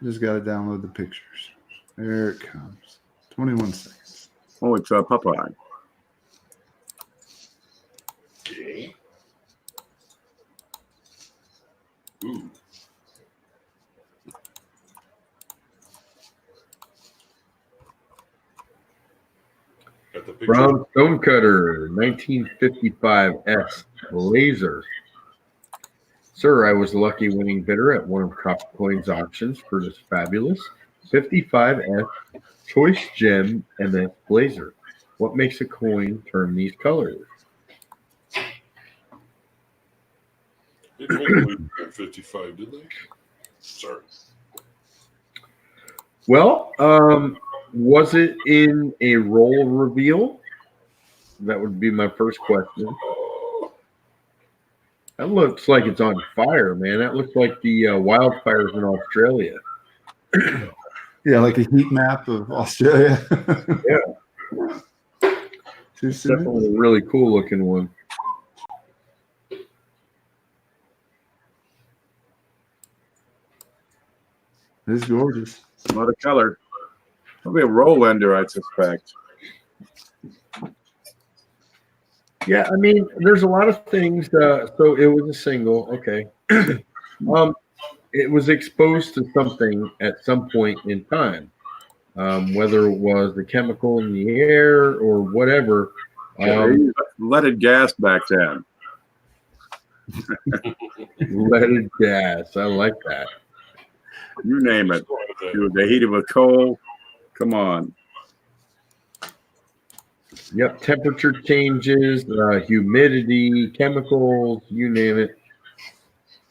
Just got to download the pictures. There it comes. 21 seconds. Oh, it's Popeye. Okay. Ooh. Got the picture. Brown Stonecutter, 1955 S Laser. Sir, I was a lucky winning bidder at one of CopperCoin's auctions for this fabulous 55S Choice Gem MS Blazer. What makes a coin turn these colors? They didn't make it 55, did they? Sorry. Well, was it in a roll reveal? That would be my first question. That looks like it's on fire, man. That looks like the wildfires in Australia. Yeah, like a heat map of Australia. Yeah. Too soon? Definitely a really cool looking one. It's gorgeous. A lot of color. Probably a roll ender, I suspect. Yeah, I mean, there's a lot of things. So it was a single. Okay. It was exposed to something at some point in time, whether it was the chemical in the air or whatever. They used leaded gas back then. Leaded gas. I like that. You name it. They heat it with coal. Come on. Yep, temperature changes, humidity, chemicals, you name it.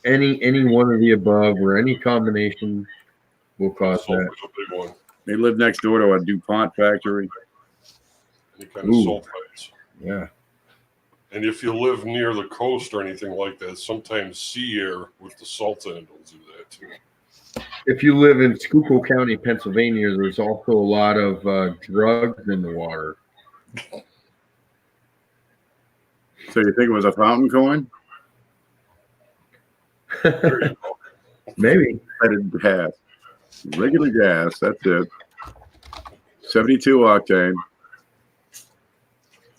Any one of the above or any combination will cause that. Sulfur's a big one. They live next door to a DuPont factory. Any kind of Ooh. sulfites. Yeah. And if you live near the coast or anything like that, sometimes sea air with the salt in it will do that too. If you live in Schuylkill County, Pennsylvania, there's also a lot of drugs in the water. So you think it was a fountain coin? There you go. Maybe. Leaded gas. Regular gas, that's it. 72 octane.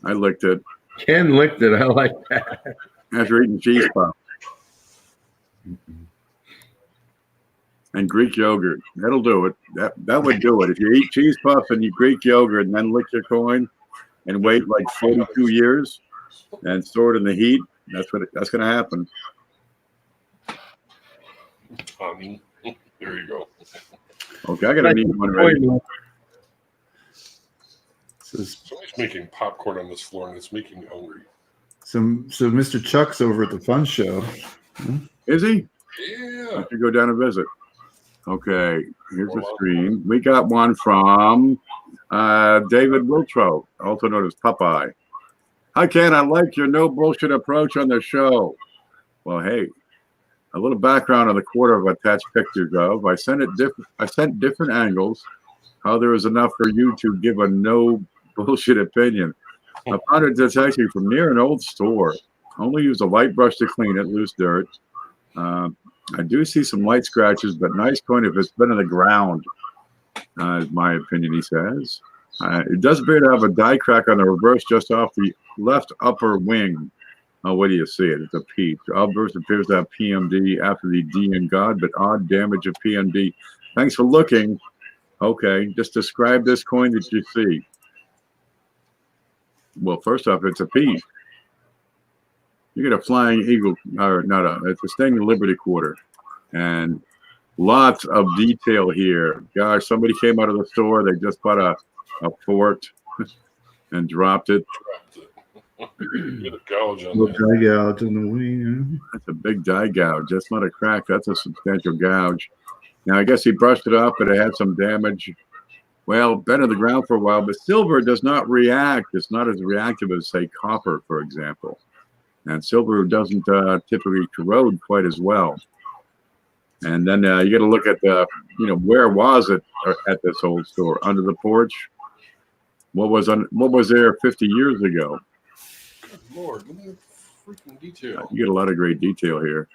I licked it Ken licked it. I like that. after eating cheese puffs. And Greek yogurt. That'll do it. That would do it. If you eat cheese puffs and you Greek yogurt and then lick your coin and wait like 42 years and store it in the heat, that's going to happen. Honey. There you go. Okay, I got to need one ready. Somebody's making popcorn on this floor and it's making me hungry. So Mr. Chuck's over at the fun show. Is he? Yeah. I should go down and visit. Okay, here's the screen. We got one from David Wiltrow, also known as Popeye. Hi, Ken. I like your no bullshit approach on the show. Well, hey, a little background on the quarter of attached pictures of. I sent different angles. How there was enough for you to give a no bullshit opinion. I found it detecting from near an old store. Only use a light brush to clean it, loose dirt. I do see some light scratches, but nice coin if it's been in the ground, is my opinion, he says. It does appear to have a die crack on the reverse just off the left upper wing. Oh, where do you see it? It's a P. The obverse appears to have PMD after the D in God, but odd damage of PMD. Thanks for looking. Okay, just describe this coin that you see. Well, first off, it's a P. You get a flying eagle, or not it's a Standing Liberty quarter. And lots of detail here. Gosh, somebody came out of the store. They just bought a fort and dropped it. Get a gouge on Little that. die gouge in the wing. That's a big die gouge. That's not a crack. That's a substantial gouge. Now, I guess he brushed it off, but it had some damage. Well, been in the ground for a while, but silver does not react. It's not as reactive as, say, copper, for example. And silver doesn't typically corrode quite as well. And then you got to look at where was it at this old store? Under the porch? What was there 50 years ago? Good Lord, look at the freaking detail. You get a lot of great detail here.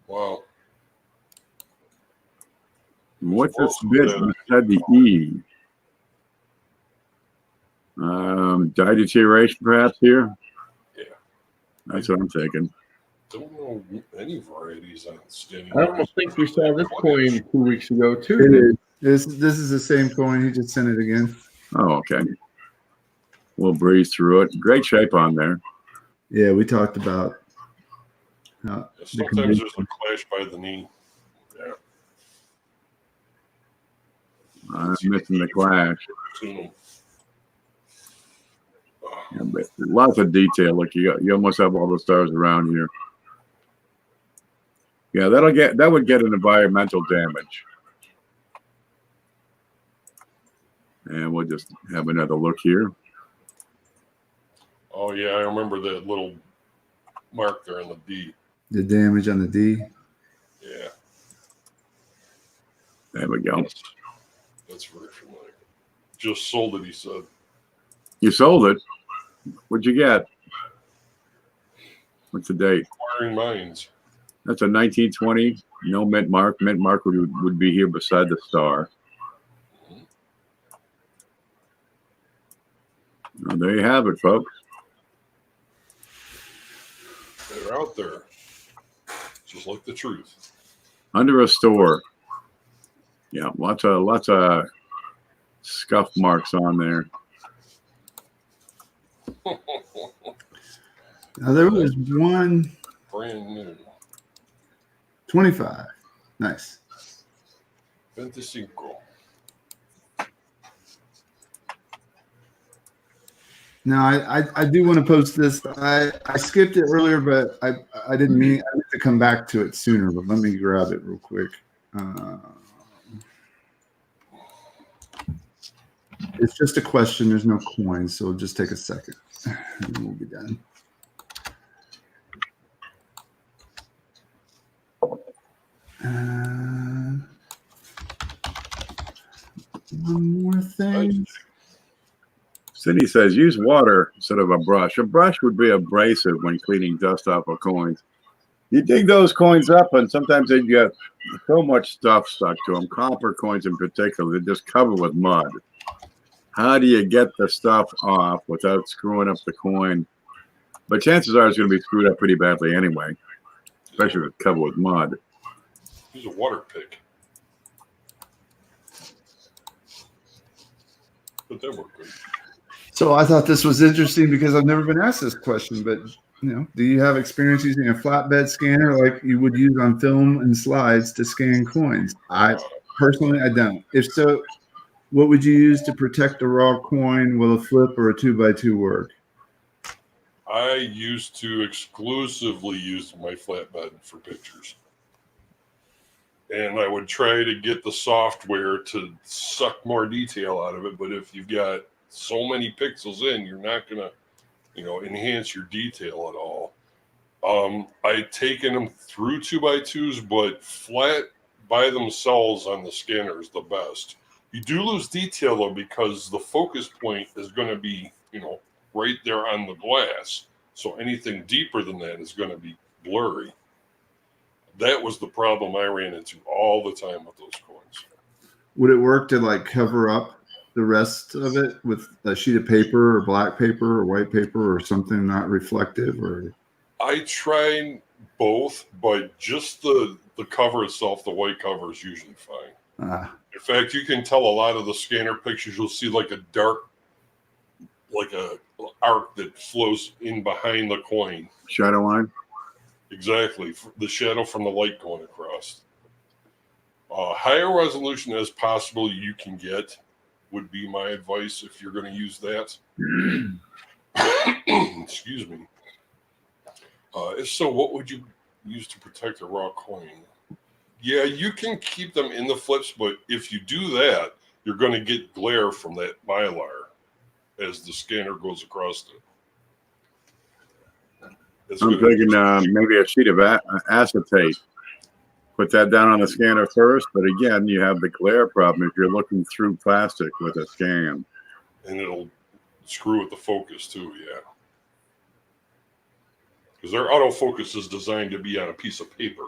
Wow. What's this bit beside the E? Dye deterioration perhaps here? Yeah. That's what I'm thinking. Don't know any varieties on skinny. I almost think we saw this coin 2 weeks ago It too. is. This is the same coin. He just sent it again. Oh, okay. We'll breeze through it. Great shape on there. Yeah, we talked about. Sometimes there's a clash by the knee. Yeah. I'm missing the clash. Tune. Yeah, but lots of detail. Look, you almost have all the stars around here. Yeah, that would get an environmental damage. And we'll just have another look here. Oh yeah, I remember that little mark there on the D. The damage on the D. Yeah. There we go. That's very familiar. Just sold it, he said. You sold it. What'd you get? What's the date? Acquiring Minds. That's a 1920. No mint mark. Mint mark would be here beside the star. Well, there you have it, folks. They're out there. Just like the truth. Under a store. Yeah, lots of scuff marks on there. Now there was one Brand new. 25. Nice. 25. Now I do want to post this. I skipped it earlier, but I didn't mean I meant to come back to it sooner. But let me grab it real quick. It's just a question. There's no coins, so it'll just take a second, and we'll be done. One more thing. Cindy says use water instead of a brush. A brush would be abrasive when cleaning dust off of coins. You dig those coins up, and sometimes they get so much stuff stuck to them. Copper coins in particular, they're just covered with mud. How do you get the stuff off without screwing up the coin? But chances are it's going to be screwed up pretty badly anyway, especially if it's covered with mud. Use a water pick. But that worked good. So I thought this was interesting because I've never been asked this question, but do you have experience using a flatbed scanner like you would use on film and slides to scan coins? I personally don't. If so, what would you use to protect a raw coin? Will a flip or a 2x2 work? I used to exclusively use my flatbed for pictures. And I would try to get the software to suck more detail out of it. But if you've got so many pixels in, you're not going to, enhance your detail at all. I'd taken them through 2x2s, but flat by themselves on the scanner is the best. You do lose detail though, because the focus point is going to be, right there on the glass. So anything deeper than that is going to be blurry. That was the problem I ran into all the time with those coins. Would it work to cover up the rest of it with a sheet of paper or black paper or white paper or something not reflective? Or I tried both, but just the cover itself, the white cover is usually fine. In fact, you can tell a lot of the scanner pictures, you'll see like a dark, like a arc that flows in behind the coin. Shadow line? Exactly. The shadow from the light going across. Higher resolution as possible you can get would be my advice if you're going to use that. Excuse me. If so, what would you use to protect a raw coin? Yeah, you can keep them in the flips, but if you do that, you're going to get glare from that mylar as the scanner goes across it. I'm thinking maybe a sheet of acetate. Put that down on the scanner first, but again, you have the glare problem if you're looking through plastic with a scan. And it'll screw with the focus too, yeah. Because their autofocus is designed to be on a piece of paper.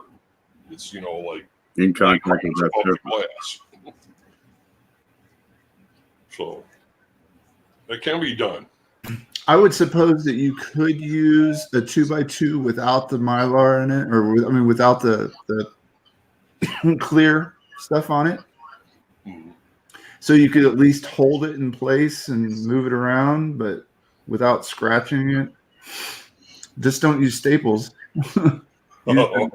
It's, like in contact with that surface. glass. So that can be done. I would suppose that you could use a 2x2 without the Mylar in it, or without the clear stuff on it. Mhm. So you could at least hold it in place and move it around, but without scratching it. Just don't use staples. Oh,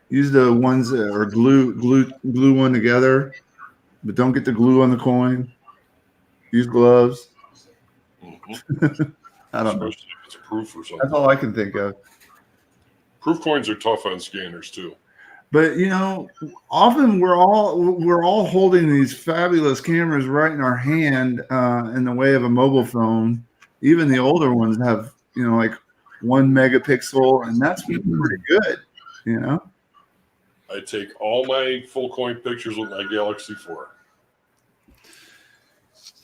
Use the ones that are glue one together, but don't get the glue on the coin. Use gloves. mhm. I don't know. Especially if it's proof or That's something. all I can think of. Proof coins are tough on scanners too. But often we're all holding these fabulous cameras right in our hand in the way of a mobile phone. Even the older ones have like 1 megapixel, and that's pretty good. I take all my full coin pictures with my Galaxy 4.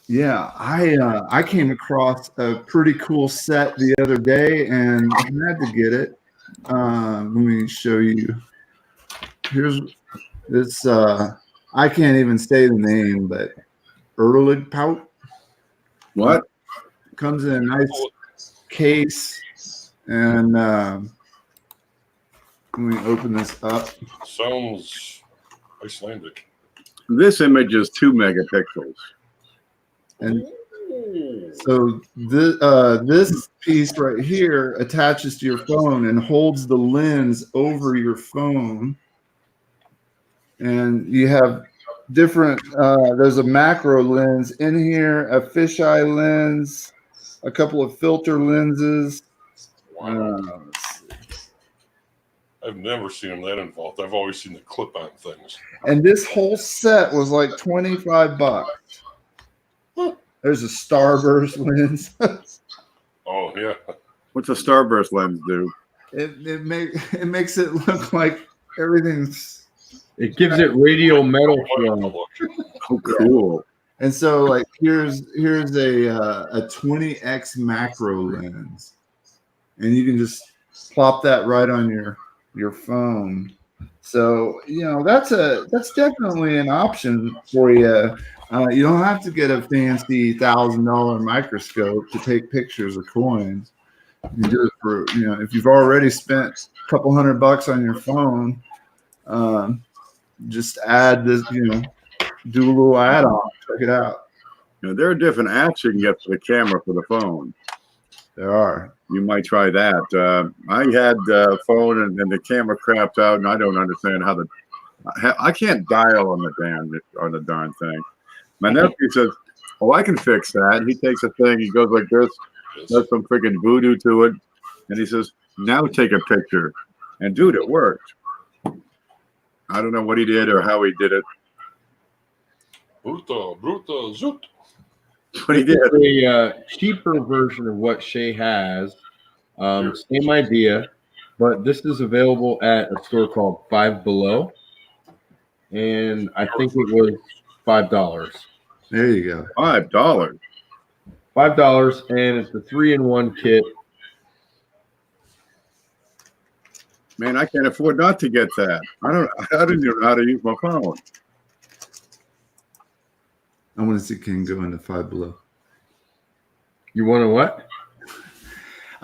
Yeah, I came across a pretty cool set the other day, and I had to get it. Let me show you. Here's this. I can't even say the name, but Erlig Pout What? comes in a nice case, and let me open this up. Sounds Icelandic. This image is 2 megapixels. And Ooh. so this piece right here attaches to your phone and holds the lens over your phone. And you have different, there's a macro lens in here, a fisheye lens, a couple of filter lenses. Wow. I've never seen them that involved. I've always seen the clip-on things. And this whole set was like $25. There's a starburst lens. Oh yeah. What's a starburst lens do? It makes it look like everything's. It gives it radial metal flow. Oh, cool. And so, like, here's a 20x macro lens, and you can just plop that right on your phone. So that's definitely an option for you. You don't have to get a fancy $1,000 microscope to take pictures of coins. You do it for if you've already spent a couple $100 on your phone, just add this. Do a little add-on. Check it out. There are different apps you can get for the camera for the phone. There are. You might try that. I had a phone and the camera crapped out, and I don't understand how I can't dial on the darn thing. My nephew says, "Oh, I can fix that." He takes a thing, he goes like this, does some freaking voodoo to it, and he says, "Now take a picture." And dude, it worked. I don't know what he did or how he did it, Bruta, zoot. but he did. A cheaper version of what Shay has. Same idea, but this is available at a store called Five Below, and I think it was $5. There you go. $5. $5, and it's a 3-in-1 kit. Man, I can't afford not to get that. I don't even know how to use my phone. I want to see King go into Five Below. You want to what?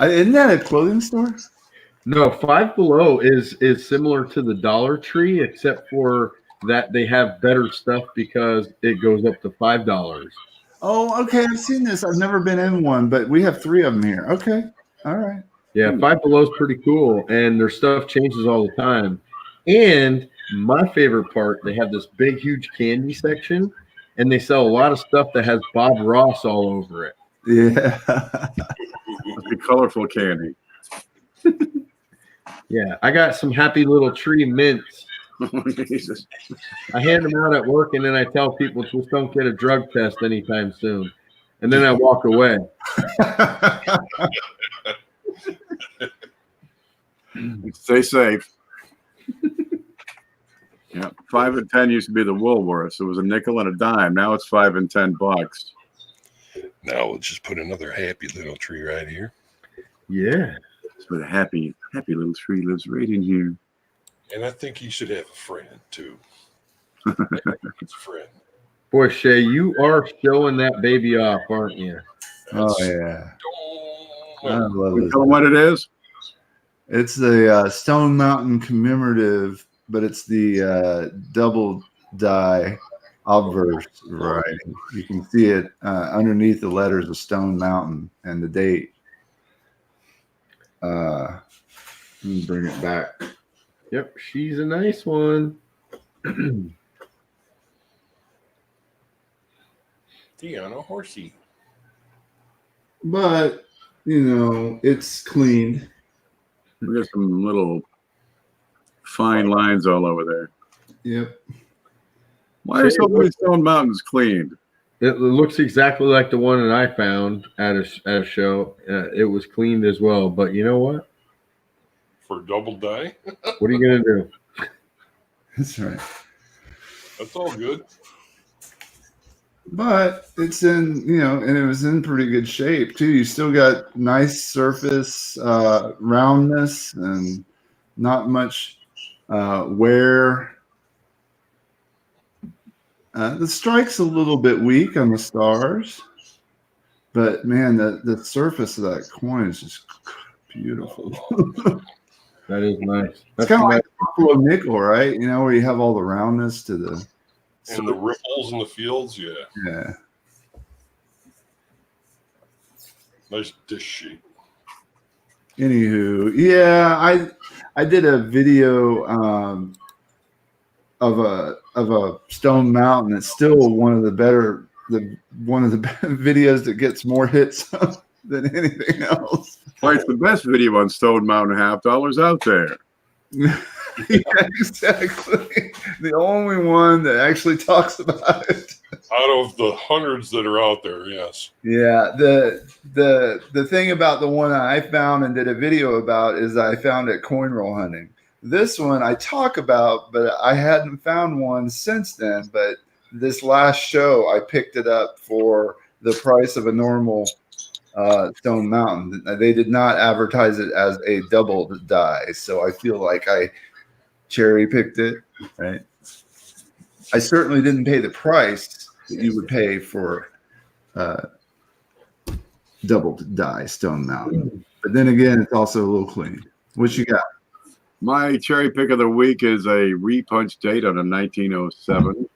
Isn't that a clothing store? No, Five Below is similar to the Dollar Tree, except for that they have better stuff because it goes up to $5. Oh, okay. I've seen this. I've never been in one, but we have 3 of them here. Okay. All right. Yeah, Five Below is pretty cool, and their stuff changes all the time. And my favorite part, they have this big, huge candy section, and they sell a lot of stuff that has Bob Ross all over it. Yeah. The colorful candy. Yeah, I got some Happy Little Tree mints. Jesus. I hand them out at work, and then I tell people just don't get a drug test anytime soon. And then I walk away. Stay safe. Yeah, 5 and 10 used to be the Woolworths. It was a nickel and a dime. Now it's $5 and $10. Now we'll just put another happy little tree right here. Yeah. So the happy little tree lives right in here. And I think he should have a friend too. It's a friend. Boy, Shay, you are showing that baby off, aren't you? Oh yeah, I Well, love We it. tell them what it is. It's the Stone Mountain commemorative, but it's the double die obverse variety. You can see it underneath the letters of Stone Mountain and the date. Let me bring it back. Yep, she's a nice one. Tiana Horsey. But, you know, it's clean. We got some little fine lines all over there. Yep. Why are so many Stone Mountains cleaned? It looks exactly like the one that I found at a show. It was cleaned as well. But you know what? For double die? What are you going to do? That's right. That's all good. But it's in, you know, and it was in pretty good shape too. You still got nice surface roundness and not much wear. The strike's a little bit weak on the stars, but man, the surface of that coin is just beautiful. That is nice. It's That's kind of nice. like the Buffalo nickel, right? You know, where you have all the roundness to the And the ripples in the fields, yeah. yeah. Nice dish shape. Anywho, yeah, I did a video of a Stone Mountain. It's still one of the better videos that gets more hits than anything else. Why, it's the best video on Stone Mountain $half out there. Yeah, exactly. The only one that actually talks about it. Out of the hundreds that are out there, yes. Yeah, the thing about the one I found and did a video about is I found it coin roll hunting. This one I talk about, but I hadn't found one since then. But this last show, I picked it up for the price of a normal Stone Mountain. They did not advertise it as a double die, so I feel like I cherry picked it. Right. I certainly didn't pay the price that you would pay for double die Stone Mountain. But then again, it's also a little clean. What you got? My cherry pick of the week is a repunch date on a 1907.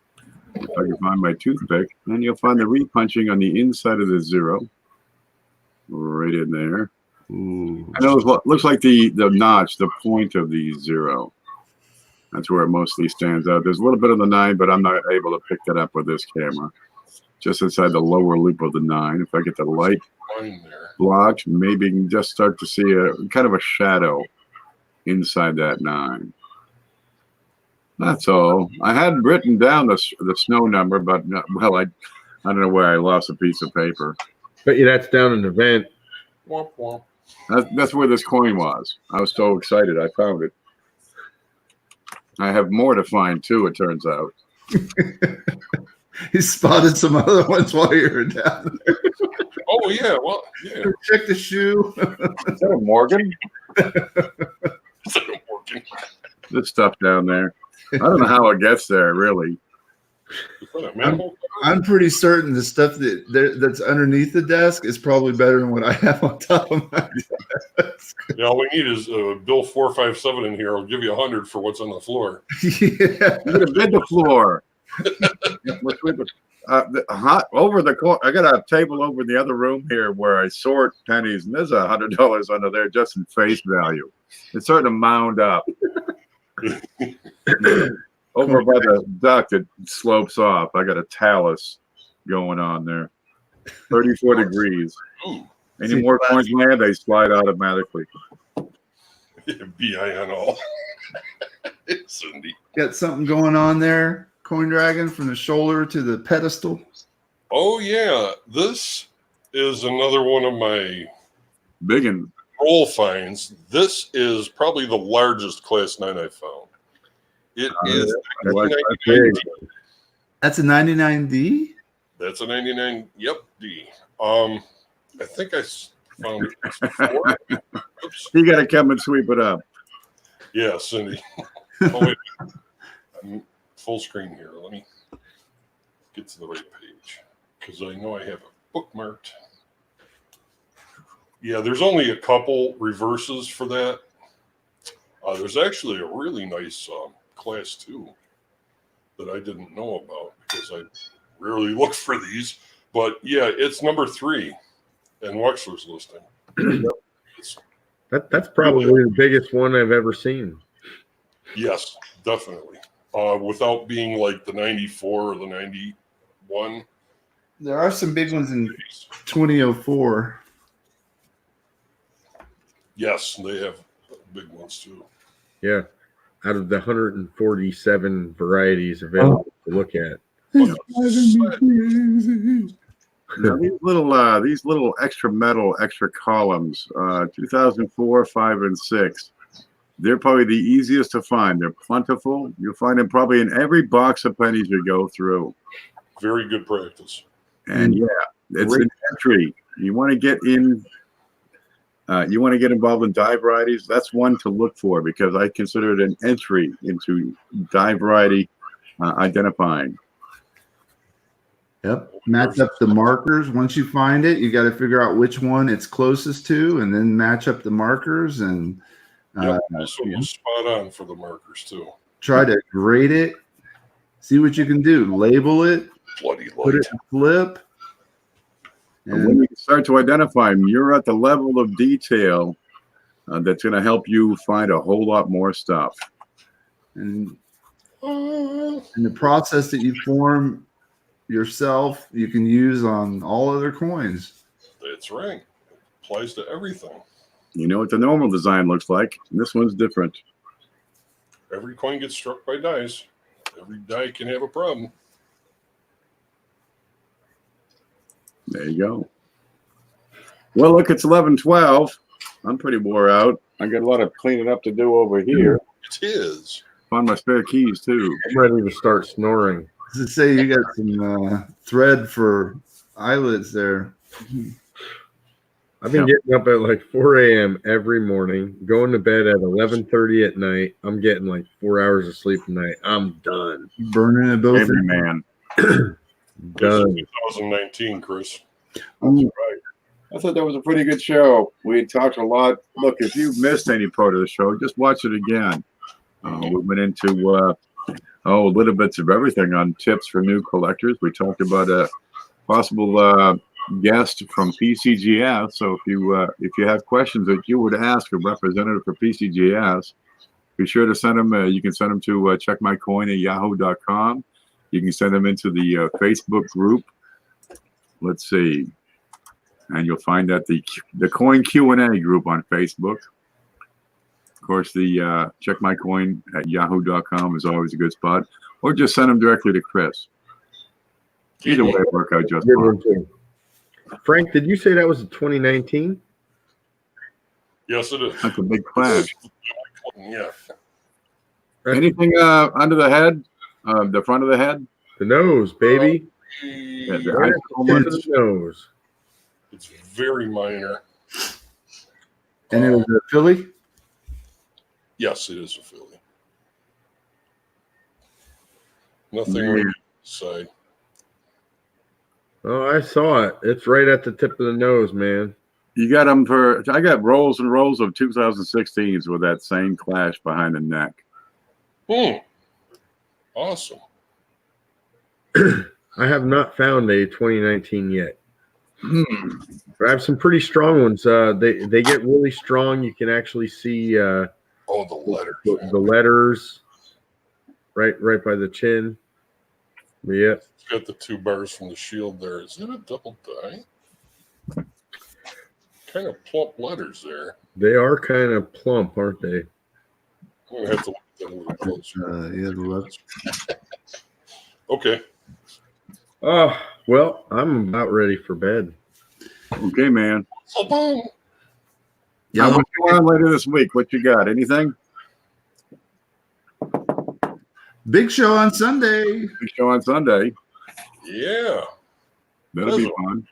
If I can find my toothpick, then you'll find the repunching on the inside of the zero, right in there. Ooh. I know it looks like the notch, the point of the zero. That's where it mostly stands out. There's a little bit of the 9, but I'm not able to pick that up with this camera. Just inside the lower loop of the 9. If I get the light Fine there. blocked, maybe you can just start to see a kind of a shadow inside that 9. That's all. I had written down the snow number, but well, I don't know where I lost a piece of paper. Bet you that's down in the vent. Womp womp. That's where this coin was. I was so excited. I found it. I have more to find too, it turns out. He spotted some other ones while you were down there. Oh, yeah. Well, yeah. Check the shoe. Is that a Morgan? Working. This stuff down there. I don't know how it gets there, really. Is that a manhole cover? I'm pretty certain the stuff that's underneath the desk is probably better than what I have on top of my desk. Yeah, all we need is Bill 457 in here. I'll give you 100 for what's on the floor. Yeah. I'm gonna bid the floor. Over the I got a table over in the other room here where I sort pennies, and there's $100 under there just in face value. It's starting to mound up. Over by the duct, it slopes off. I got a talus going on there. 34 degrees. Ooh. Any more coins land, they slide automatically. BI on all. Cindy. Got something going on there, Coin Dragon, from the shoulder to the pedestal. Oh, yeah. This is another one of my Big and roll finds. This is probably the largest Class 9 I've found. It is I like that 99 D. That's a 99D? That's a 99. Yep, D. I think I found it before. Oops. you got to come and sweep it up. Yeah, Cindy. Oh, wait. I'm full screen here. Let me get to the right page because I know I have it bookmarked. Yeah, there's only a couple reverses for that. There's actually a really nice class 2 that I didn't know about because I rarely look for these. But yeah, it's number 3 in Wexler's listing. That's probably the biggest one I've ever seen. Yes, definitely. Without being like the 94 or the 91. There are some big ones in 2004. Yes, they have big ones too. Yeah. Out of the 147 varieties available to look at. Now, these little extra metal, extra columns, 2004, 5, and 6. They're probably the easiest to find. They're plentiful. You'll find them probably in every box of pennies you go through. Very good practice. And yeah, it's an entry. You want to get in. You want to get involved in die varieties. That's one to look for because I consider it an entry into die variety identifying. Yep. Match up the markers. Once you find it, you got to figure out which one it's closest to, and then match up the markers and spot on for the markers too. try to grade it. See what you can do. Label it. Bloody light. Put it in flip. And when you start to identify them, you're at the level of detail that's going to help you find a whole lot more stuff. And the process that you form yourself, you can use on all other coins. That's right. It applies to everything. You know what the normal design looks like. And this one's different. Every coin gets struck by dice. Every die can have a problem. There you go. Well, look, it's 11:12. I'm pretty wore out. I got a lot of cleaning up to do over here. It is. Find my spare keys, too. I'm ready to start snoring. To say you got some thread for eyelids there. I've been getting up at like 4 a.m. every morning, going to bed at 11:30 at night. I'm getting like 4 hours of sleep a night. I'm done. Burning it both. Every man. Done. 2019, Chris. Right. I thought that was a pretty good show. We talked a lot. Look, if you've missed any part of the show, just watch it again. We went into little bits of everything on tips for new collectors. We talked about a possible guest from PCGS. So if you have questions that you would ask a representative for PCGS, be sure to send them. You can send them to checkmycoin@yahoo.com. You can send them into the Facebook group. Let's see. And you'll find that the Coin Q&A group on Facebook. Of course, the checkmycoin@yahoo.com is always a good spot. Or just send them directly to Chris. Either way, it work out just fine. Frank, did you say that was a 2019? Yes, it is. That's a big clash. Yeah. Anything under the head? The front of the head? The nose, baby. Yeah, the Right isomer. to the nose. It's very minor. And it was a Philly? Yes, it is a Philly. Nothing really to say. Oh, I saw it. It's right at the tip of the nose, man. You got them I got rolls and rolls of 2016s with that same clash behind the neck. Awesome. I have not found a 2019 yet. But I have some pretty strong ones. They get really strong. You can actually see the letters. The letters right by the chin. Yeah. It's got the 2 bars from the shield there. Is it a double die? Kind of plump letters there. They are kind of plump, aren't they? I'm going to have to look at them a little closer. Yeah, the left. Okay. Oh, well, I'm about ready for bed. Okay, man. So boom. Yeah, what's going on later this week? What you got? Anything? Big show on Sunday. Big show on Sunday. Yeah. That'll be fun.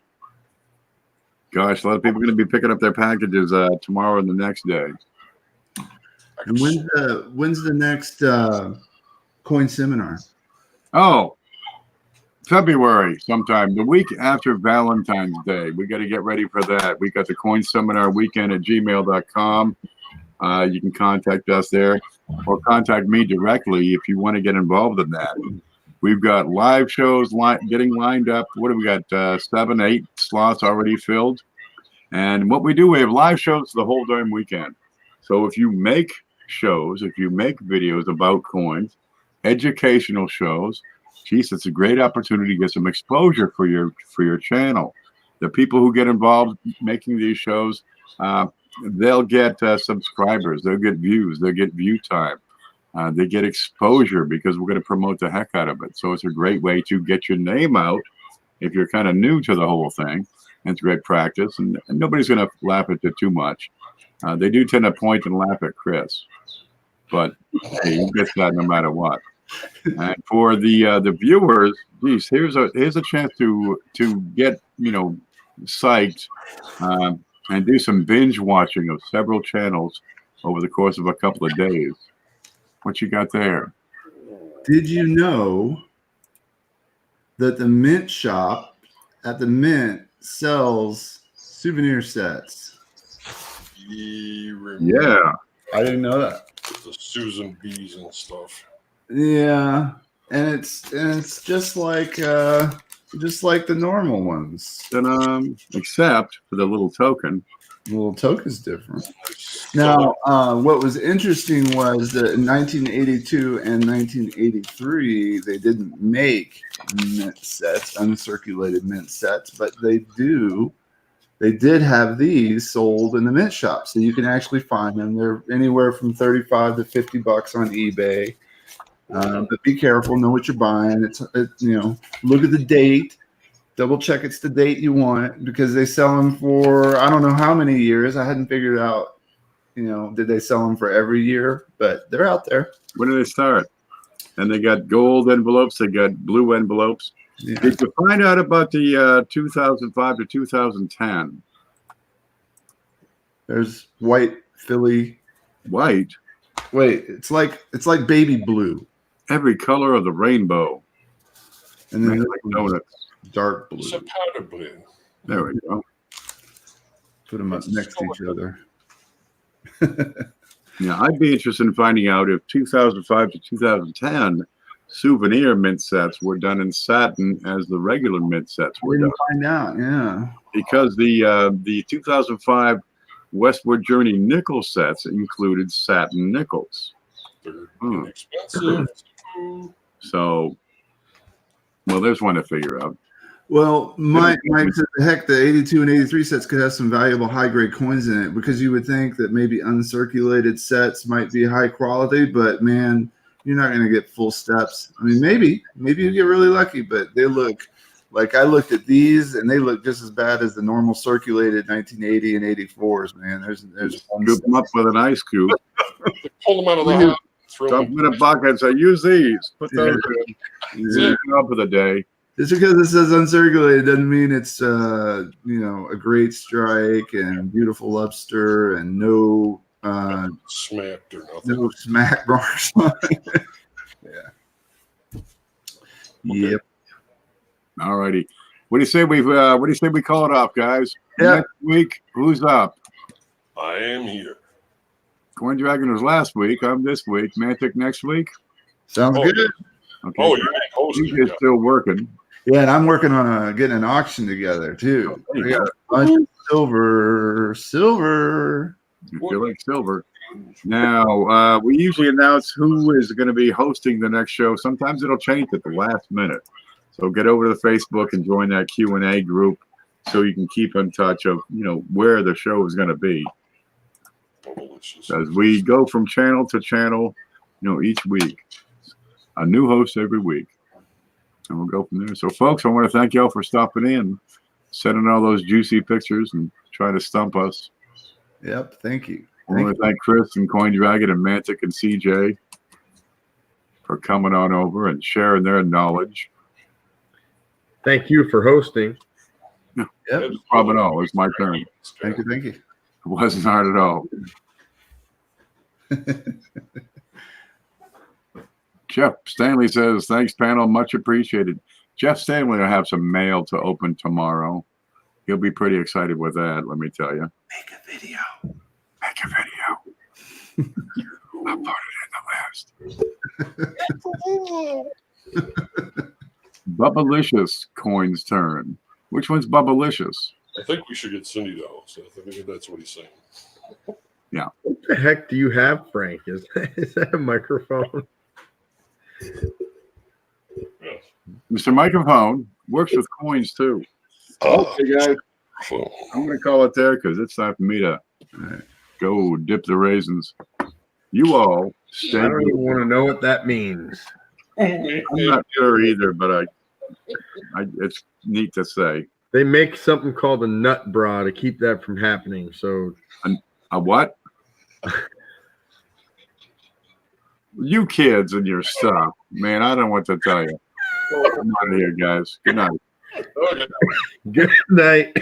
Gosh, a lot of people are going to be picking up their packages tomorrow and the next day. And when's the next coin seminar? Oh, February sometime, the week after Valentine's Day. We got to get ready for that. We got the Coin Seminar Weekend at gmail.com. You can contact us there or contact me directly if you want to get involved in that. We've got live shows getting lined up. What do we got? 7, 8 slots already filled. And what we do, we have live shows the whole damn weekend. So if you make shows, if you make videos about coins, educational shows, geez, it's a great opportunity to get some exposure for your channel. The people who get involved making these shows, they'll get subscribers, they'll get views, they'll get view time, they get exposure because we're going to promote the heck out of it. So it's a great way to get your name out if you're kind of new to the whole thing. And it's great practice, and nobody's going to laugh at you too much. They do tend to point and laugh at Chris, but hey, you get that no matter what. And for the viewers, geez, here's a chance to get psyched and do some binge watching of several channels over the course of a couple of days. What you got there? Did you know that the mint shop at the mint sells souvenir sets? Yeah, I didn't know that. The Susan B's and stuff. Yeah, and it's just like the normal ones. Except for the little token. The little token's different. Now, what was interesting was that in 1982 and 1983, they didn't make mint sets, uncirculated mint sets, but they did have these sold in the mint shop. So you can actually find them. They're anywhere from $35 to $50 on eBay. But be careful, know what you're buying. It's look at the date. Double check it's the date you want, because they sell them for I don't know how many years. I hadn't figured out, did they sell them for every year? But they're out there. When did they start? And they got gold envelopes. They got blue envelopes. Yeah. Did you find out about the 2005 to 2010? There's white Philly. White? Wait, it's like baby blue. Every color of the rainbow. And then donuts. Dark blue. It's a powder blue. There we go. Put them up next to each other. Yeah, I'd be interested in finding out if 2005 to 2010 souvenir mint sets were done in satin as the regular mint sets were done. Find out, yeah. Because the 2005 Westwood Journey nickel sets included satin nickels. They're expensive. So, well, there's one to figure out. Well, Mike said, heck, the 82 and 83 sets could have some valuable high-grade coins in it, because you would think that maybe uncirculated sets might be high quality, but, man, you're not going to get full steps. I mean, maybe you get really lucky, but they look like, I looked at these, and they look just as bad as the normal circulated 1980 and 84s, man. There's Scoop them up with an ice cube. Pull them out of the house. Dump them in a bucket and say, use these. Put those in. Up for the day. Just because it says uncirculated doesn't mean it's a great strike and beautiful luster and no smacked or nothing. No smack marks on it. Yeah. Okay. Yep. All righty. What do you say we call it off, guys? Yeah. Next week, who's up? I am here. Coin Dragon was last week. I'm this week. Mantic next week. Sounds good. Okay. Oh, you're hosting. You're still working. Yeah, and I'm working on getting an auction together too. Oh, I got a bunch of silver. You feel like silver. Now, we usually announce who is going to be hosting the next show. Sometimes it'll change at the last minute. So get over to the Facebook and join that Q&A group so you can keep in touch of, where the show is going to be. As we go from channel to channel, each week. A new host every week. And we'll go from there. So, folks, I want to thank y'all for stopping in, sending all those juicy pictures and trying to stump us. Yep, thank you. I want to thank Chris and Coin Dragon and Mantic and CJ for coming on over and sharing their knowledge. Thank you for hosting. Yep. No problem at all. It's my turn. Thank you. It wasn't hard at all. Jeff Stanley says, thanks, panel. Much appreciated. Jeff Stanley will have some mail to open tomorrow. He'll be pretty excited with that, let me tell you. Make a video. Make a video. Upload it in the list. Bubblicious coins turn. Which one's Bubblicious? I think we should get Cindy though. So I think that's what he's saying. Yeah. What the heck do you have, Frank? Is that a microphone? Yes. Mr. Microphone works with coins too. Okay, guys. I'm going to call it there because it's time for me to go dip the raisins. You all stay. I don't even want to know what that means. I'm not sure either, but it's neat to say. They make something called a nut bra to keep that from happening. So A what? You kids and your stuff, man. I don't know what to tell you. I'm out of here, guys. Good night. Okay. good night.